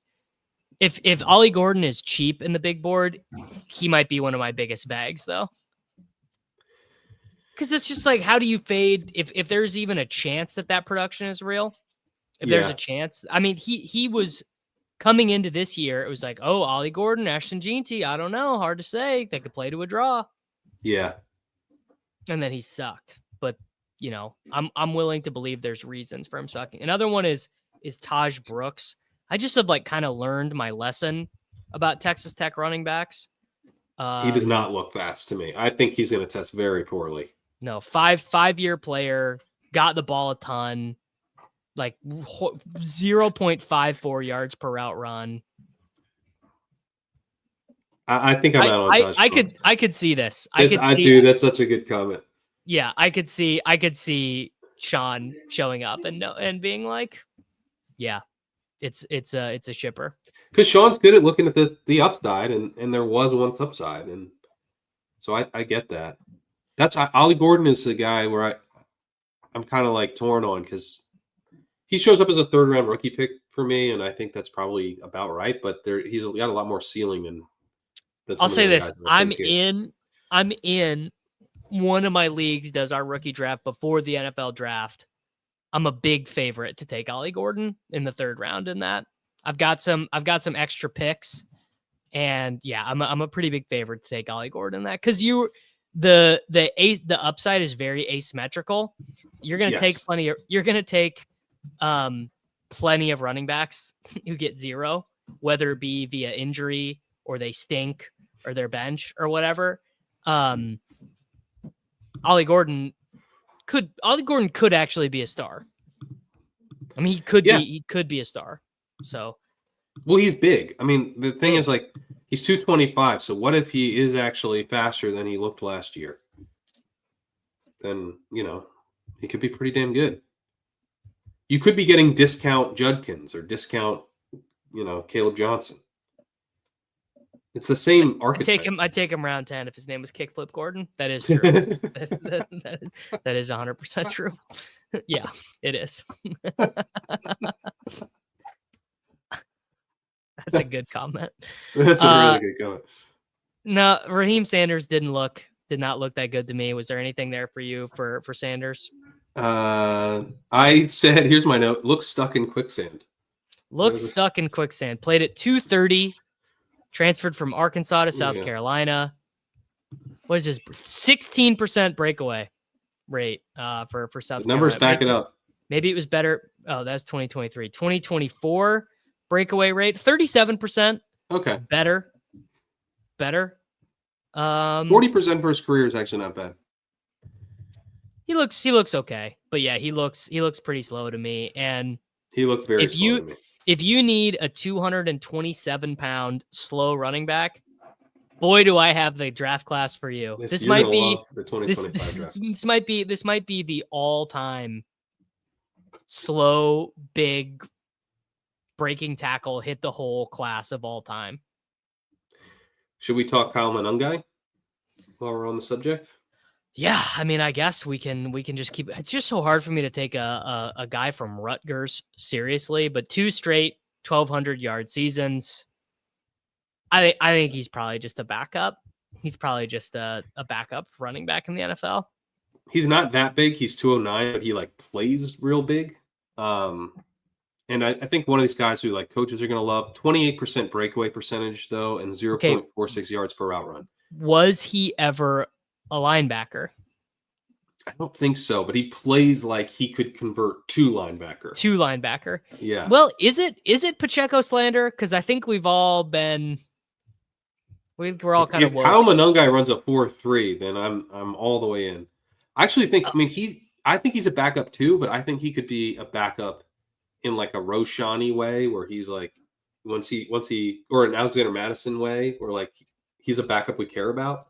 [SPEAKER 1] If Ollie Gordon is cheap in the big board, he might be one of my biggest bags, though. Because it's just how do you fade if there's even a chance that production is real? If there's a chance. He was coming into this year, it was Ollie Gordon, Ashton Jeanty, I don't know, hard to say. They could play to a draw.
[SPEAKER 2] Yeah.
[SPEAKER 1] And then he sucked. but I'm willing to believe there's reasons for him sucking. Another one is Taj Brooks. I just have kind of learned my lesson about Texas Tech running backs.
[SPEAKER 2] He does not look fast to me. I think he's going to test very poorly.
[SPEAKER 1] No, five-year player, got the ball a ton, 0.54 yards per route run.
[SPEAKER 2] I think I'm out on Taj Brooks.
[SPEAKER 1] I could see this.
[SPEAKER 2] That's such a good comment.
[SPEAKER 1] Yeah, I could see Sean showing up and being like, yeah, it's a shipper.
[SPEAKER 2] Because Sean's good at looking at the upside, and there was once upside, and so I get that. That's Ollie Gordon is the guy where I'm kind of torn on because he shows up as a 3rd round rookie pick for me, and I think that's probably about right. But he's got a lot more ceiling than
[SPEAKER 1] I'll say this: I'm in one of my leagues. Does our rookie draft before the NFL draft? I'm a big favorite to take Ollie Gordon in the 3rd round. In that, I've got some extra picks, and yeah, I'm a pretty big favorite to take Ollie Gordon in that because the upside is very asymmetrical. You're gonna take plenty of running backs who get 0, whether it be via injury or they stink or their bench or whatever. Ollie Gordon could actually be a star. I mean, he could be a star. So,
[SPEAKER 2] well, he's big. I mean, the thing is he's 225. So what if he is actually faster than he looked last year? Then, he could be pretty damn good. You could be getting discount Judkins or discount, Caleb Johnson. It's the same archetype.
[SPEAKER 1] I take him round 10 if his name was Kickflip Gordon. That is true. that is 100% true. Yeah, it is. That's a good comment.
[SPEAKER 2] That's a really good comment.
[SPEAKER 1] No, Raheem Sanders did not look that good to me. Was there anything there for you for Sanders?
[SPEAKER 2] I said, here's my note. Looks stuck in quicksand.
[SPEAKER 1] Stuck in quicksand. Played at 230. Transferred from Arkansas to South Carolina. What is this? 16% breakaway rate for South Carolina.
[SPEAKER 2] Numbers back it up.
[SPEAKER 1] Maybe it was better. Oh, that's 2023. 2024 breakaway rate, 37%.
[SPEAKER 2] Okay.
[SPEAKER 1] Better.
[SPEAKER 2] 40% for his career is actually not bad.
[SPEAKER 1] He looks okay. But yeah, he looks pretty slow to me. And
[SPEAKER 2] he looks very slow to me.
[SPEAKER 1] If you need a 227-pound slow running back, boy, do I have the draft class for you. This might be the 2025 draft. This might be the all-time slow, big, breaking tackle, hit the hole class of all time.
[SPEAKER 2] Should we talk Kyle Monangai while we're on the subject?
[SPEAKER 1] Yeah, I mean, I guess we can just keep. It's just so hard for me to take a guy from Rutgers seriously, but 2 straight 1,200-yard seasons. I think he's probably just a backup. He's probably just a backup running back in the NFL.
[SPEAKER 2] He's not that big. He's 209, but he plays real big. And I think one of these guys who coaches are going to love. 28% breakaway percentage though, and 0.46 yards per route run.
[SPEAKER 1] Was he ever a linebacker?
[SPEAKER 2] I don't think so, but he plays like he could convert to linebacker. Yeah.
[SPEAKER 1] Well, is it Pacheco slander? Because I think we're all kind of.
[SPEAKER 2] If Kyle Monangai runs a 4.3, then I'm all the way in. I actually think. I think he's a backup too, but I think he could be a backup in a Roshani way, where he's once he or an Alexander Madison way, where he's a backup we care about.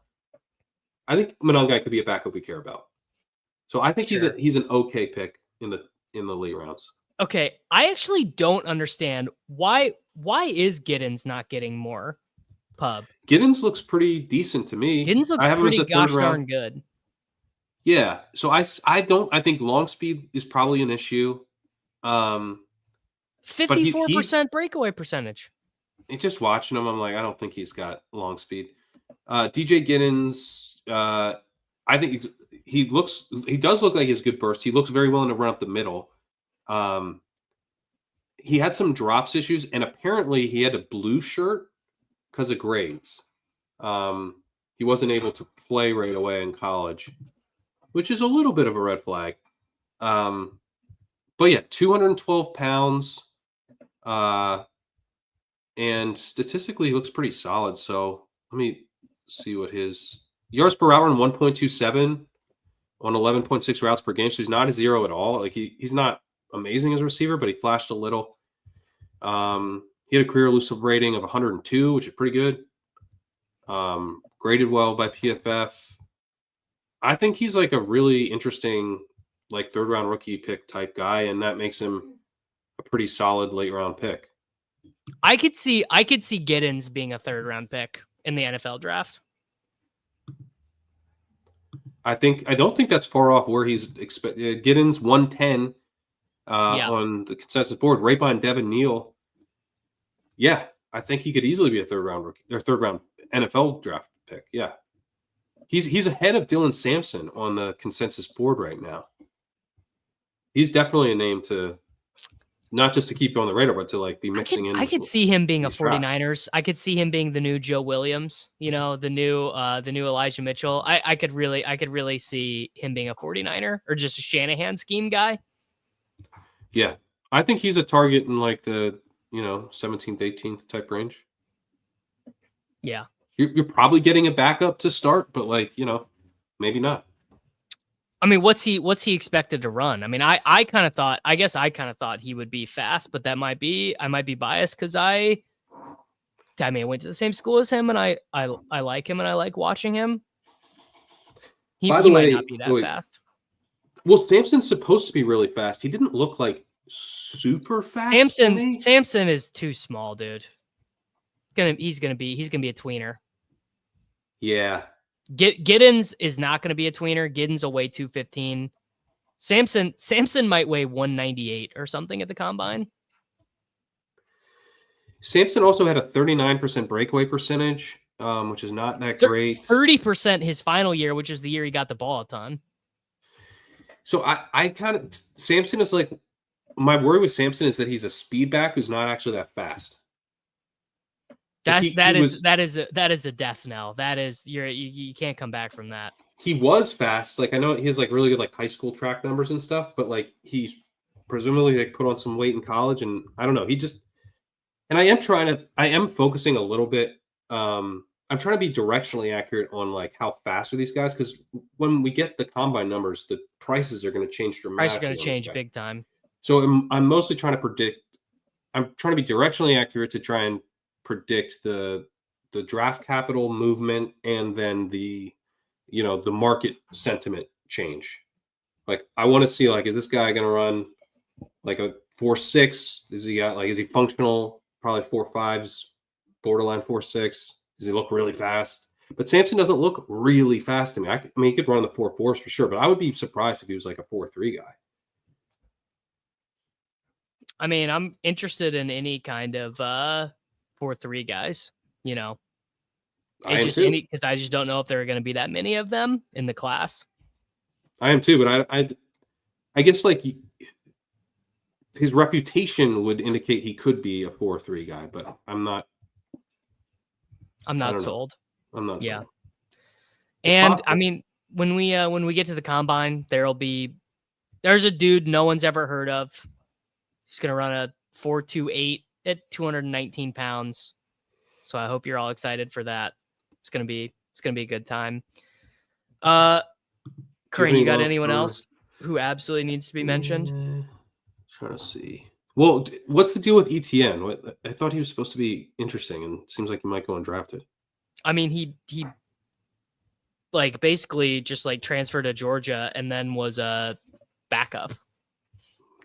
[SPEAKER 2] I think Monangai could be a backup we care about. So I think he's an okay pick in the late rounds.
[SPEAKER 1] Okay, I actually don't understand why is Giddens not getting more pub?
[SPEAKER 2] Giddens looks pretty decent to me.
[SPEAKER 1] Giddens looks pretty gosh darn good.
[SPEAKER 2] Yeah, so I think long speed is probably an issue.
[SPEAKER 1] 54% breakaway percentage.
[SPEAKER 2] And just watching him, I'm I don't think he's got long speed. DJ Giddens, I think he does look like he has good burst. He looks very willing to run up the middle. He had some drops issues, and apparently he had a blue shirt because of grades. He wasn't able to play right away in college. which is a little bit of a red flag. But yeah, 212 pounds. And statistically, he looks pretty solid. So let me see what his yards per route run 1.27 on 11.6 routes per game. So he's not a zero at all. Like he's not amazing as a receiver, but he flashed a little. He had a career elusive rating of 102, which is pretty good. Graded well by PFF. I think he's like a really interesting, like third round rookie pick type guy, and that makes him a pretty solid late round pick.
[SPEAKER 1] I could see Giddens being a third round pick in the NFL draft.
[SPEAKER 2] I don't think that's far off where he's expected. Giddens 110 on the consensus board, right behind Devin, Neal. Yeah, I think he could easily be a third round rookie or third round NFL draft pick. Yeah, he's ahead of Dylan Sampson on the consensus board right now. He's definitely a name to not just to keep on the radar, but to like be mixing in.
[SPEAKER 1] I could see him being a 49ers.
[SPEAKER 2] Drafts.
[SPEAKER 1] I could see him being the new Joe Williams, the new Elijah Mitchell. I could really see him being a 49er or just a Shanahan scheme guy.
[SPEAKER 2] Yeah. I think he's a target in like the, 17th, 18th type range.
[SPEAKER 1] Yeah.
[SPEAKER 2] You're probably getting a backup to start, but like, maybe not.
[SPEAKER 1] I mean, what's he expected to run? I mean, I kind of thought he would be fast, but I might be biased because I went to the same school as him and I like him and I like watching him. He might not be that fast.
[SPEAKER 2] Well, Sampson's supposed to be really fast. He didn't look like super fast.
[SPEAKER 1] Sampson is too small, dude. He's gonna be a tweener.
[SPEAKER 2] Yeah.
[SPEAKER 1] Giddens is not going to be a tweener. Giddens will weigh 215. Sampson might weigh 198 or something at the combine.
[SPEAKER 2] Sampson also had a 39% breakaway percentage, which is not that great.
[SPEAKER 1] 30% his final year, which is the year he got the ball a ton.
[SPEAKER 2] So I kind of Sampson is like my worry with Sampson is that he's a speed back who's not actually that fast.
[SPEAKER 1] That is a death knell. That is you can't come back from that.
[SPEAKER 2] He was fast. Like I know he has like really good like high school track numbers and stuff, but like he's presumably like put on some weight in college, and I don't know. And I am focusing a little bit. I'm trying to be directionally accurate on like how fast are these guys, because when we get the combine numbers, the prices are going to change dramatically.
[SPEAKER 1] Prices are going to change big time.
[SPEAKER 2] So I'm mostly trying to predict. I'm trying to be directionally accurate to try and predict the draft capital movement and then the market sentiment change. Like I want to see like, is this guy going to run like a 4.6? Is he functional? Probably 4.5s, borderline 4.6. Does he look really fast? But Sampson doesn't look really fast to me. I mean, he could run the 4.4s for sure, but I would be surprised if he was like a 4.3 guy.
[SPEAKER 1] I mean, I'm interested in any kind of 4.3 guys, because I just don't know if there are going to be that many of them in the class.
[SPEAKER 2] I am too, but I guess like his reputation would indicate he could be a 4.3 guy, but I'm not
[SPEAKER 1] sold.
[SPEAKER 2] I'm not.
[SPEAKER 1] Yeah.
[SPEAKER 2] Sold.
[SPEAKER 1] And
[SPEAKER 2] possible.
[SPEAKER 1] I mean, when we get to the combine, there's a dude no one's ever heard of. He's going to run a 4.28 at 219 pounds. So I hope you're all excited for that. It's going to be a good time. Kerrane, you got anyone else who absolutely needs to be mentioned?
[SPEAKER 2] Trying to see. Well, what's the deal with ETN? I thought he was supposed to be interesting, and it seems like he might go undrafted.
[SPEAKER 1] I mean, he like basically just like transferred to Georgia and then was a backup.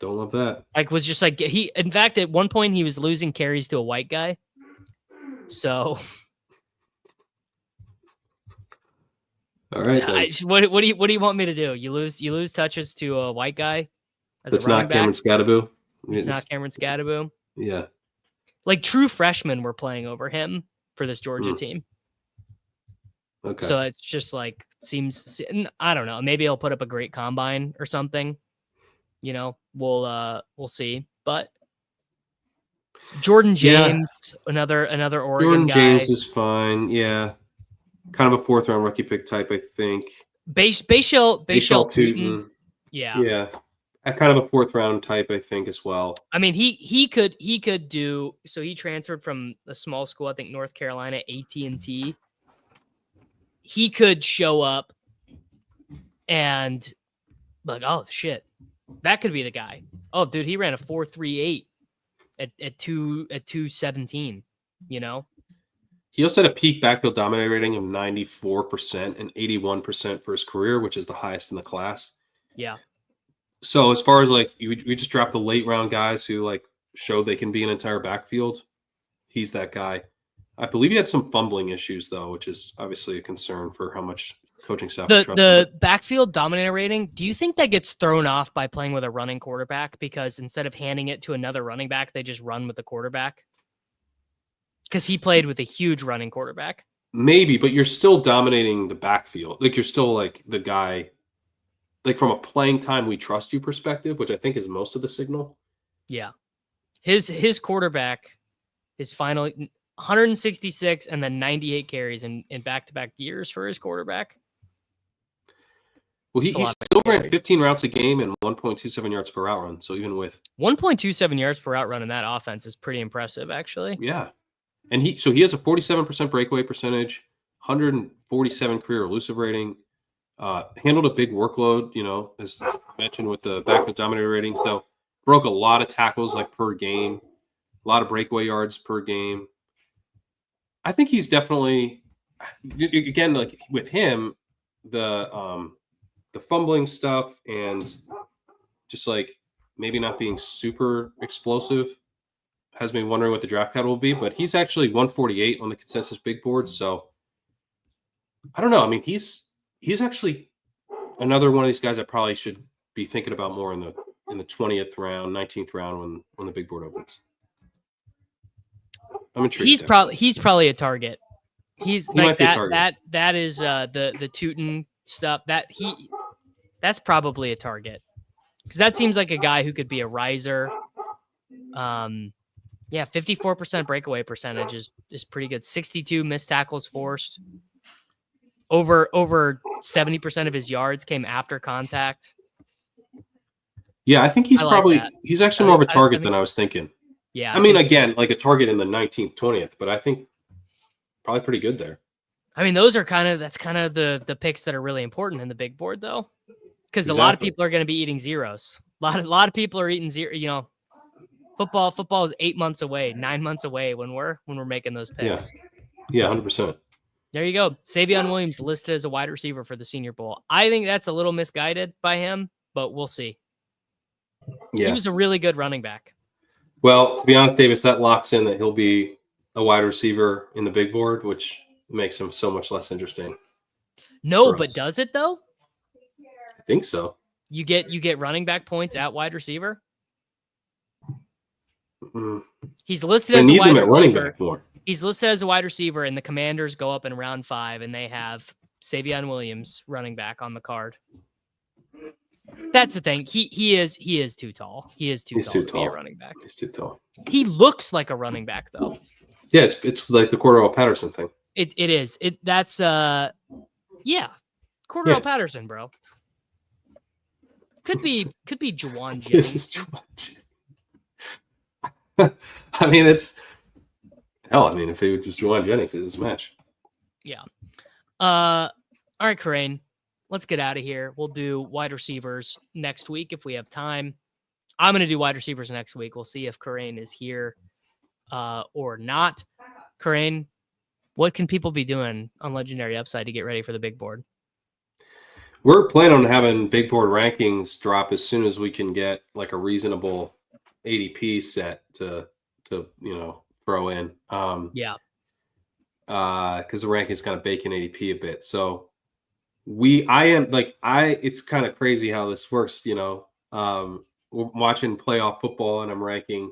[SPEAKER 2] Don't love that.
[SPEAKER 1] Like was just like in fact, at one point he was losing carries to a white guy. So,
[SPEAKER 2] all right.
[SPEAKER 1] What do you want me to do? You lose touches to a white guy.
[SPEAKER 2] That's not Cameron Skattebo.
[SPEAKER 1] It's not Cameron Skattebo.
[SPEAKER 2] Yeah.
[SPEAKER 1] Like true freshmen were playing over him for this Georgia team.
[SPEAKER 2] Okay.
[SPEAKER 1] So it's just like seems I don't know. Maybe he'll put up a great combine or something. We'll see. But Jordan James, another Oregon
[SPEAKER 2] Jordan
[SPEAKER 1] guy.
[SPEAKER 2] James is fine. Yeah. Kind of a 4th round rookie pick type, I think.
[SPEAKER 1] Bayshell Tootin.
[SPEAKER 2] Tootin.
[SPEAKER 1] Yeah.
[SPEAKER 2] Yeah. Kind of a 4th round type, I think, as well.
[SPEAKER 1] I mean, he could do. So he transferred from a small school, I think North Carolina, AT&T. He could show up and like, oh shit, that could be the guy. Oh, dude, he ran a 4.38 at 217. You know.
[SPEAKER 2] He also had a peak backfield dominator rating of 94% and 81% for his career, which is the highest in the class.
[SPEAKER 1] Yeah.
[SPEAKER 2] So as far as like we just draft the late round guys who like showed they can be an entire backfield, he's that guy. I believe he had some fumbling issues though, which is obviously a concern for how much coaching staff.
[SPEAKER 1] The backfield dominator rating. Do you think that gets thrown off by playing with a running quarterback because instead of handing it to another running back, they just run with the quarterback? Because he played with a huge running quarterback.
[SPEAKER 2] Maybe, but you're still dominating the backfield. Like you're still like the guy. Like from a playing time we trust you perspective, which I think is most of the signal.
[SPEAKER 1] Yeah. His quarterback, his final 166 and then 98 carries in back-to-back years for his quarterback.
[SPEAKER 2] Well, he still ran 15 routes a game and 1.27 yards per route run. So even with
[SPEAKER 1] 1.27 yards per route run in that offense is pretty impressive, actually.
[SPEAKER 2] Yeah. And he has a 47% breakaway percentage, 147 career elusive rating. Handled a big workload, as mentioned with the backfield dominator rating. So broke a lot of tackles like per game, a lot of breakaway yards per game. I think he's definitely, again, like with him, the fumbling stuff and just like maybe not being super explosive has me wondering what the draft capital will be. But he's actually 148 on the consensus big board. So I don't know. I mean, he's actually another one of these guys I probably should be thinking about more in the 20th round, 19th round when the big board opens. I'm intrigued.
[SPEAKER 1] He's probably a target. He like that. That is the Tootin stuff. That's probably a target because that seems like a guy who could be a riser. 54% breakaway percentage is pretty good. 62 missed tackles forced. Over 70% of his yards came after contact.
[SPEAKER 2] Yeah, I think he's actually more of a target than I was thinking.
[SPEAKER 1] Yeah.
[SPEAKER 2] I mean, again, like a target in the 19th, 20th, but I think probably pretty good there.
[SPEAKER 1] I mean, that's kind of the picks that are really important in the big board though. Because a lot of people are going to be eating zeros. A lot of people are eating zero, football is 8 months away, 9 months away when we're making those picks.
[SPEAKER 2] Yeah, 100%.
[SPEAKER 1] There you go. Savion Williams listed as a wide receiver for the Senior Bowl. I think that's a little misguided by him, but we'll see. Yeah. He was a really good running back.
[SPEAKER 2] Well, to be honest, Davis, that locks in that he'll be a wide receiver in the big board, which makes him so much less interesting.
[SPEAKER 1] No, but does it though?
[SPEAKER 2] I think so.
[SPEAKER 1] You get running back points at wide receiver?
[SPEAKER 2] Mm-hmm.
[SPEAKER 1] He's listed as a wide receiver. Running back more. He's listed as a wide receiver, and the Commanders go up in round 5, and they have Savion Williams running back on the card. That's the thing. He is too tall. He is too tall to be a running back.
[SPEAKER 2] He's too tall.
[SPEAKER 1] He looks like a running back, though.
[SPEAKER 2] Yeah, it's like the Cordell Patterson thing.
[SPEAKER 1] It is. That's Cordell Patterson, bro. Could be Juwan Jennings.
[SPEAKER 2] This is Juwan Jennings. I mean, if it was just Juwan Jennings, it's a match.
[SPEAKER 1] Yeah. All right, Kerrane. Let's get out of here. We'll do wide receivers next week if we have time. I'm going to do wide receivers next week. We'll see if Kerrane is here or not. Kerrane, what can people be doing on Legendary Upside to get ready for the big board?
[SPEAKER 2] We're planning on having big board rankings drop as soon as we can get like a reasonable ADP set to throw in.
[SPEAKER 1] Because
[SPEAKER 2] the rankings kind of bacon ADP a bit. So it's kind of crazy how this works. We're watching playoff football and I'm ranking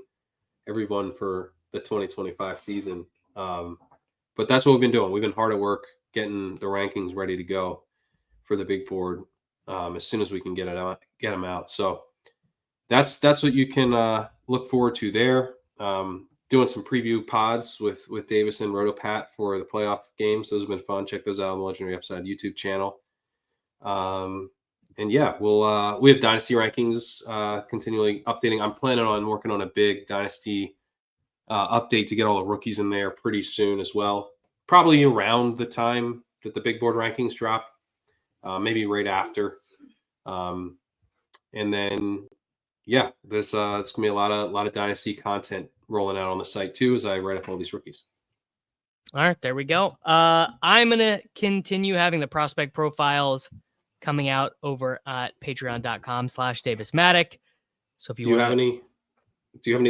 [SPEAKER 2] everyone for the 2025 season. But that's what we've been doing. We've been hard at work getting the rankings ready to go for the big board as soon as we can get them out. So that's what you can look forward to there. Doing some preview pods with Davis and RotoPat for the playoff games. Those have been fun. Check those out on the Legendary Upside YouTube channel. And yeah, we have Dynasty rankings continually updating. I'm planning on working on a big Dynasty update to get all the rookies in there pretty soon as well. Probably around the time that the big board rankings drop, maybe right after. And then, yeah, there's gonna be a lot of Dynasty content rolling out on the site too as I write up all these rookies.
[SPEAKER 1] All right, there we go. I'm gonna continue having the prospect profiles coming out over at patreon.com/Davis Mattek. So if you
[SPEAKER 2] do you have any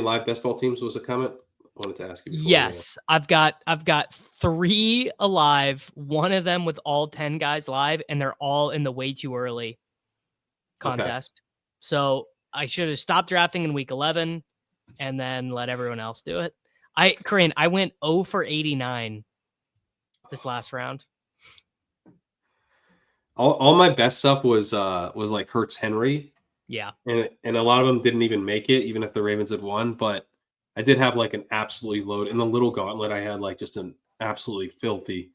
[SPEAKER 2] live best ball teams? Was a comment I wanted to ask you.
[SPEAKER 1] Yes, I've got 3 alive. One of them with all 10 guys live, and they're all in the way too early contest. Okay. So I should have stopped drafting in week 11 and then let everyone else do it. Kerrane, I went 0 for 89 this last round.
[SPEAKER 2] All my best stuff was like Hurts Henry.
[SPEAKER 1] Yeah.
[SPEAKER 2] And a lot of them didn't even make it, even if the Ravens had won. But I did have like an absolutely load in the little gauntlet. I had like just an absolutely filthy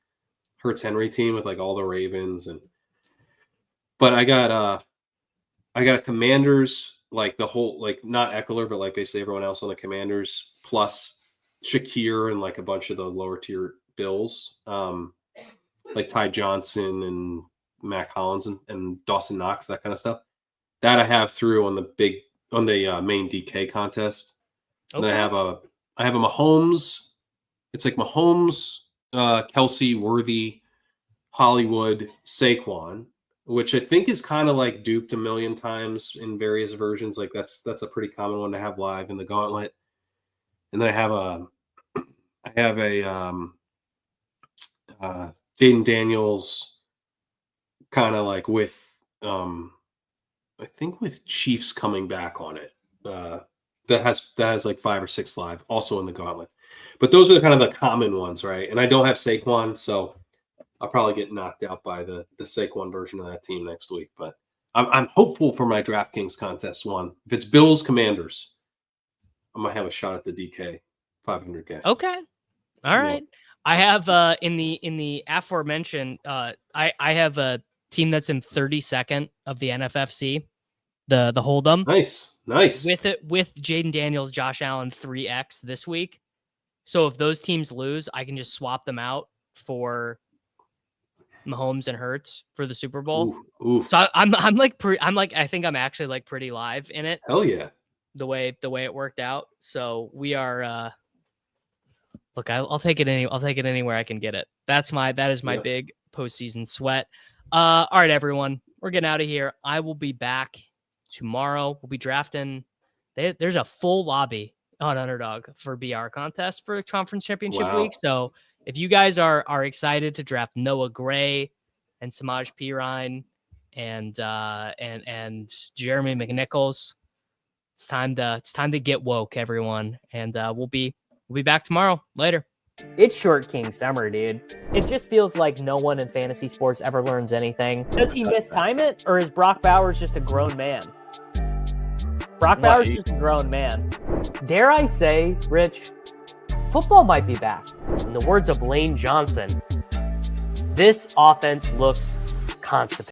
[SPEAKER 2] Hurts Henry team with like all the Ravens but I got a Commanders, like the whole, like not Eckler, but like basically everyone else on the Commanders, plus Shakir and like a bunch of the lower tier Bills, like Ty Johnson and Mac Hollins and Dawson Knox, that kind of stuff. That I have through on the main DK contest. Okay. And I have a Mahomes. It's like Mahomes, Kelsey, Worthy, Hollywood, Saquon, which I think is kind of like duped a million times in various versions. Like that's a pretty common one to have live in the gauntlet. And then I have a Jaden Daniels, kind of like with I think with Chiefs coming back on it. That has like 5 or 6 live also in the gauntlet. But those are kind of the common ones, right? And I don't have Saquon, so I'll probably get knocked out by the Saquon version of that team next week. But I'm hopeful for my DraftKings contest one. If it's Bills Commanders, I might have a shot at the DK 500K.
[SPEAKER 1] Okay. All right. Yeah. I have in the aforementioned I have a team that's in 32nd of the NFFC, the Hold'em.
[SPEAKER 2] Nice.
[SPEAKER 1] With Jaden Daniels, Josh Allen 3x this week. So if those teams lose, I can just swap them out for Mahomes and Hurts for the Super Bowl.
[SPEAKER 2] Ooh.
[SPEAKER 1] So I think I'm actually like pretty live in it.
[SPEAKER 2] Hell yeah.
[SPEAKER 1] The way it worked out. So we are look, I'll take it anywhere I can get it. That is my big postseason sweat. All right, everyone, we're getting out of here. I will be back tomorrow. We'll be drafting. There's a full lobby on Underdog for BR contest for Conference Championship Week. So if you guys are excited to draft Noah Gray and Samaj Pirine and Jeremy McNichols, it's time to get woke, everyone. And we'll be back tomorrow. Later. It's Short King Summer, dude. It just feels like no one in fantasy sports ever learns anything. Does he mistime it, or is Brock Bowers just a grown man? Brock Bowers is just a grown man. Dare I say, Rich, football might be back. In the words of Lane Johnson, this offense looks constipated.